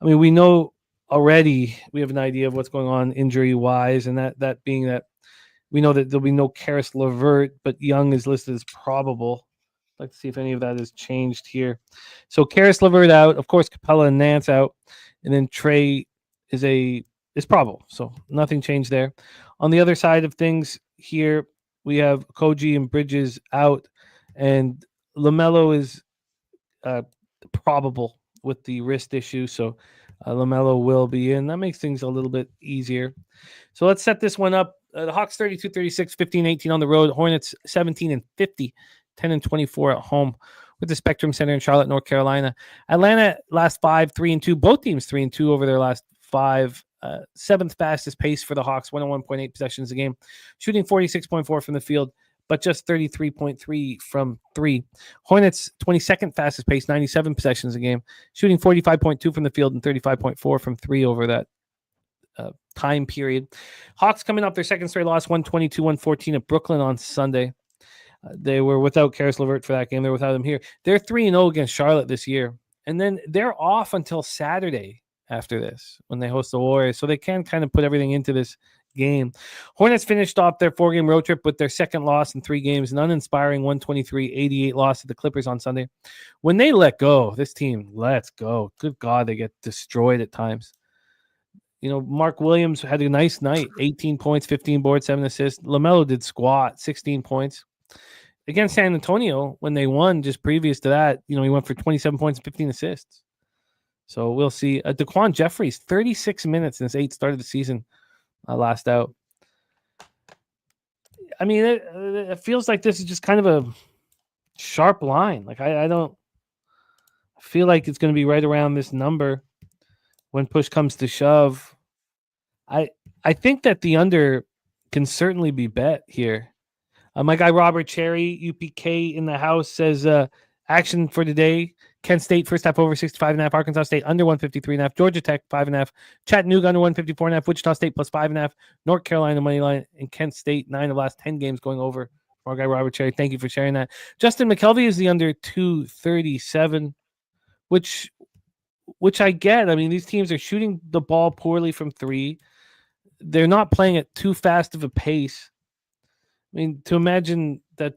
I mean, we know already, we have an idea of what's going on injury-wise, and that being that we know that there'll be no Karis LeVert, but Young is listed as probable. I'd like to see if any of that has changed here. So Karis LeVert out, of course, Capella and Nance out, and then Trey is probable. So nothing changed there. On the other side of things here, we have Koji and Bridges out, and LaMelo is probable with the wrist issue. So LaMelo will be in. That makes things a little bit easier. So let's set this one up. The Hawks 32-36, 15-18 on the road. Hornets 17-50, 10-24 at home with the Spectrum Center in Charlotte, North Carolina. Atlanta last 5, 3-2. Both teams 3-2 over their last 5. 7th fastest pace for the Hawks, 101.8 possessions a game, shooting 46.4 from the field, but just 33.3 from 3. Hornets 22nd fastest pace, 97 possessions a game, shooting 45.2 from the field and 35.4 from 3 over that time period. Hawks coming off their second straight loss, 122-114 at Brooklyn on Sunday. They were without Karis LeVert for that game. They're without him here. They're 3-0 against Charlotte this year. And then they're off until Saturday after this when they host the Warriors. So they can kind of put everything into this game. Hornets finished off their 4-game road trip with their second loss in 3 games, an uninspiring 123-88 loss to the Clippers on Sunday. When they let go, this team lets go. Good God, they get destroyed at times. Mark Williams had a nice night, 18 points, 15 boards, 7 assists. LaMelo did squat, 16 points. Against San Antonio, when they won just previous to that, he went for 27 points and 15 assists. So we'll see. Daquan Jeffries, 36 minutes in his 8th start of the season, last out. I mean, it feels like this is just kind of a sharp line. Like I feel like it's going to be right around this number when push comes to shove. I think that the under can certainly be bet here. My guy Robert Cherry, UPK in the house, says action for today. Kent State first half over 65.5. Arkansas State under 153.5. Georgia Tech 5.5. Chattanooga under 154.5. Wichita State plus 5.5. North Carolina money line and Kent State 9 of the last 10 games going over Our guy Robert Cherry, thank you for sharing that. Justin McKelvey is the under 237, which I get. I mean, these teams are shooting the ball poorly from three. They're not playing at too fast of a pace. I mean, to imagine that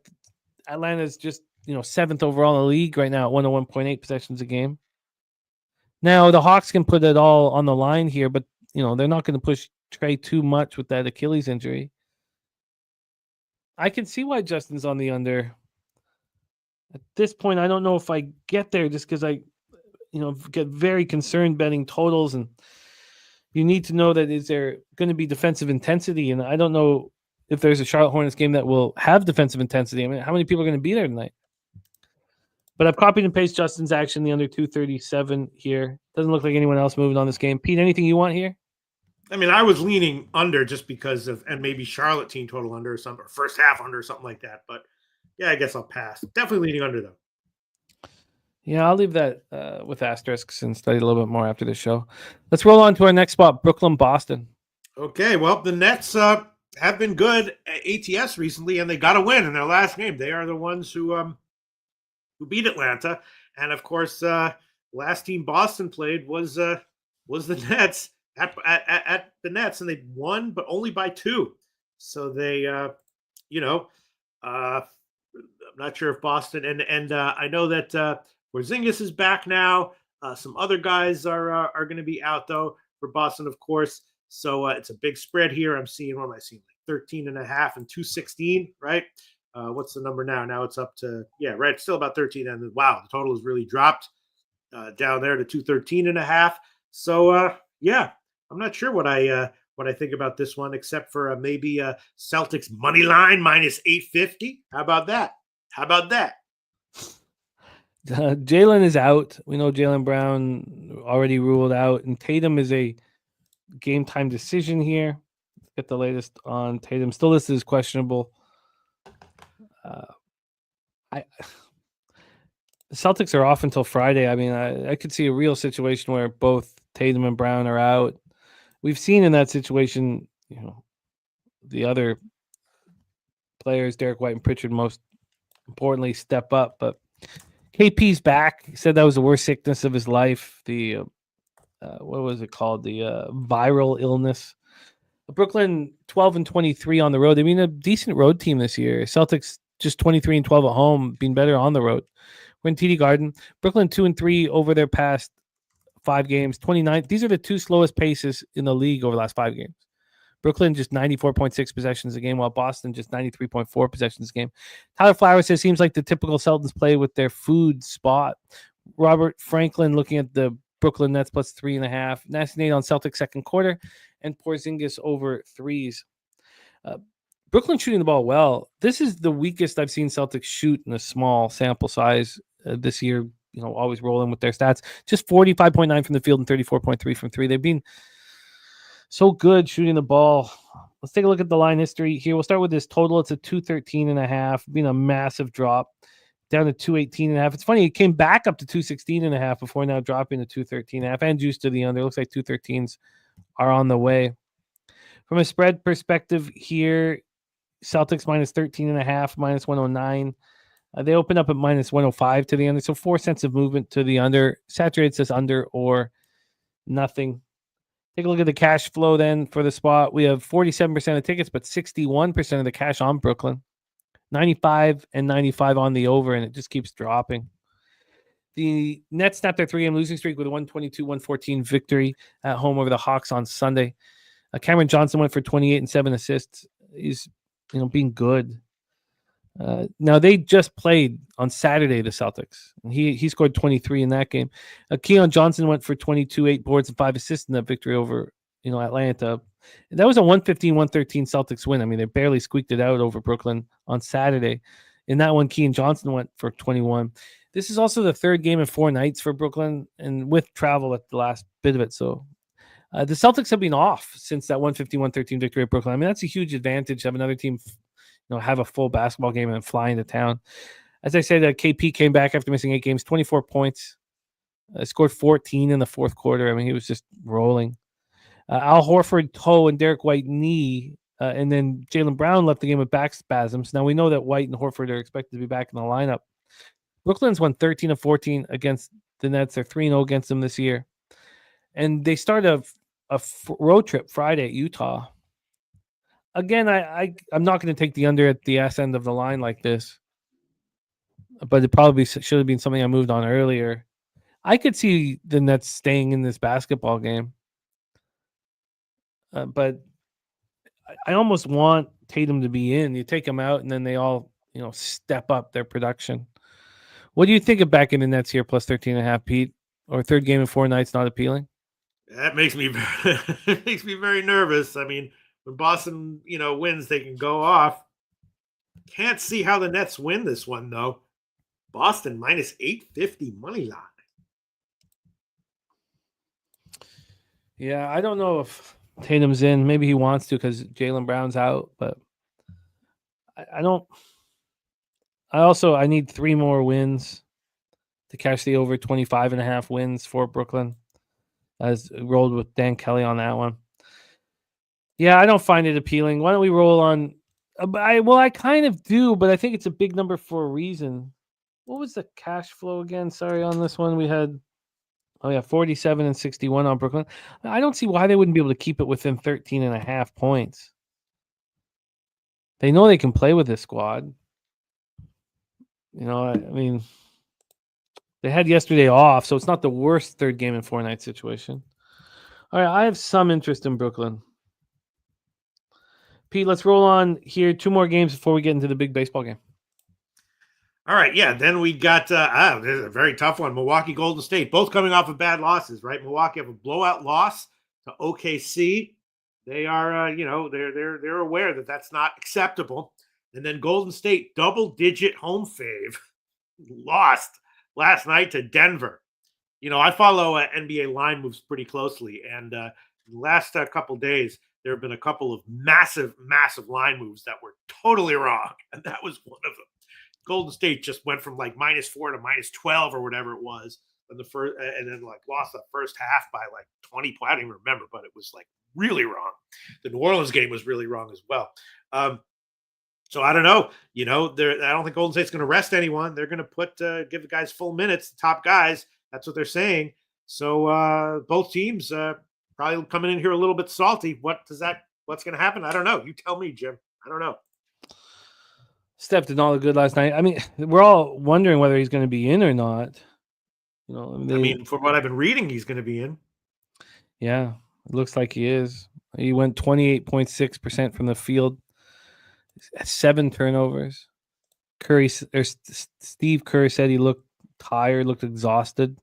Atlanta's just, 7th overall in the league right now at 101.8 possessions a game. Now, the Hawks can put it all on the line here, but, they're not going to push Trey too much with that Achilles injury. I can see why Justin's on the under. At this point, I don't know if I get there just because I, get very concerned betting totals, and you need to know that is there going to be defensive intensity, and I don't know if there's a Charlotte Hornets game that will have defensive intensity. I mean, how many people are going to be there tonight? But I've copied and pasted Justin's action, the under 237 here. Doesn't look like anyone else moving on this game. Pete, anything you want here? I mean, I was leaning under just because of, and maybe Charlotte team total under or something, or first half under or something like that. But yeah, I guess I'll pass. Definitely leaning under though. Yeah, I'll leave that with asterisks and study a little bit more after the show. Let's roll on to our next spot, Brooklyn-Boston. Okay, well, the Nets have been good at ATS recently, and they got a win in their last game. They are the ones who beat Atlanta, and of course, last team Boston played was the Nets at the Nets, and they won, but only by 2. So they, I'm not sure if Boston and I know that Porzingis is back now. Some other guys are going to be out though for Boston, of course. So it's a big spread here. I'm seeing, what am I seeing? Like 13.5 and 216, right? What's the number now? Now it's up to, right. Still about 13. And wow, the total has really dropped down there to 213.5. So I'm not sure what I think about this one, except for maybe Celtics money line minus 850. How about that? Jalen is out. We know Jaylen Brown already ruled out, and Tatum is a game time decision here. Let's get the latest on Tatum. Still listed as questionable. The Celtics are off until Friday. I mean, I could see a real situation where both Tatum and Brown are out. We've seen in that situation, the other players, Derek White and Pritchard, most importantly, step up. But KP's back. He said that was the worst sickness of his life. The what was it called? The viral illness. Brooklyn 12-23 on the road. I mean, a decent road team this year. Celtics just 23-12 at home, being better on the road. We're in TD Garden. Brooklyn 2-3 over their past 5 games. 29. These are the 2 slowest paces in the league over the last 5 games. Brooklyn just 94.6 possessions a game, while Boston just 93.4 possessions a game. Tyler Flowers says, seems like the typical Celtics play with their food spot. Robert Franklin looking at the Brooklyn Nets plus 3.5. Nasty Nate on Celtics second quarter, and Porzingis over 3s. Brooklyn shooting the ball well. This is the weakest I've seen Celtics shoot in a small sample size this year. Always rolling with their stats. Just 45.9 from the field and 34.3 from 3. They've been so good shooting the ball. Let's take a look at the line history here. We'll start with this total. It's a 213.5, being a massive drop down to 218.5. It's funny, it came back up to 216.5 before now dropping to 213.5 and juice to the under. It looks like 213s are on the way. From a spread perspective here, Celtics minus 13.5, minus 109. They open up at minus 105 to the under, so 4 cents of movement to the under. Saturated says under or nothing. Take a look at the cash flow then for the spot. We have 47% of tickets, but 61% of the cash on Brooklyn. 95 and 95 on the over, and it just keeps dropping. The Nets snapped their 3-game losing streak with a 122-114 victory at home over the Hawks on Sunday. Cameron Johnson went for 28 and 7 assists. He's being good. Now they just played on Saturday, the Celtics. He scored 23 in that game. Keon Johnson went for 22, 8 boards and 5 assists in that victory over Atlanta. That was a 115-113 Celtics win. I mean, they barely squeaked it out over Brooklyn on Saturday. In that one, Keon Johnson went for 21. This is also the 3rd game in 4 nights for Brooklyn, and with travel at the last bit of it. So the Celtics have been off since that 115-113 victory at Brooklyn. I mean, that's a huge advantage to have another team have a full basketball game and fly into town. As I said, KP came back after missing 8 games, 24 points, scored 14 in the 4th quarter. I mean, he was just rolling. Al Horford toe and Derek White knee And then Jaylen Brown left the game with back spasms. Now we know that White and Horford are expected to be back in the lineup. Brooklyn's won 13 of 14 against the Nets. They're 3-0 against them this year. And they start a road trip Friday at Utah. Again, I'm not going to take the under at the ass end of the line like this. But it probably should have been something I moved on earlier. I could see the Nets staying in this basketball game. But I almost want Tatum to be in. You take him out, and then they all, step up their production. What do you think of back in the Nets here, plus 13.5, Pete? Or third game in 4 nights not appealing? That makes me very nervous. I mean, when Boston, wins, they can go off. Can't see how the Nets win this one, though. Boston minus 850 money line. Yeah, I don't know if Tatum's in. Maybe he wants to because Jaylen Brown's out, but I don't. I need 3 more wins to catch the over 25.5 wins for Brooklyn. As rolled with Dan Kelly on that one. Yeah, I don't find it appealing. Why don't we roll on? I kind of do, but I think it's a big number for a reason. What was the cash flow again? Sorry, on this one we had 47 and 61 on Brooklyn. I don't see why they wouldn't be able to keep it within 13.5 points. They know they can play with this squad. I mean, they had yesterday off, so it's not the worst third game in 4 night situation. All right, I have some interest in Brooklyn. Pete, let's roll on here. 2 more games before we get into the big baseball game. All right, yeah. Then we got this is a very tough one. Milwaukee, Golden State, both coming off of bad losses, right? Milwaukee have a blowout loss to OKC. They are, they're aware that that's not acceptable. And then Golden State, double-digit home fave, lost last night to Denver. I follow NBA line moves pretty closely, and in the last couple days, there have been a couple of massive line moves that were totally wrong, and that was one of them. Golden State just went from like -4 to -12 or whatever it was in the first, and then lost the first half by 20 points. I don't even remember, but it was really wrong. The New Orleans game was really wrong as well. So I don't know. I don't think Golden State's going to rest anyone. They're going to give the guys full minutes, the top guys. That's what they're saying. So both teams probably coming in here a little bit salty. What's going to happen? I don't know. You tell me, Jim. I don't know. Steph did all the good last night. I mean, we're all wondering whether he's going to be in or not. From what I've been reading, he's going to be in. Yeah, it looks like he is. He went 28.6% from the field. 7 turnovers. Steve Kerr said he looked tired, looked exhausted.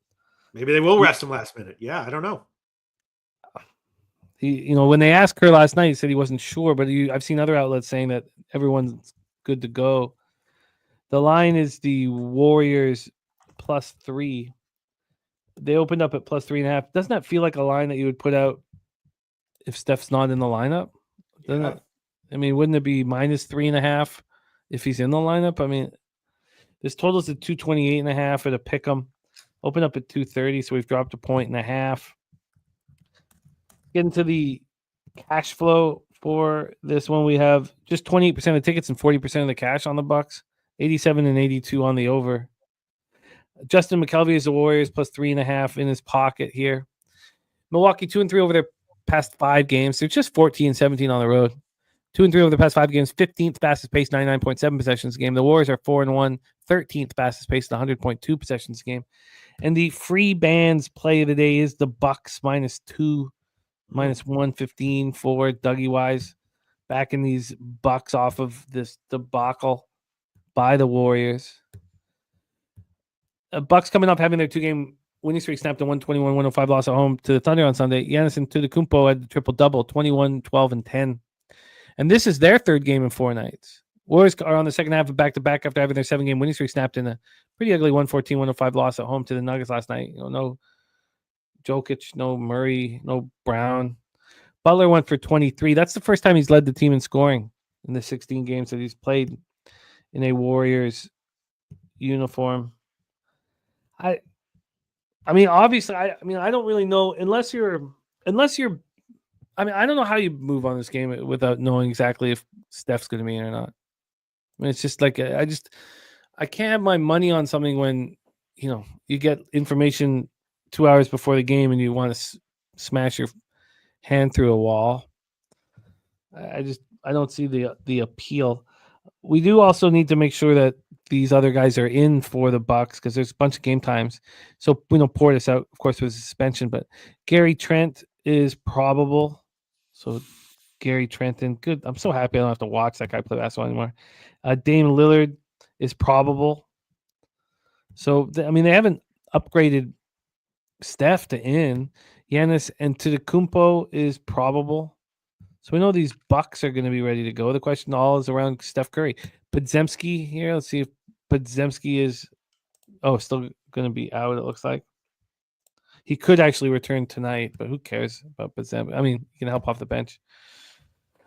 Maybe they will rest him last minute. Yeah, I don't know. When they asked Kerr last night, he said he wasn't sure, but I've seen other outlets saying that everyone's good to go. The line is the Warriors +3. They opened up at +3.5. Doesn't that feel like a line that you would put out if Steph's not in the lineup? Doesn't it? I mean, wouldn't it be -3.5 if he's in the lineup? I mean, this totals at 228.5 at a pick'em. Open up at 230, so we've dropped 1.5 points. Getting to the cash flow for this one, we have just 28% of the tickets and 40% of the cash on the Bucks. 87 and 82 on the over. Justin McKelvey is the Warriors +3.5 in his pocket here. Milwaukee 2-3 over their past 5 games. They're just 14-17 on the road. 2-3 over the past 5 games, 15th fastest pace, 99.7 possessions a game. The Warriors are 4-1, 13th fastest pace, 100.2 possessions a game. And the free bands play of the day is the Bucks -2, -115 for Dougie Wise. Backing these Bucks off of this debacle by the Warriors. Bucks coming up having their 2-game winning streak snapped, a 121-105 loss at home to the Thunder on Sunday. Giannis Antetokounmpo had the triple-double, 21, 12, and 10. And this is their 3rd game in 4 nights. Warriors are on the second half of back-to-back after having their 7-game winning streak snapped in a pretty ugly 114-105 loss at home to the Nuggets last night. No Jokic, no Murray, no Brown. Butler went for 23. That's the first time he's led the team in scoring in the 16 games that he's played in a Warriors uniform. I mean, obviously, I don't really know unless you're I mean, I don't know how you move on this game without knowing exactly if Steph's going to be in or not. I mean, it's just like I can't have my money on something when you get information 2 hours before the game and you want to smash your hand through a wall. I don't see the appeal. We do also need to make sure that these other guys are in for the Bucks because there's a bunch of game times. So Portis out, of course, with suspension, but Gary Trent is probable. So Gary Trenton, good. I'm so happy I don't have to watch that guy play basketball anymore. Dame Lillard is probable. So they haven't upgraded Steph to in. Giannis Antetokounmpo is probable. So we know these Bucks are going to be ready to go. The question all is around Steph Curry. Podziemski here. Let's see if Podziemski is still going to be out, it looks like. He could actually return tonight, but who cares about Podziemski? I mean, he can help off the bench.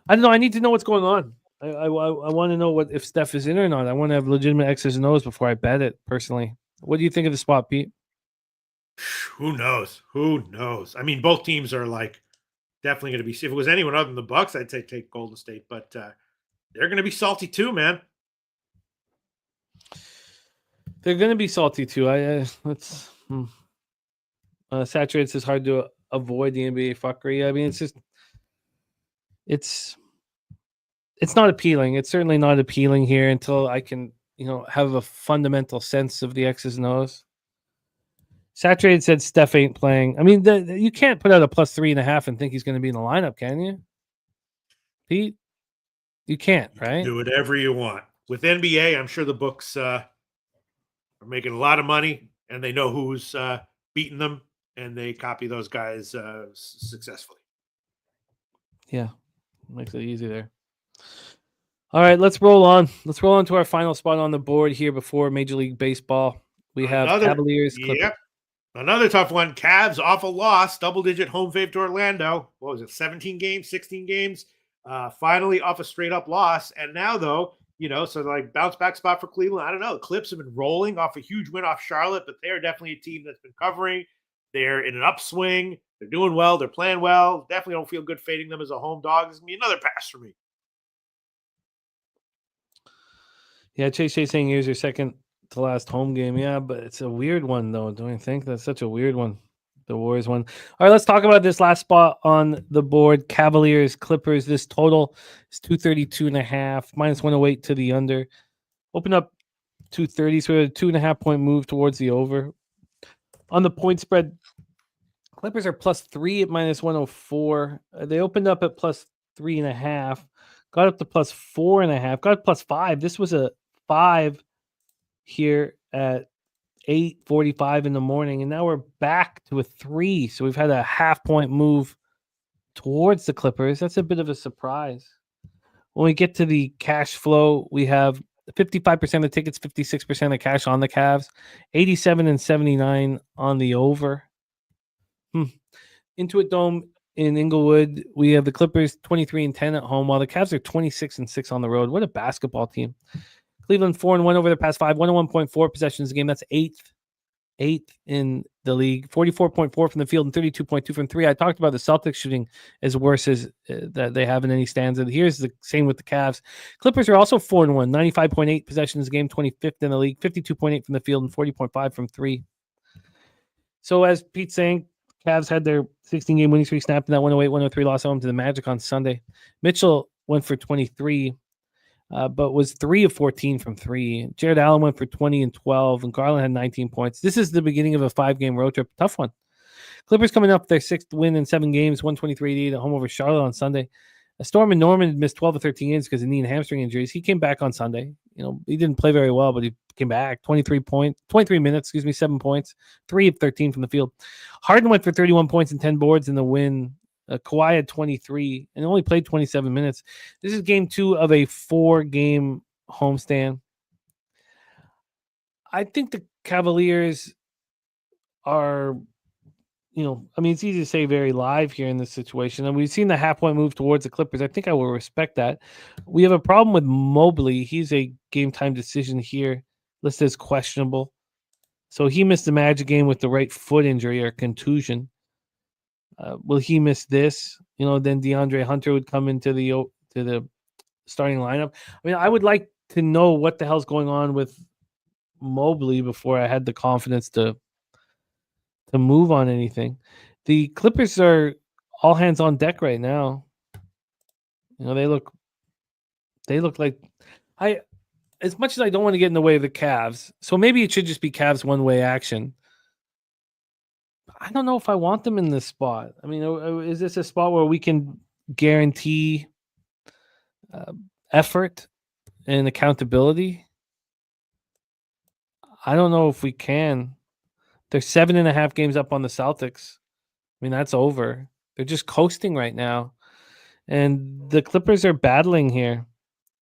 I don't know. I need to know what's going on. I want to know if Steph is in or not. I want to have legitimate X's and O's before I bet it, personally. What do you think of the spot, Pete? Who knows? Who knows? I mean, both teams are definitely going to be. If it was anyone other than the Bucks, I'd say take Golden State, but they're going to be salty too, man. They're going to be salty too. Saturated says hard to avoid the NBA fuckery. I mean, it's not appealing. It's certainly not appealing here until I can, have a fundamental sense of the X's and O's. Saturated said Steph ain't playing. I mean, you can't put out a +3.5 and think he's going to be in the lineup, can you, Pete? You can't, right? Do whatever you want. With NBA, I'm sure the books are making a lot of money, and they know who's beating them, and they copy those guys successfully. Yeah, makes it easy there. All right, let's roll on. Let's roll on to our final spot on the board here before Major League Baseball. We have Cavaliers. Yep. Another tough one. Cavs off a loss, double-digit home fave to Orlando. What was it, 17 games, 16 games? Finally off a straight-up loss. And now, though, so bounce-back spot for Cleveland. I don't know. The Clips have been rolling off a huge win off Charlotte, but they're definitely a team that's been covering. They're in an upswing. They're doing well. They're playing well. Definitely don't feel good fading them as a home dog. This is going to be another pass for me. Yeah, Chase saying here's your second to last home game. Yeah, but it's a weird one, though. Don't you think? That's such a weird one. The Warriors one. All right, let's talk about this last spot on the board. Cavaliers, Clippers. This total is 232.5, -108 to the under. Open up 230, so we have a 2.5-point move towards the over. On the point spread, Clippers are +3 at -104. They opened up at +3.5, got up to +4.5, got +5. This was a 5 here at 8:45 in the morning, and now we're back to a 3. So we've had a half-point move towards the Clippers. That's a bit of a surprise. When we get to the cash flow, we have 55% of tickets, 56% of cash on the Cavs, 87 and 79 on the over. Intuit Dome in Inglewood, we have the Clippers 23 and 10 at home, while the Cavs are 26 and 6 on the road. What a basketball team. Cleveland 4-1 over the past 5, 101.4 possessions a game. That's eighth in the league. 44.4 from the field and 32.2 from three. I talked about the Celtics shooting as worse as that they have in any stanza. Here's the same with the Cavs. Clippers are also 4-1, 95.8 possessions a game, 25th in the league, 52.8 from the field and 40.5 from three. So as Pete's saying, Cavs had their 16-game winning streak snapped in that 108-103 loss home to the Magic on Sunday. Mitchell went for 23. But was 3 of 14 from three. Jared Allen went for 20 and 12, and Garland had 19 points. This is the beginning of a 5-game road trip. Tough one. Clippers coming up their 6th win in 7 games, 123-88 at home over Charlotte on Sunday. Storm and Norman missed 12 of 13 games because of knee and hamstring injuries. He came back on Sunday. He didn't play very well, but he came back. 23 minutes, 7 points, 3 of 13 from the field. Harden went for 31 points and 10 boards in the win. Kawhi had 23 and only played 27 minutes. This is game 2 of a 4-game homestand. I think the Cavaliers are, it's easy to say very live here in this situation. And we've seen the half-point move towards the Clippers. I think I will respect that. We have a problem with Mobley. He's a game-time decision here, listed as questionable. So he missed the Magic game with the right foot injury or contusion. Will he miss this? Then DeAndre Hunter would come into the starting lineup. I mean, I would like to know what the hell's going on with Mobley before I had the confidence to move on anything. The Clippers are all hands on deck right now. They look like as much as I don't want to get in the way of the Cavs, so maybe it should just be Cavs one-way action. I don't know if I want them in this spot. I mean, is this a spot where we can guarantee effort and accountability? I don't know if we can. They're 7.5 games up on the Celtics. I mean, that's over. They're just coasting right now. And the Clippers are battling here.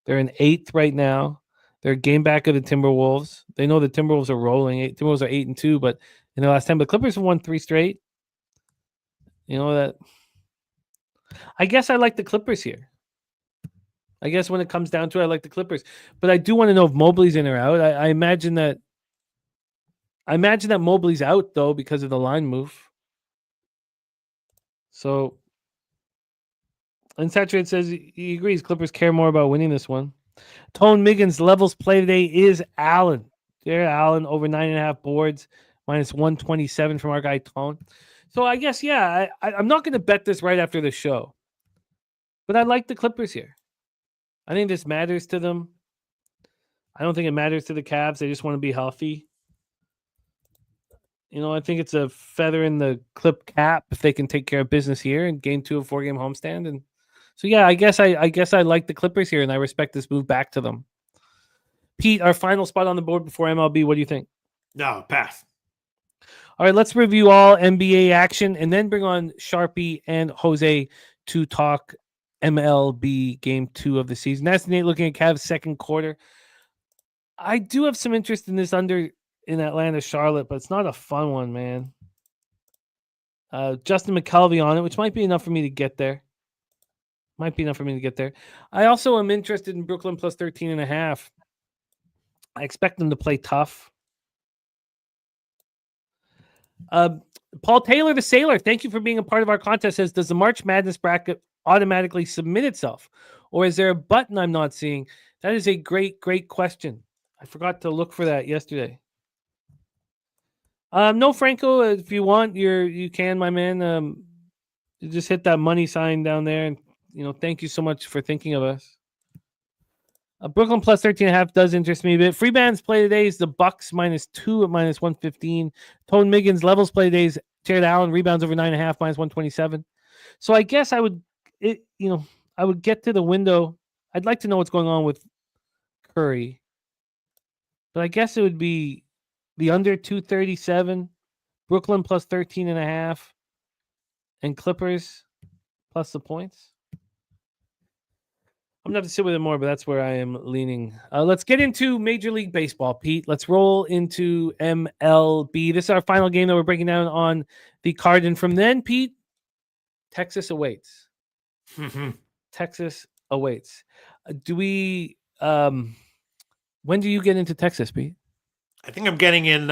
They're in 8th right now. They're a game back of the Timberwolves. They know the Timberwolves are rolling. Timberwolves are 8-2, but in the last 10, the Clippers have won 3 straight. That. I guess I like the Clippers here. I guess when it comes down to it, I like the Clippers. But I do want to know if Mobley's in or out. I imagine that Mobley's out, though, because of the line move. So, Unsaturated says he agrees. Clippers care more about winning this one. Tone Miggins levels play today is Allen. Jared Allen over 9.5 boards, minus 127 from our guy Tone. So I guess, yeah, I'm not going to bet this right after the show. But I like the Clippers here. I think this matters to them. I don't think it matters to the Cavs. They just want to be healthy. I think it's a feather in the Clip cap if they can take care of business here in game 2 of 4-game homestand. And so, yeah, I guess I like the Clippers here, and I respect this move back to them. Pete, our final spot on the board before MLB, what do you think? No, pass. All right, let's review all NBA action and then bring on Sharpie and Jose to talk MLB game 2 of the season. That's Nate looking at Cavs second quarter. I do have some interest in this under in Atlanta, Charlotte, but it's not a fun one, man. Justin McKelvey on it, which might be enough for me to get there. I also am interested in Brooklyn plus 13.5. I expect them to play tough. Paul Taylor, the Sailor, thank you for being a part of our contest. Says, does the March Madness bracket automatically submit itself? Or is there a button I'm not seeing? That is a great, great question. I forgot to look for that yesterday. No, Franco, if you want, you can, my man. You just hit that money sign down there. And, thank you so much for thinking of us. Brooklyn plus 13.5 does interest me a bit. Free bands play today is the Bucks -2 at minus 115. Tone Miggins levels play today is Jared Allen rebounds over 9.5 minus 127. So I guess I would get to the window. I'd like to know what's going on with Curry, but I guess it would be the under 237, Brooklyn plus 13.5, and Clippers plus the points. I'm going to have to sit with it more, but that's where I am leaning. Let's get into Major League Baseball, Pete. Let's roll into MLB. This is our final game that we're breaking down on the card. And from then, Pete, Texas awaits. Texas awaits. When do you get into Texas, Pete? I think I'm getting in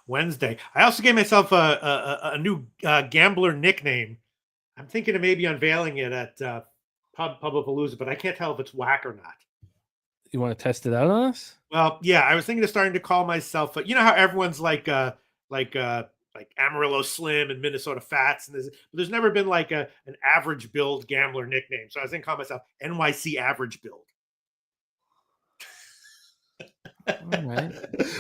Wednesday. I also gave myself a new gambler nickname. I'm thinking of maybe unveiling it at Pubapalooza, but I can't tell if it's whack or not. You want to test it out on us? Well, yeah, I was thinking of starting to call myself. You know how everyone's like Amarillo Slim and Minnesota Fats, and there's never been like an average build gambler nickname. So I was thinking call myself NYC Average Build. All right.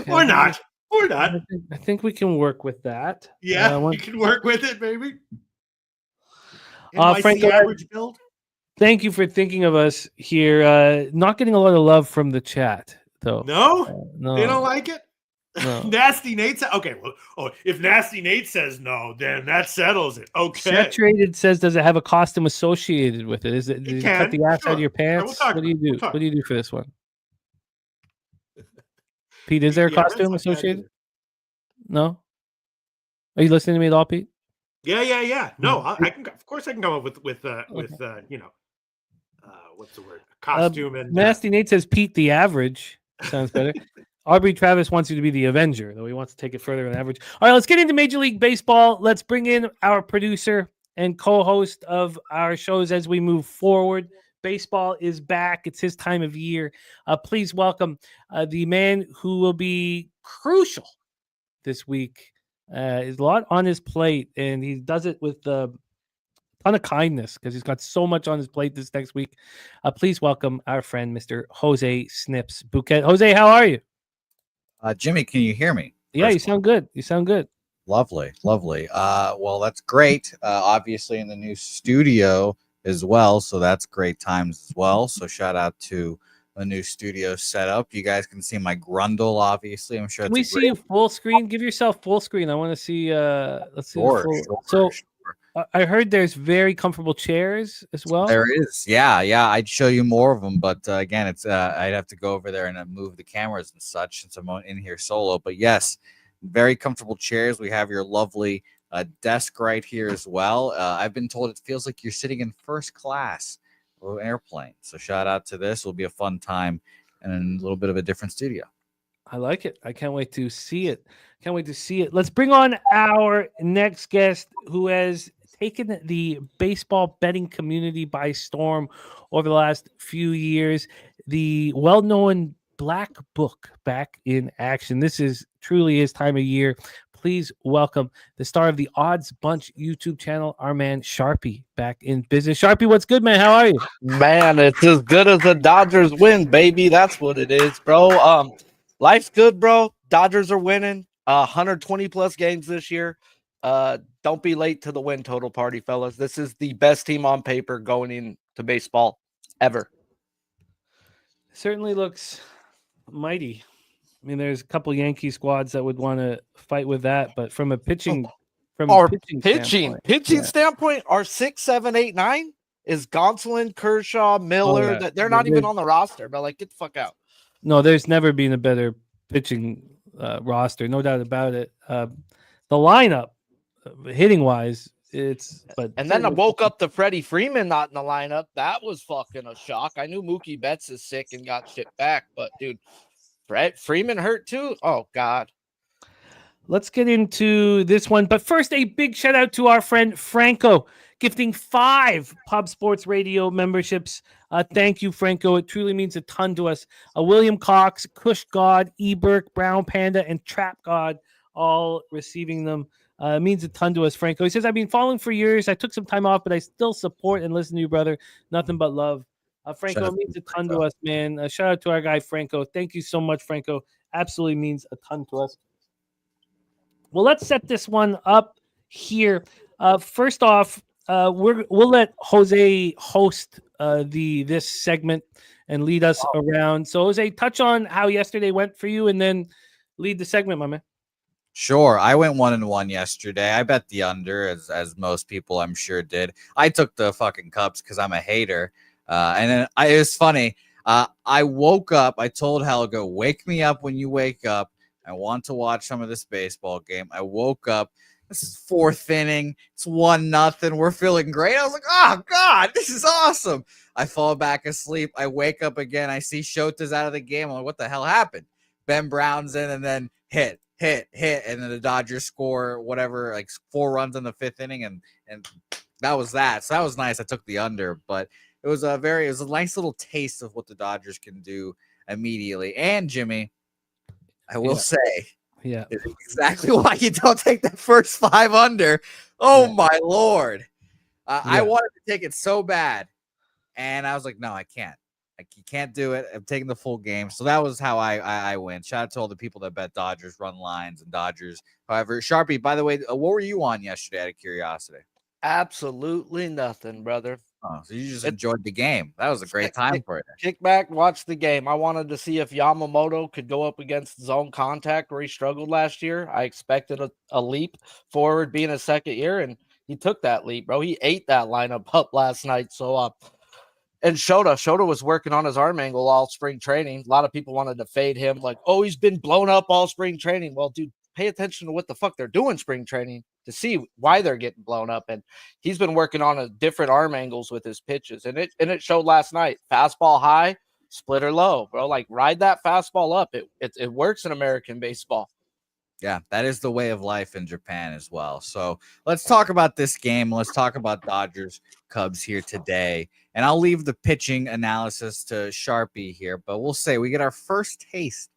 Or not. I think we can work with that. Yeah, you can work with it, maybe. NYC Franco, Average Build. Thank you for thinking of us here. Not getting a lot of love from the chat, though. No? No. They don't like it? No. Nasty Nate says, okay, well, if Nasty Nate says no, then that settles it. Okay. Saturated says, does it have a costume associated with it? Is it? Did you cut the ass out of your pants? We'll what do you do? What do you do for this one? Pete, is there a costume associated? No? Are you listening to me at all, Pete? Yeah. No, I can. Of course, I can come up with what's the word? Costume and Nasty Nate says Pete the Average sounds better. Aubrey Travis wants you to be the Avenger, though he wants to take it further than average. All right, let's get into Major League Baseball. Let's bring in our producer, and co-host of our shows as we move forward. Baseball is back. It's his time of year. Please welcome the man who will be crucial this week. There's a lot on his plate, and he does it with a ton of kindness because he's got so much on his plate this next week. Please welcome our friend, Mr. Jose Snips Bouquet. Jose, how are you? Jimmy, can you hear me? Yeah, you sound good. You sound good. Lovely. Well, that's great. Obviously in the new studio as well, so that's great times as well. So shout out to a new studio setup. You guys can see my grundle, obviously. I'm sure. Can we see you full screen? Give yourself full screen. I want to see. Let's see. Sure. I heard there's very comfortable chairs as well. There is. Yeah. I'd show you more of them, but again, it's I'd have to go over there and move the cameras and such since I'm in here solo. But yes, very comfortable chairs. We have your lovely desk right here as well. I've been told it feels like you're sitting in first class of an airplane. So shout out to this. It'll be a fun time and a little bit of a different studio. I like it. I can't wait to see it. Let's bring on our next guest who has taken the baseball betting community by storm over the last few years. The well-known Black Book back in action. This is truly his time of year. Please welcome the star of the Odds Bunch YouTube channel, our man Sharpie, back in business. Sharpie, what's good, man? How are you? Man, it's as good as the Dodgers win, baby. That's what it is, bro. Life's good, bro. Dodgers are winning 120 plus games this year. Don't be late to the win total party, fellas. This is the best team on paper going into baseball ever. Certainly looks mighty. I mean, there's a couple Yankee squads that would want to fight with that, but from a pitching, standpoint, our 6, 7, 8, 9 is Gonsolin, Kershaw, Miller. They're not even on the roster, but like, get the fuck out. No, there's never been a better pitching roster, no doubt about it. The lineup, hitting wise, and then I woke up to Freddie Freeman not in the lineup. That was fucking a shock. I knew Mookie Betts is sick and got shit back, but dude, Freeman hurt too. Oh God. Let's get into this one, but first, a big shout out to our friend Franco, gifting 5 Pub Sports Radio memberships. Thank you, Franco. It truly means a ton to us. William Cox, Kush God, Eberk, Brown Panda, and Trap God, all receiving them. It means a ton to us, Franco. He says, I've been following for years. I took some time off, but I still support and listen to you, brother. Nothing but love. Franco, it means a ton to us, man. Shout out to our guy, Franco. Thank you so much, Franco. Absolutely means a ton to us. Well, let's set this one up here. First off, we'll let Jose host this segment and lead us around. So, Jose, touch on how yesterday went for you and then lead the segment, my man. Sure. I went 1-1 yesterday. I bet the under, as most people I'm sure did. I took the fucking Cubs because I'm a hater. And then it was funny. I woke up. I told Helga, wake me up when you wake up. I want to watch some of this baseball game. I woke up. This is 4th inning. It's 1-0. We're feeling great. I was like, oh, God, this is awesome. I fall back asleep. I wake up again. I see Shota's out of the game. I'm like, what the hell happened? Ben Brown's in and then hit. And then the Dodgers score whatever, like 4 runs in the 5th inning. And that was that. So that was nice. I took the under. But it was a nice little taste of what the Dodgers can do immediately. And, Jimmy, I will say, it's exactly why you don't take the first 5 under. Oh, my Lord. I wanted to take it so bad. And I was like, no, I can't. You can't do it. I'm taking the full game. So that was how I win. Shout out to all the people that bet Dodgers, run lines, and Dodgers. However, Sharpie, by the way, what were you on yesterday out of curiosity? Absolutely nothing, brother. Oh, so you just enjoyed the game. That was a great time for you. Kick back, watch the game. I wanted to see if Yamamoto could go up against zone contact where he struggled last year. I expected a leap forward being a second year, and he took that leap, bro. He ate that lineup up last night. So, and Shota was working on his arm angle all spring training. A lot of people wanted to fade him like, oh, he's been blown up all spring training. Well, dude, pay attention to what the fuck they're doing spring training to see why they're getting blown up. And he's been working on a different arm angles with his pitches. And it showed last night. Fastball high, splitter low, bro. Like, ride that fastball up. It works in American baseball. Yeah, that is the way of life in Japan as well. So let's talk about this game. Let's talk about Dodgers Cubs here today. And I'll leave the pitching analysis to Sharpie here, but we'll say we get our first taste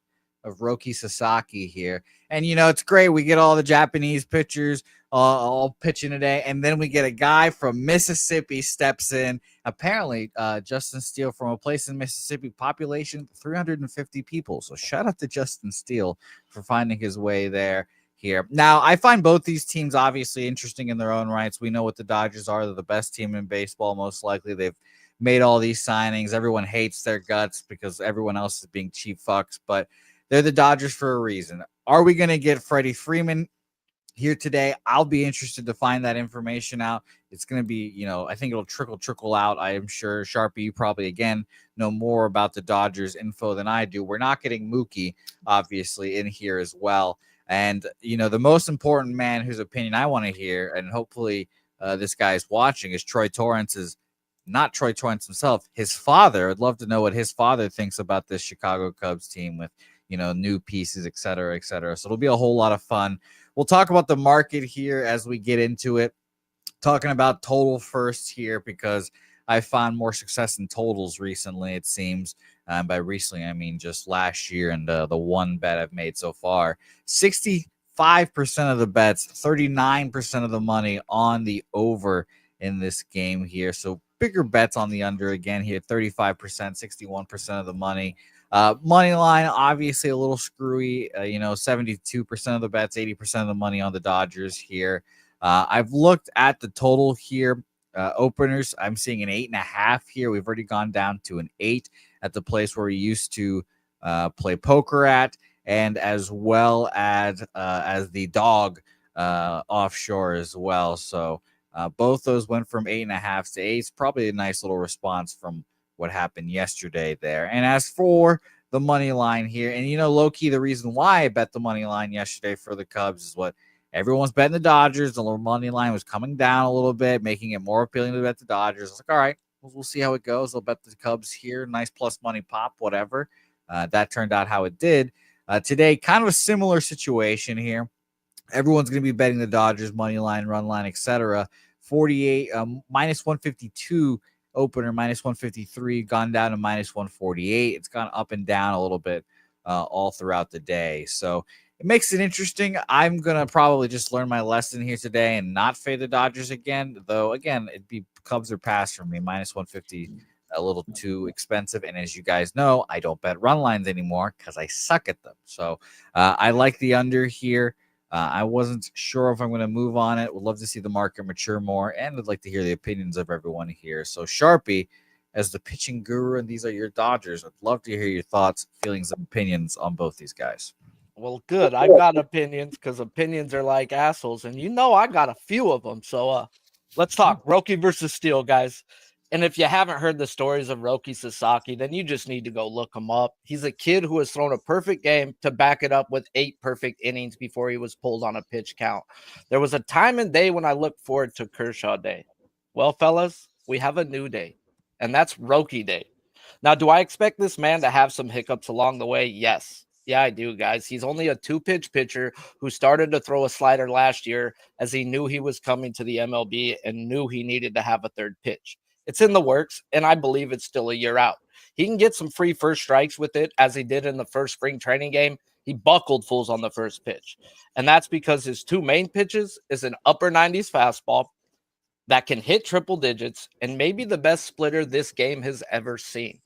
of Roki Sasaki here. And, it's great. We get all the Japanese pitchers all pitching today. And then we get a guy from Mississippi steps in. Apparently, Justin Steele from a place in Mississippi, population 350 people. So shout out to Justin Steele for finding his way there here. Now, I find both these teams obviously interesting in their own rights. We know what the Dodgers are. They're the best team in baseball, most likely. They've made all these signings. Everyone hates their guts because everyone else is being cheap fucks, but they're the Dodgers for a reason. Are we going to get Freddie Freeman here today? I'll be interested to find that information out. It's going to be, I think it'll trickle out. I am sure Sharpie, you probably again know more about the Dodgers info than I do. We're not getting Mookie obviously in here as well. And, the most important man whose opinion I want to hear, and hopefully this guy is watching, is Troy Torrance's, not Troy Torrance himself, his father. I'd love to know what his father thinks about this Chicago Cubs team with, new pieces, et cetera, et cetera. So it'll be a whole lot of fun. We'll talk about the market here as we get into it. Talking about total first here because I found more success in totals recently, it seems. By recently, I mean just last year and the one bet I've made so far. 65% of the bets, 39% of the money on the over in this game here. So bigger bets on the under again here, 35%, 61% of the money. Money line, obviously a little screwy, 72% of the bets, 80% of the money on the Dodgers here. I've looked at the total here. Openers, I'm seeing an 8.5 here. We've already gone down to an 8 at the place where we used to play poker at, and as well as the dog offshore as well. So both those went from 8.5 to 8. Probably a nice little response from what happened yesterday there. And as for the money line here, and low-key, the reason why I bet the money line yesterday for the Cubs is what everyone's betting the Dodgers. The money line was coming down a little bit, making it more appealing to bet the Dodgers. I was like, all right, we'll see how it goes. I'll bet the Cubs here. Nice plus money pop, whatever. That turned out how it did. Today, kind of a similar situation here. Everyone's going to be betting the Dodgers, money line, run line, etc. 48, minus 152 opener, minus 153, gone down to minus 148. It's gone up and down a little bit all throughout the day. So it makes it interesting. I'm going to probably just learn my lesson here today and not fade the Dodgers again, though, again, it'd be Cubs or pass for me. Minus 150, a little too expensive. And as you guys know, I don't bet run lines anymore because I suck at them. So I like the under here. I wasn't sure if I'm going to move on it. Would love to see the market mature more, and I'd like to hear the opinions of everyone here. So Sharpie, as the pitching guru, and these are your Dodgers, I'd love to hear your thoughts, feelings, and opinions on both these guys. Well, good. I've got opinions because opinions are like assholes, and I got a few of them. So let's talk Roki versus Steele, guys. And if you haven't heard the stories of Roki Sasaki, then you just need to go look him up. He's a kid who has thrown a perfect game to back it up with 8 perfect innings before he was pulled on a pitch count. There was a time and day when I looked forward to Kershaw Day. Well, fellas, we have a new day, and that's Roki Day. Now, do I expect this man to have some hiccups along the way? Yes. Yeah, I do, guys. He's only a 2-pitch pitcher who started to throw a slider last year as he knew he was coming to the MLB and knew he needed to have a third pitch. It's in the works, and I believe it's still a year out. He can get some free first strikes with it, as he did in the first spring training game. He buckled fools on the first pitch, and that's because his 2 main pitches is an upper 90s fastball that can hit triple digits and maybe the best splitter this game has ever seen.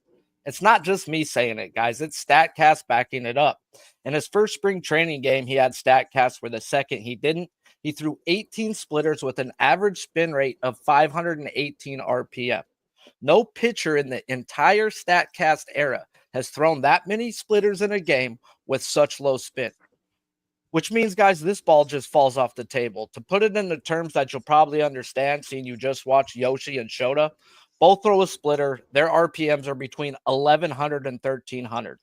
It's not just me saying it, guys. It's StatCast backing it up. In his first spring training game, he had StatCast where the second he didn't. He threw 18 splitters with an average spin rate of 518 RPM. No pitcher in the entire StatCast era has thrown that many splitters in a game with such low spin. Which means, guys, this ball just falls off the table. To put it into terms that you'll probably understand, seeing you just watched Yoshi and Shota, both throw a splitter. Their RPMs are between 1,100 and 1,300.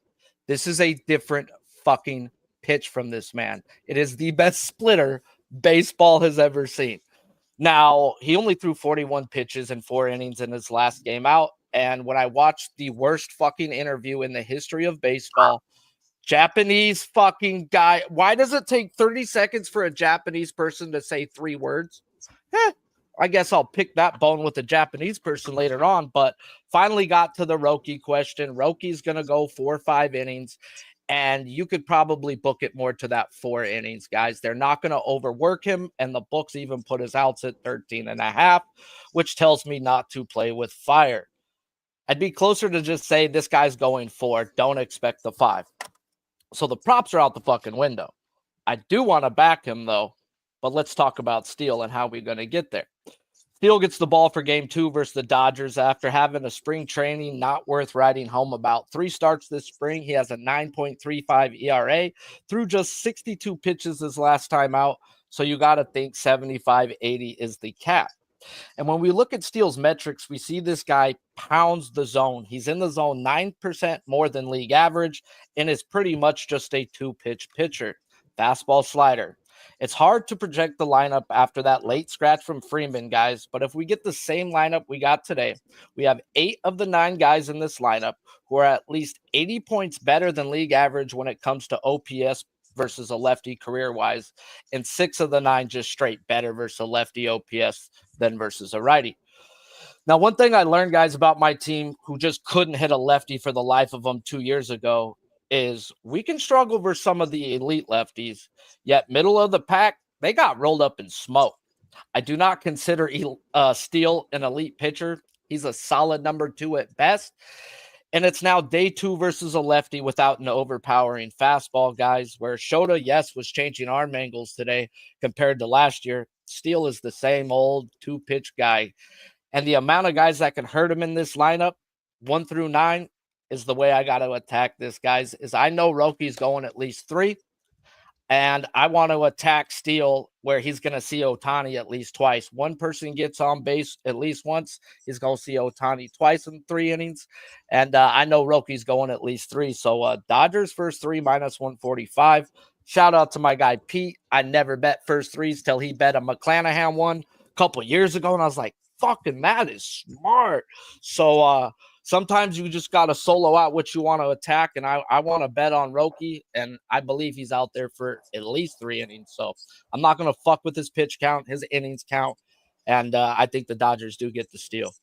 This is a different fucking pitch from this man. It is the best splitter baseball has ever seen. Now, he only threw 41 pitches and 4 innings in his last game out. And when I watched the worst fucking interview in the history of baseball, Japanese fucking guy. Why does it take 30 seconds for a Japanese person to say 3 words? I guess I'll pick that bone with the Japanese person later on, but finally got to the Roki question. Roki's going to go 4 or 5 innings, and you could probably book it more to that 4 innings, guys. They're not going to overwork him, and the books even put his outs at 13.5, which tells me not to play with fire. I'd be closer to just say this guy's going 4. Don't expect the 5. So the props are out the fucking window. I do want to back him, though, but let's talk about Steele and how we're going to get there. Steele gets the ball for game 2 versus the Dodgers after having a spring training not worth riding home about. 3 starts this spring. He has a 9.35 ERA through just 62 pitches his last time out. So you got to think 75-80 is the cap. And when we look at Steele's metrics, we see this guy pounds the zone. He's in the zone 9% more than league average and is pretty much just a 2-pitch pitcher. Fastball, slider. It's hard to project the lineup after that late scratch from Freeman, guys. But if we get the same lineup we got today, we have 8 of the 9 guys in this lineup who are at least 80 points better than league average when it comes to OPS versus a lefty career-wise, and 6 of the 9 just straight better versus a lefty OPS than versus a righty. Now, one thing I learned, guys, about my team who just couldn't hit a lefty for the life of them 2 years ago is we can struggle versus some of the elite lefties, yet middle of the pack, they got rolled up in smoke. I do not consider Steele an elite pitcher. He's a solid number 2 at best. And it's now day 2 versus a lefty without an overpowering fastball, guys, where Shota, yes, was changing arm angles today compared to last year. Steele is the same old 2-pitch guy. And the amount of guys that can hurt him in this lineup, 1 through 9, is the way I got to attack this, guys, is I know Roki's going at least 3, and I want to attack Steele where he's going to see Ohtani at least twice. One person gets on base at least once, he's going to see Ohtani twice in 3 innings, and I know Roki's going at least 3. So Dodgers first 3 minus 145. Shout out to my guy Pete. I never bet first 3s till he bet a McClanahan one a couple years ago, and I was like, fucking that is smart. So sometimes you just got to solo out what you want to attack, and I want to bet on Roki, and I believe he's out there for at least 3 innings. So I'm not going to fuck with his pitch count, his innings count, and I think the Dodgers do get the steal.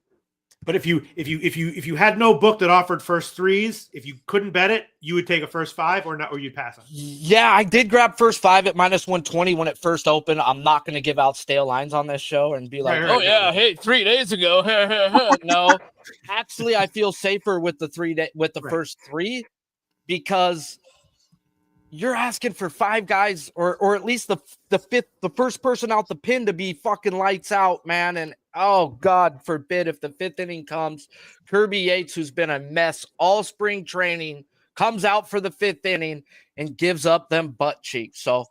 But if you had no book that offered first 3s, if you couldn't bet it, you would take a first 5 or not, or you'd pass on. Yeah, I did grab first 5 at minus 120 when it first opened. I'm not going to give out stale lines on this show and be like, Right. oh yeah, hey, 3 days ago. No, actually, I feel safer with the first 3 because you're asking for 5 guys or at least the first person out the pin to be fucking lights out, man. And oh, God forbid if the 5th inning comes, Kirby Yates, who's been a mess all spring training, comes out for the 5th inning and gives up them butt cheeks. So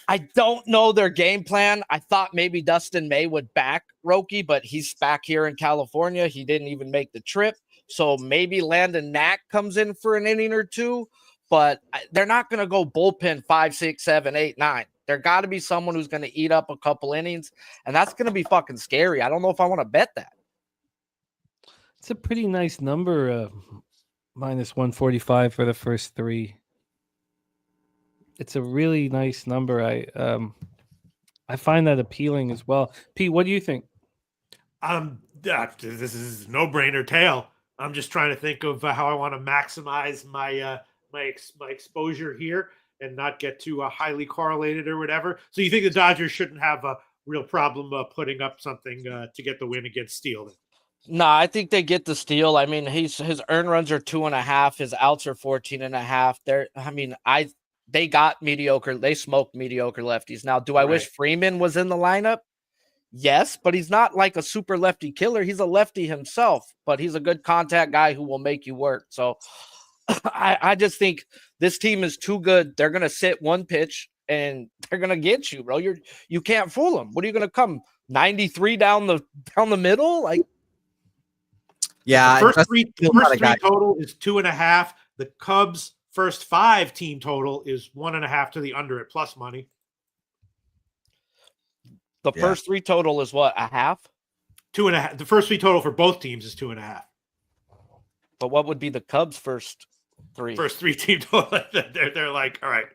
I don't know their game plan. I thought maybe Dustin May would back Roki, but he's back here in California. He didn't even make the trip. So maybe Landon Knack comes in for an inning or 2, but they're not going to go bullpen 5, 6, 7, 8, 9. There got to be someone who's going to eat up a couple innings, and that's going to be fucking scary. I don't know if I want to bet that. It's a pretty nice number, minus 145 for the first 3. It's a really nice number. I find that appealing as well. Pete, what do you think? This is no-brainer tail. I'm just trying to think of how I want to maximize my my exposure here and not get too highly correlated or whatever. So you think the Dodgers shouldn't have a real problem putting up something to get the win against Steele? Then? No, I think they get the steal. I mean, his earned runs are 2.5. His outs are 14.5. They got mediocre. They smoked mediocre lefties. Now, do I wish Freeman was in the lineup? Yes, but he's not like a super lefty killer. He's a lefty himself, but he's a good contact guy who will make you work. So I just think this team is too good. They're going to sit one pitch and they're going to get you, bro. You can't fool them. What are you going to come 93 down the middle? Like, yeah, the first three total is 2.5. The Cubs' first 5 team total is 1.5 to the under at plus money. The first 3 total is what, a half? 2.5. The first 3 total for both teams is 2.5. But what would be the Cubs' first 3. First 3 team total. They're like, all right,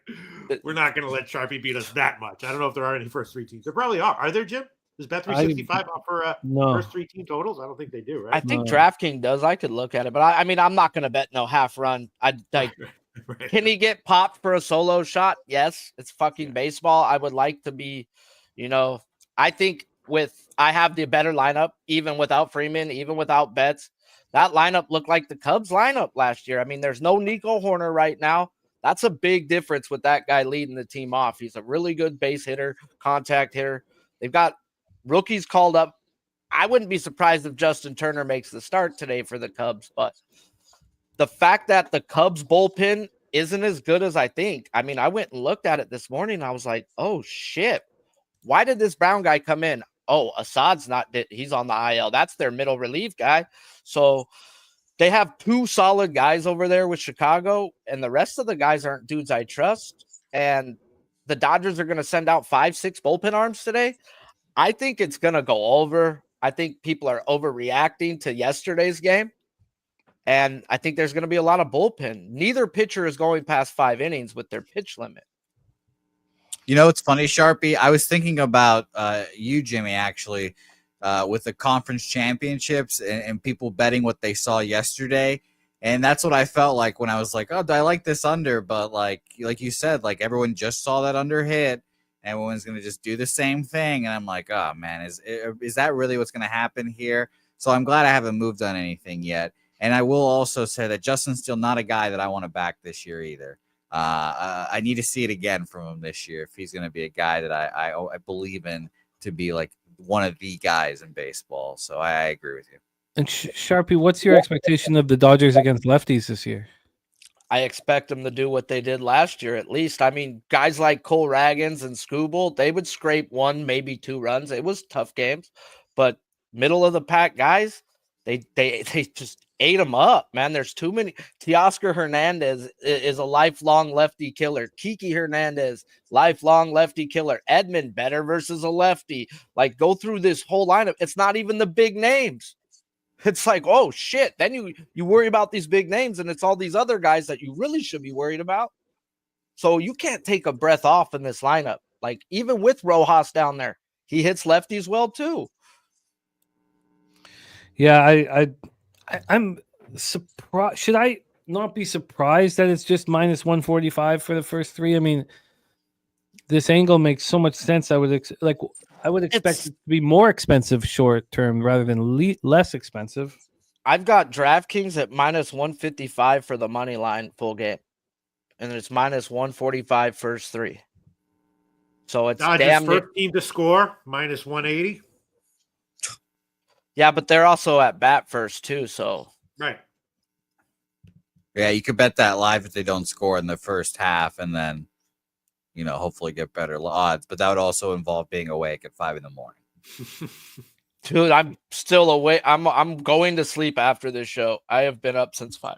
we're not going to let Sharpie beat us that much. I don't know if there are any first 3 teams. There probably are. Are there, Jim? Does Bet365 offer no. first 3 team totals? I don't think they do, right? I think No. DraftKings does. I could look at it, but I mean, I'm not going to bet no half run. I'd like. Right. Can he get popped for a solo shot? Yes, it's fucking baseball. I would like to be, I think I have the better lineup, even without Freeman, even without Betts. That lineup looked like the Cubs lineup last year. I mean, there's no Nico Horner right now. That's a big difference with that guy leading the team off. He's a really good base hitter, contact hitter. They've got rookies called up. I wouldn't be surprised if Justin Turner makes the start today for the Cubs, but the fact that the Cubs bullpen isn't as good as I think. I mean, I went and looked at it this morning. I was like, oh, shit. Why did this Brown guy come in? Oh, Assad's he's on the IL. That's their middle relief guy. So they have 2 solid guys over there with Chicago, and the rest of the guys aren't dudes I trust. And the Dodgers are going to send out 5-6 bullpen arms today. I think it's going to go over. I think people are overreacting to yesterday's game. And I think there's going to be a lot of bullpen. Neither pitcher is going past 5 innings with their pitch limit. It's funny, Sharpie. I was thinking about you, Jimmy, actually, with the conference championships and people betting what they saw yesterday. And that's what I felt like when I was like, oh, do I like this under? But like you said, like everyone just saw that under hit. Everyone's going to just do the same thing. And I'm like, oh, man, is that really what's going to happen here? So I'm glad I haven't moved on anything yet. And I will also say that Justin's still not a guy that I want to back this year either. I need to see it again from him this year if he's going to be a guy that I believe in to be like one of the guys in baseball. So I agree with you. And Sharpie, what's your expectation of the Dodgers against lefties this year? I expect them to do what they did last year, at least. I mean, guys like Cole Ragans and Skubal, they would scrape 1, maybe 2 runs. It was tough games, but middle of the pack guys, they just ate them up, man. There's too many. Teoscar Hernandez is a lifelong lefty killer. Kiki Hernandez, lifelong lefty killer. Edmund, better versus a lefty. Like, go through this whole lineup. It's not even the big names. It's like, oh, shit. Then you worry about these big names, and it's all these other guys that you really should be worried about. So you can't take a breath off in this lineup. Like, even with Rojas down there, he hits lefties well, too. Yeah, I'm surprised. Should I not be surprised that it's just minus 145 for the first 3? I mean, this angle makes so much sense. I would expect it to be more expensive short term rather than less expensive. I've got DraftKings at minus 155 for the money line full game, and it's minus 145 first 3. So it's Dodgers first team to score minus 180. Yeah, but they're also at bat first too. So right. Yeah, you could bet that live if they don't score in the first half, and then hopefully get better odds. But that would also involve being awake at 5 a.m. Dude, I'm still awake. I'm going to sleep after this show. I have been up since 5.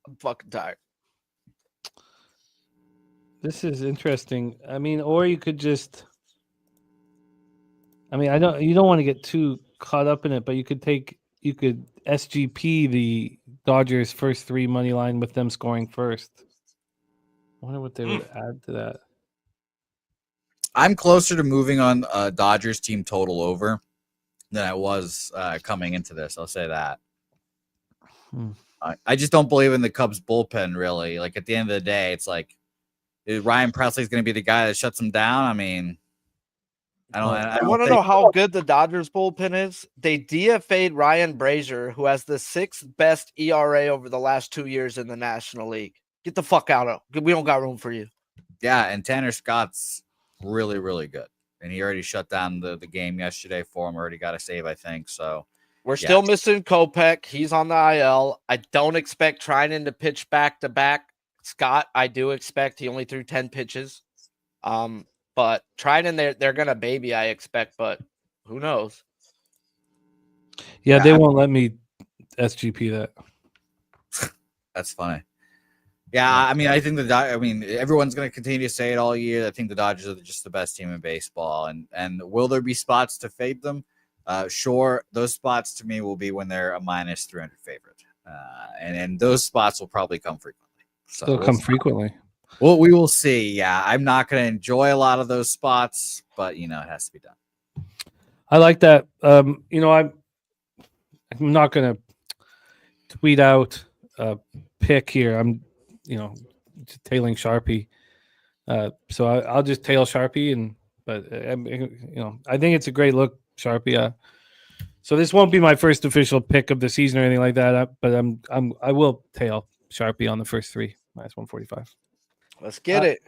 I'm fucking tired. This is interesting. I mean, or you could just. I mean, you don't want to get too caught up in it, but you could SGP the Dodgers first 3 money line with them scoring first. I wonder what they would add to that. I'm closer to moving on Dodgers team total over than I was coming into this. I'll say that. I just don't believe in the Cubs bullpen, really. Like, at the end of the day, it's like, is Ryan Presley's going to be the guy that shuts them down? I mean, I want to know how good the Dodgers bullpen is. They DFA'd Ryan Brazier, who has the 6th best ERA over the last 2 years in the National League. Get the fuck out of it. We don't got room for you. Yeah, and Tanner Scott's really, really good. And he already shut down the game yesterday for him. Already got a save, I think. So we're still missing Kopech. He's on the IL. I don't expect Trinan to pitch back-to-back. Scott, I do expect. He only threw 10 pitches. But Trinan, they're going to baby, I expect, but who knows? Yeah, they won't let me SGP that. That's funny. Yeah, I mean, I think everyone's going to continue to say it all year. I think the Dodgers are just the best team in baseball. And will there be spots to fade them? Sure. Those spots to me will be when they're a minus 300 favorite. And those spots will probably come frequently. So They'll come frequently. Well, we will see. Yeah, I'm not going to enjoy a lot of those spots, but it has to be done. I like that. I'm not going to tweet out a pick here. I'm, tailing Sharpie. So I'll just tail Sharpie, but I think it's a great look, Sharpie. So this won't be my first official pick of the season or anything like that. But I will tail Sharpie on the first three minus 145. Let's get it.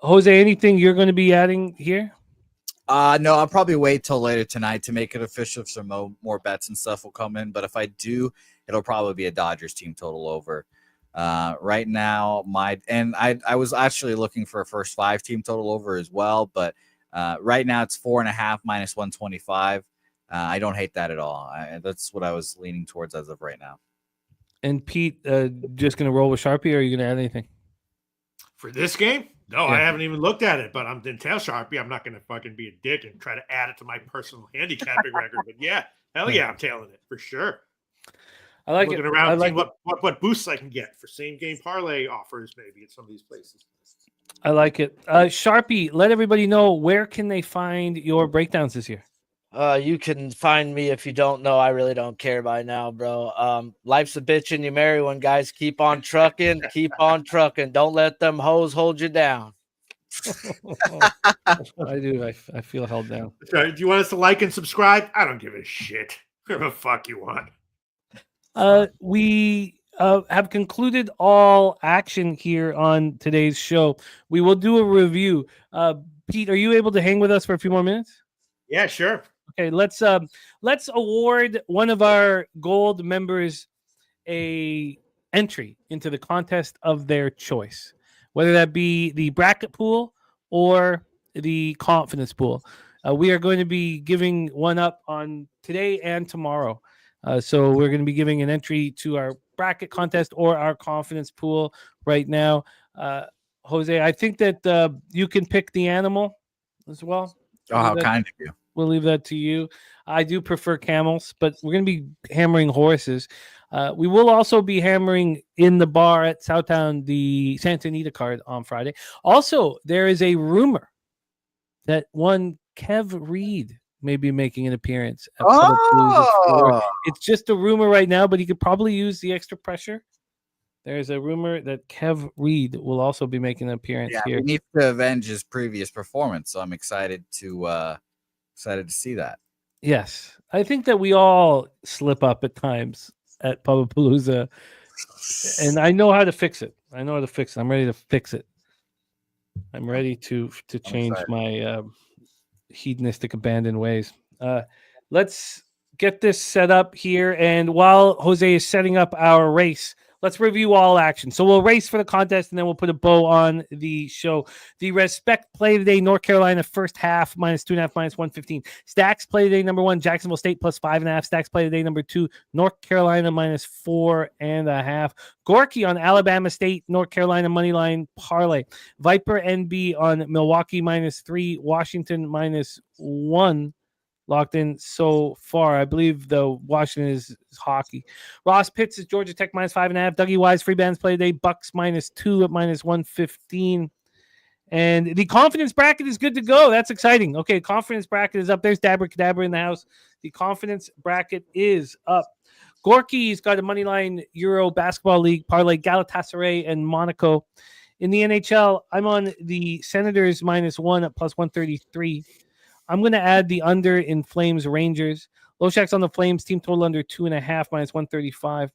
Jose, anything you're going to be adding here? No, I'll probably wait till later tonight to make it official. So more bets and stuff will come in. But if I do, it'll probably be a Dodgers team total over. Right now, I was actually looking for a first 5 team total over as well. But right now it's 4.5 minus 125. I don't hate that at all. That's what I was leaning towards as of right now. And Pete, just going to roll with Sharpie, or are you going to add anything? For this game? No, Yeah. I haven't even looked at it, but I'm in tail Sharpie. I'm not going to fucking be a dick and try to add it to my personal handicapping record. But yeah, hell yeah, I'm tailing it for sure. I like Looking it. around, I like seeing what boosts I can get for same game parlay offers maybe at some of these places. I like it. Sharpie, let everybody know, where can they find your breakdowns this year? You can find me if you don't know. I really don't care by now, bro. Life's a bitch and you marry one, guys. Keep on trucking. Keep on trucking. Don't let them hoes hold you down. I do. I feel held down. Sorry, do you want us to like and subscribe? I don't give a shit. Whatever the fuck you want. We have concluded all action here on today's show. We will do a review. Pete, are you able to hang with us for a few more minutes? Yeah, sure. Okay, let's award one of our gold members a entry into the contest of their choice, whether that be the bracket pool or the confidence pool. We are going to be giving one up on today and tomorrow. So we're going to be giving an entry to our bracket contest or our confidence pool right now. Jose, I think that you can pick the animal as well. Oh, how kind of you. We'll leave that to you. I do prefer camels, but we're going to be hammering horses. We will also be hammering in the bar at Southtown the Santa Anita card on Friday. Also, there is a rumor that one Kev Reed may be making an appearance at Pubapalooza. It's just a rumor right now, but he could probably use the extra pressure. There's a rumor that Kev Reed will also be making an appearance here. We need to avenge his previous performance, so I'm excited to see that. Yes, I think that we all slip up at times at Pubapalooza, and I know how to fix it. I'm ready to fix it. I'm ready to change my hedonistic abandoned ways. Let's get this set up here, and while Jose is setting up our race, let's review all action. So we'll race for the contest, and then we'll put a bow on the show. The Respect play today, North Carolina first half, -2.5, -115. Stacks play today, number 1, Jacksonville State +5.5. Stacks play today, number 2, North Carolina -4.5. Gorky on Alabama State, North Carolina moneyline parlay. Viper NB on Milwaukee -3, Washington -1. Locked in so far. I believe the Washington is hockey. Ross Pitts is Georgia Tech -5.5. Dougie Wise free bands play today. Bucks -2 at -115. And the confidence bracket is good to go. That's exciting. Okay, confidence bracket is up. There's Dabber Cadabra in the house. The confidence bracket is up. Gorky's got a moneyline Euro Basketball League parlay, Galatasaray and Monaco. In the NHL, I'm on the Senators -1 at +133. I'm going to add the under in Flames Rangers. Loshak's on the Flames, team total under 2.5 -135.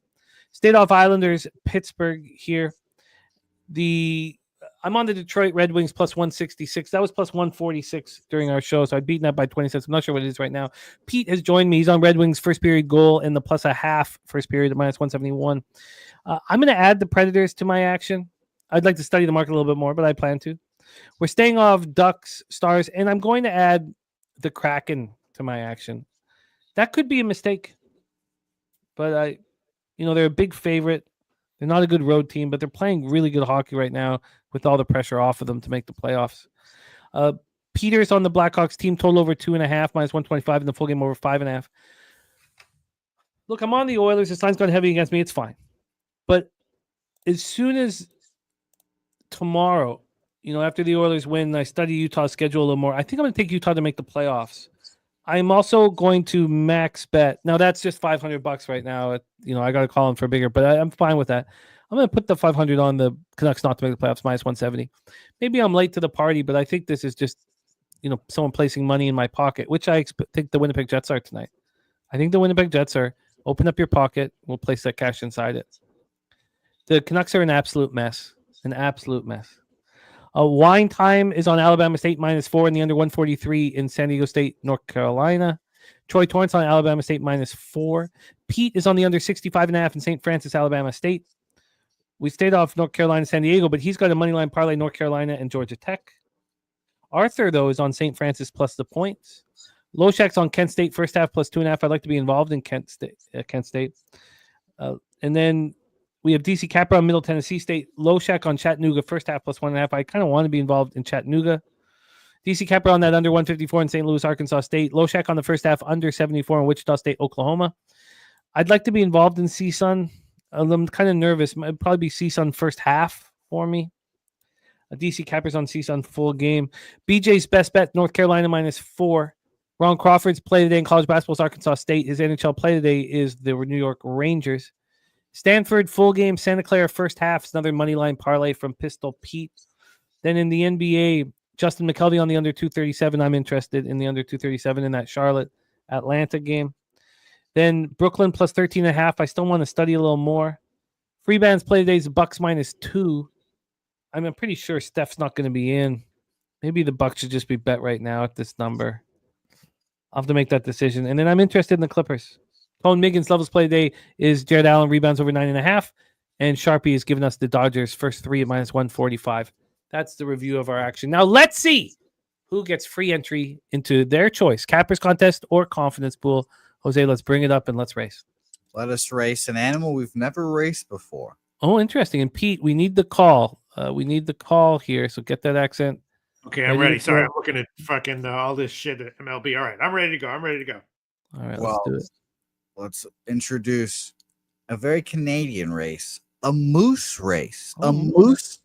State off Islanders, Pittsburgh here. I'm on the Detroit Red Wings +166. That was +146 during our show, so I'd beaten that by 20 cents. I'm not sure what it is right now. Pete has joined me. He's on Red Wings first period goal and the +0.5 first period at -171. I'm going to add the Predators to my action. I'd like to study the market a little bit more, but I plan to. We're staying off Ducks, Stars, and I'm going to add the Kraken to my action. That could be a mistake, but they're a big favorite. They're not a good road team, but they're playing really good hockey right now with all the pressure off of them to make the playoffs. Peters on the Blackhawks, team total over 2.5 -125, and the full game over 5.5. Look, I'm on the Oilers. This line's gone heavy against me. It's fine, but as soon as tomorrow, after the Oilers win, I study Utah's schedule a little more. I think I'm going to take Utah to make the playoffs. I'm also going to max bet. Now that's just $500 right now. I got to call him for bigger, but I'm fine with that. I'm going to put the 500 on the Canucks not to make the playoffs minus 170. Maybe I'm late to the party, but I think this is just, someone placing money in my pocket, which I think the Winnipeg Jets are tonight. I think the Winnipeg Jets are. Open up your pocket. We'll place that cash inside it. The Canucks are an absolute mess. An absolute mess. Wine time is on Alabama State -4 in the under 143 in San Diego State, North Carolina. Troy Torrance on Alabama State -4. Pete is on the under 65.5 in St. Francis, Alabama State. We stayed off North Carolina, San Diego, but he's got a money line parlay North Carolina and Georgia Tech. Arthur, though, is on St. Francis plus the points. Loshak's on Kent State first half plus 2.5. I'd like to be involved in Kent State. And then we have DC Capra on Middle Tennessee State. Loshak on Chattanooga first half plus 1.5. I kind of want to be involved in Chattanooga. DC Capra on that under 154 in St. Louis, Arkansas State. Loshak on the first half under 74 in Wichita State, Oklahoma. I'd like to be involved in CSUN. I'm kind of nervous. It'd probably be CSUN first half for me. DC Capra's on CSUN full game. BJ's best bet, North Carolina -4. Ron Crawford's play today in college basketball is Arkansas State. His NHL play today is the New York Rangers. Stanford full game, Santa Clara first half is another money line parlay from Pistol Pete. Then in the NBA, Justin McKelvey on the under 237. I'm interested in the under 237 in that Charlotte Atlanta game. Then Brooklyn plus 13.5. I still want to study a little more. Free bands play today is Bucks -2. I'm pretty sure Steph's not going to be in. Maybe the Bucks should just be bet right now at this number. I'll have to make that decision. And then I'm interested in the Clippers. Tone Miggins' levels play today is Jared Allen rebounds over 9.5. And Sharpie is giving us the Dodgers first 3 at -145. That's the review of our action. Now let's see who gets free entry into their choice, Cappers Contest or Confidence Pool. Jose, let's bring it up and let's race. Let us race an animal we've never raced before. Oh, interesting. And Pete, we need the call. We need the call here. So get that accent. Okay, I'm ready. Sorry, I'm looking at fucking all this shit at MLB. All right, I'm ready to go. All right, well, let's do it. Let's introduce a very Canadian race, a moose race, a moose.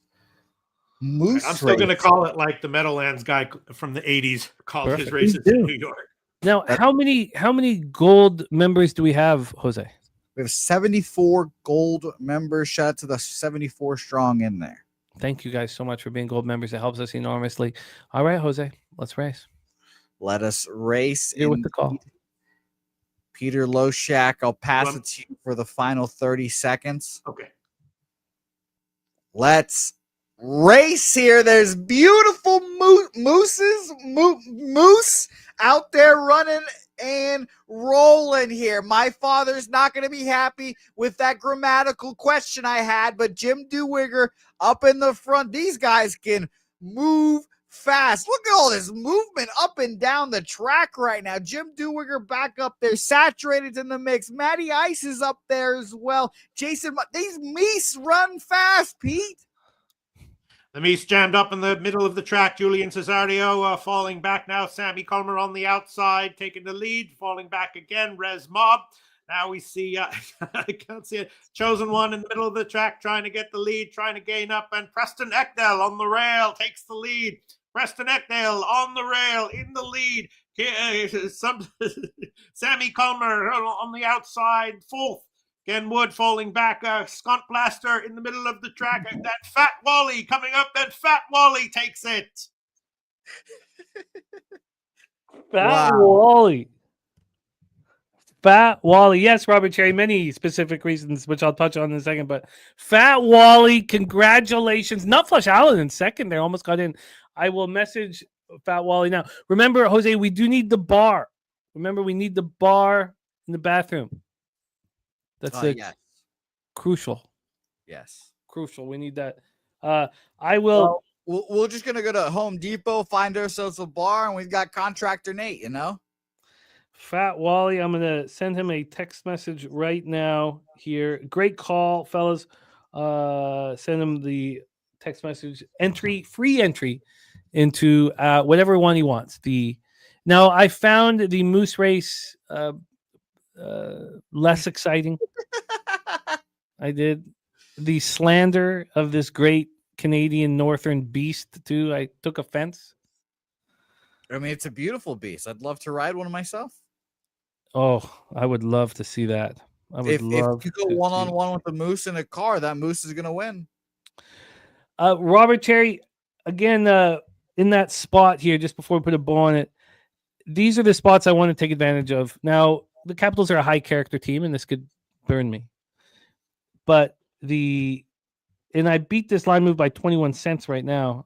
I'm still going to call it like the Meadowlands guy from the 80s called his races in New York. Now, how many gold members do we have, Jose? We have 74 gold members. Shout out to the 74 strong in there. Thank you guys so much for being gold members. It helps us enormously. All right, Jose, let's race. Let us race. Here with the call. Peter Loshak, I'll pass it to you for the final 30 seconds. Okay. Let's race here. There's beautiful moose out there running and rolling here. My father's not going to be happy with that grammatical question I had, but Jim Dewigger up in the front. These guys can move fast. Look at all this movement up and down the track right now. Jim Dewigger back up there. Saturated in the mix. Matty Ice is up there as well. Jason, these meese run fast, Pete. The Meese jammed up in the middle of the track. Julian Cesario falling back now. Sammy Culmer on the outside, taking the lead, falling back again. Rez Mob. Now we see, I can't see it. Chosen One in the middle of the track, trying to get the lead, trying to gain up. And Preston Eckdale on the rail takes the lead. Preston Eckdale on the rail, in the lead. Sammy Culmer on the outside, fourth. Ken Wood falling back. Scott Blaster in the middle of the track. And that Fat Wally coming up. That Fat Wally takes it. Fat Wally. Fat Wally. Yes, Robert Cherry. Many specific reasons, which I'll touch on in a second. But Fat Wally, congratulations. Nutflush Allen in second there. Almost got in. I will message Fat Wally now. Remember, Jose, we do need the bar. Remember, we need the bar in the bathroom. That's yes. Crucial. Yes. Crucial. We need that. I will. Well, we're just going to go to Home Depot, find ourselves a bar, and we've got Contractor Nate, you know? Fat Wally, I'm going to send him a text message right now here. Great call, fellas. Send him the text message. Free entry into whatever one he wants. Now, I found the Moose Race less exciting. I did. The slander of this great Canadian northern beast too. I took offense. I mean, it's a beautiful beast. I'd love to ride one myself. Oh, I would love to see that. I would If love you go to one see- on one with a moose in a car, that moose is gonna win. Robert Cherry, again, in that spot here, just before we put a bow on it, these are the spots I want to take advantage of. Now, the Capitals are a high character team, and this could burn me. But I beat this line move by 21 cents right now.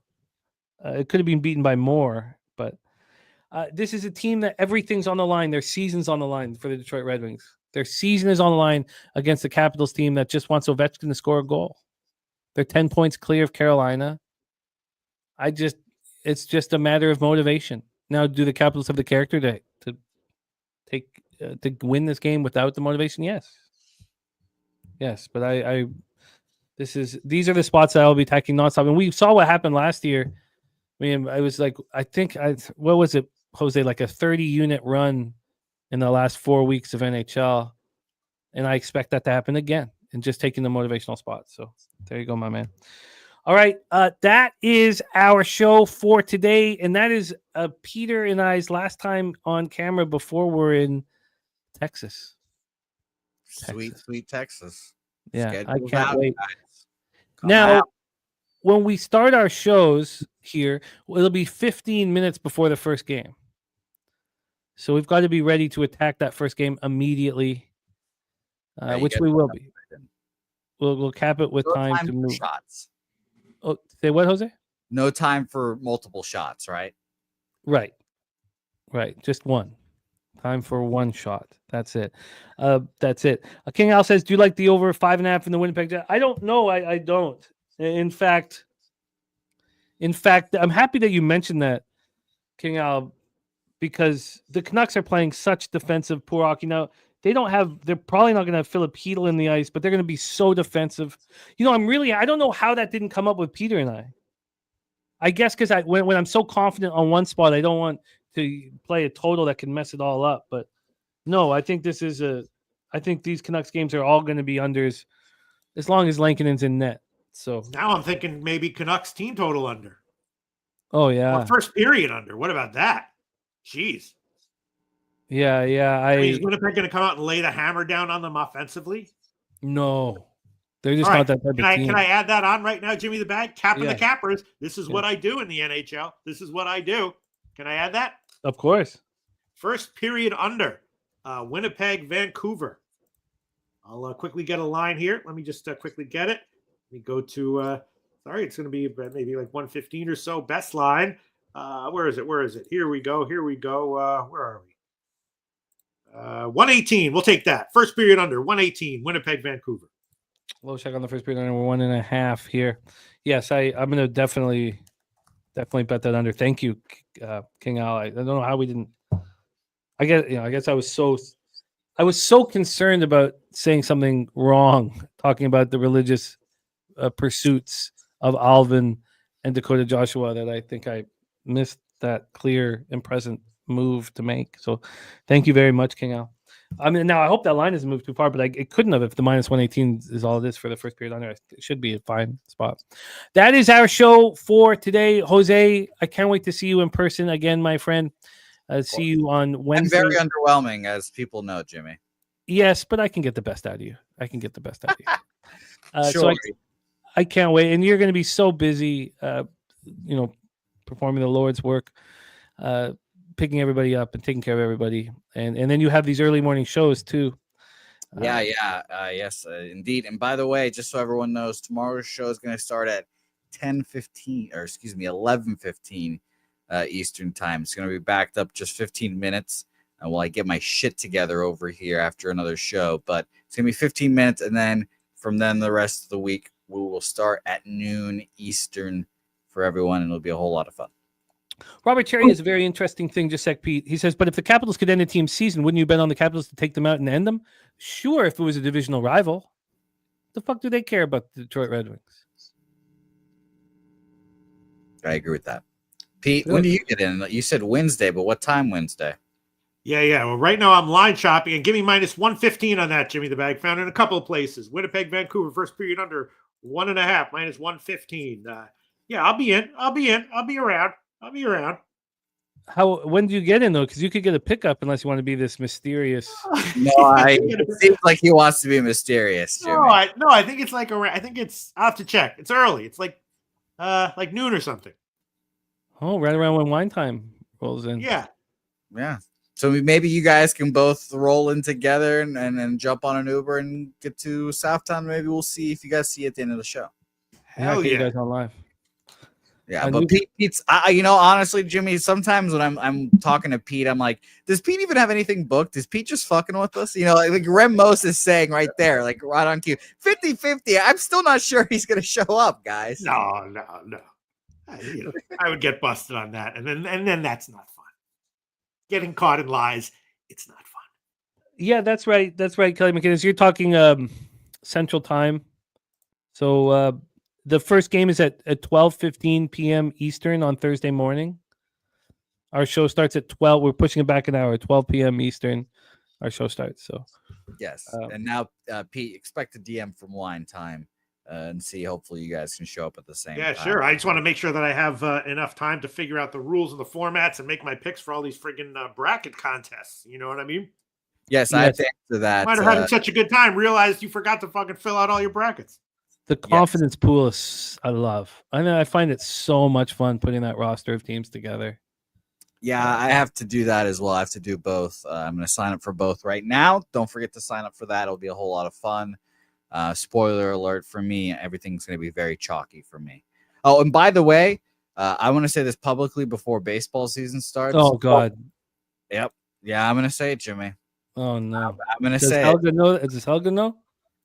It could have been beaten by more, but this is a team that everything's on the line. Their season's on the line for the Detroit Red Wings. Their season is on the line against the Capitals team that just wants Ovechkin to score a goal. They're 10 points clear of Carolina. It's just a matter of motivation. Now, do the Capitals have the character to win this game without the motivation? Yes, but these are the spots that I'll be attacking nonstop. And we saw what happened last year. I mean, I was like, what was it, Jose? Like a 30-unit run in the last 4 weeks of NHL, and I expect that to happen again. And just taking the motivational spot. So there you go, my man. All right, that is our show for today, and that is Peter and I's last time on camera before we're in Texas. Sweet Texas. Yeah, Schedule's I can't out, wait. guys. Now, when we start our shows here, it'll be 15 minutes before the first game. So we've got to be ready to attack that first game immediately, which we will be. We'll cap it with time to move. Shots. Oh, say what, Jose? No time for multiple shots, right? Right. Just one. Time for one shot. That's it. King Al says, do you like the over 5.5 in the Winnipeg Jets? I don't know. I don't. In fact, I'm happy that you mentioned that, King Al, because the Canucks are playing such defensive poor hockey. Now, they're probably not going to have Philip Hedl in the ice, but they're going to be so defensive. I don't know how that didn't come up with Peter and I. I guess because when I'm so confident on one spot, I don't want to play a total that can mess it all up. But no, I think I think these Canucks games are all going to be unders as long as Lankinen's in net. So now I'm thinking maybe Canucks team total under. Oh yeah. Or first period under. What about that? Jeez. Yeah. Is Winnipeg going to come out and lay the hammer down on them offensively? No. They're just not that type of team. Can I add that on right now, Jimmy the Bag? Capping the Cappers. This is what I do in the NHL. This is what I do. Can I add that? Of course. First period under. Winnipeg, Vancouver. I'll quickly get a line here. Let me just quickly get it. Let me go to, it's going to be maybe like 115 or so. Best line. Where is it? Here we go. Where are we? 118. We'll take that. First period under. 118. Winnipeg, Vancouver. Loshak on the first period under 1.5 here. Yes, I'm going to definitely bet that under. Thank you, King Al. I don't know how we didn't. I guess I was so concerned about saying something wrong, talking about the religious pursuits of Alvin and Dakota Joshua, that I think I missed that clear and present move to make. So thank you very much, King Al. I mean, now I hope that line doesn't move too far, but it couldn't have if the minus 118 is all it is for the first period under. It should be a fine spot. That is our show for today. Jose, I can't wait to see you in person again, my friend. See you on Wednesday. I'm very underwhelming, as people know, Jimmy. Yes, but I can get the best out of you. Sure. So I can't wait. And you're going to be so busy, performing the Lord's work, picking everybody up and taking care of everybody. And then you have these early morning shows too. Yes, indeed. And by the way, just so everyone knows, tomorrow's show is going to start at 11:15 Eastern time. It's going to be backed up just 15 minutes while I get my shit together over here after another show. But it's going to be 15 minutes, and then from then the rest of the week, we will start at noon Eastern for everyone, and it'll be a whole lot of fun. Robert Cherry has a very interesting thing, just like Pete. He says, but if the Capitals could end a team's season, wouldn't you bet on the Capitals to take them out and end them? Sure, if it was a divisional rival. The fuck do they care about the Detroit Red Wings? I agree with that. Pete, when do you get in? You said Wednesday, but what time Wednesday? Yeah. Well, right now I'm line shopping, and give me minus 115 on that, Jimmy the Bag. Found in a couple of places. Winnipeg, Vancouver, first period under 1.5 minus 115. Yeah, I'll be in. I'll be around. When do you get in though? Because you could get a pickup unless you want to be this mysterious. No, it seems like he wants to be mysterious, Jimmy. No, I think it's like around. I think it's. I'll have to check. It's early. It's like noon or something. Oh, right around when wine time rolls in. Yeah. So maybe you guys can both roll in together and then jump on an Uber and get to Southtown. Maybe we'll see if you guys see you at the end of the show. Hell You yeah. guys on live. Yeah, but Pete's, honestly, Jimmy, sometimes when I'm talking to Pete, I'm like, does Pete even have anything booked? Is Pete just fucking with us? Like Rem Moss is saying right there, like right on cue, 50-50. I'm still not sure he's going to show up, guys. No. I would get busted on that. And then that's not fun. Getting caught in lies, it's not fun. Yeah, that's right. That's right, Kelly McInnes. You're talking Central Time. So the first game is at 12:15 p.m. Eastern on Thursday morning. Our show starts at 12. We're pushing it back an hour. 12 p.m. Eastern, our show starts. So yes. And now, Pete, expect a DM from Wine Time and see. Hopefully, you guys can show up at the same time. Yeah, sure. I just want to make sure that I have enough time to figure out the rules and the formats and make my picks for all these friggin' bracket contests. You know what I mean? Yes, I have to answer that. Might have having such a good time. Realized you forgot to fucking fill out all your brackets. the confidence pool is I love. I find it so much fun putting that roster of teams together. Yeah, I have to do that as well. I have to do both. I'm going to sign up for both right now. Don't forget to sign up for that. It'll be a whole lot of fun. Spoiler alert for me, everything's going to be very chalky for me. Oh, and by the way, I want to say this publicly before baseball season starts. Oh, God. Yep. Yeah, I'm going to say it, Jimmy. Oh, no. I'm going to say Helga know? Does Helga know?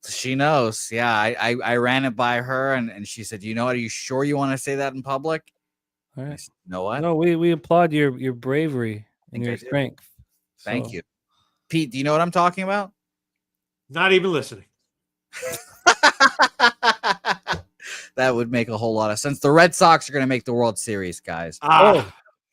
She knows. Yeah, I ran it by her, and she said, you know what? Are you sure you want to say that in public? All right. Said, you know what? No, we applaud your bravery and your strength. Thank you. Pete, do you know what I'm talking about? Not even listening. That would make a whole lot of sense. The Red Sox are going to make the World Series, guys. The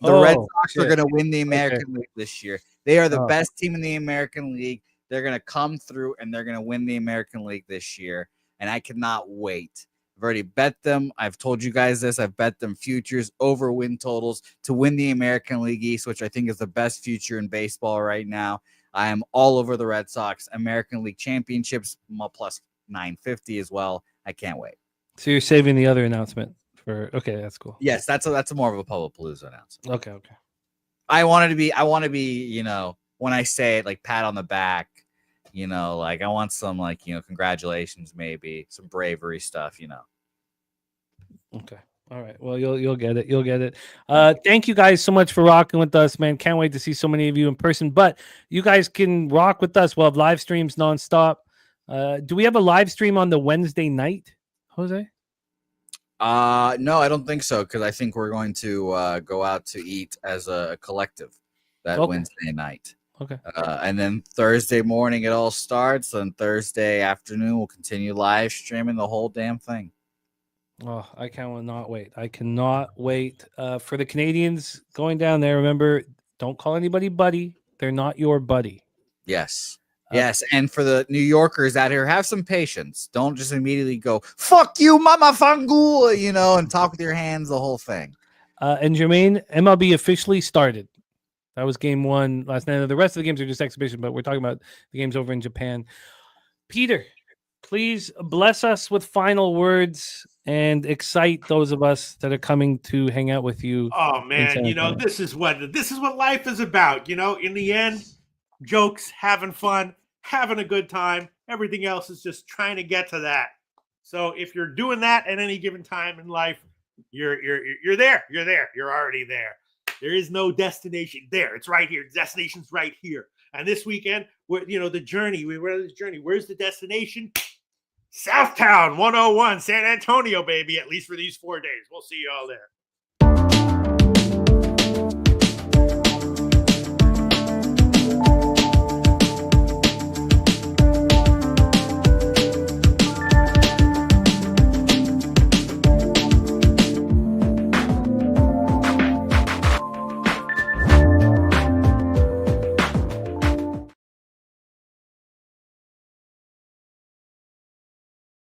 Red Sox are going to win the American League this year. They are the best team in the American League. They're going to come through, and they're going to win the American League this year, and I cannot wait. I've already bet them. I've told you guys this. I've bet them futures over win totals to win the American League East, which I think is the best future in baseball right now. I am all over the Red Sox. American League championships, plus 950 as well. I can't wait. So you're saving the other announcement for? Okay, that's cool. Yes, that's a more of a Pubapalooza announcement. Okay. I want to be, when I say it, like pat on the back, like I want some congratulations, maybe some bravery stuff, Okay. All right. Well, you'll get it. You'll get it. Thank you guys so much for rocking with us, man. Can't wait to see so many of you in person. But you guys can rock with us. We'll have live streams nonstop. Do we have a live stream on the Wednesday night, Jose? No, I don't think so, because I think we're going to go out to eat as a collective that Wednesday night. Okay. And then Thursday morning it all starts, and Thursday afternoon we'll continue live streaming the whole damn thing. Oh, I cannot wait. I cannot wait for the Canadians going down there. Remember, don't call anybody buddy. They're not your buddy. Yes. Yes, and for the New Yorkers out here, have some patience. Don't just immediately go, fuck you, mama fangul, and talk with your hands, the whole thing. And Jermaine, MLB officially started. That was game one last night. The rest of the games are just exhibition, but we're talking about the games over in Japan. Peter, please bless us with final words and excite those of us that are coming to hang out with you. Oh man, this is what life is about. In the end, jokes, having fun, having a good time. Everything else is just trying to get to that. So if you're doing that at any given time in life, you're there. You're there. You're already there. There is no destination there. It's right here. The destination's right here. And this weekend, the journey. We're on this journey. Where's the destination? Southtown 101, San Antonio, baby. At least for these 4 days. We'll see you all there.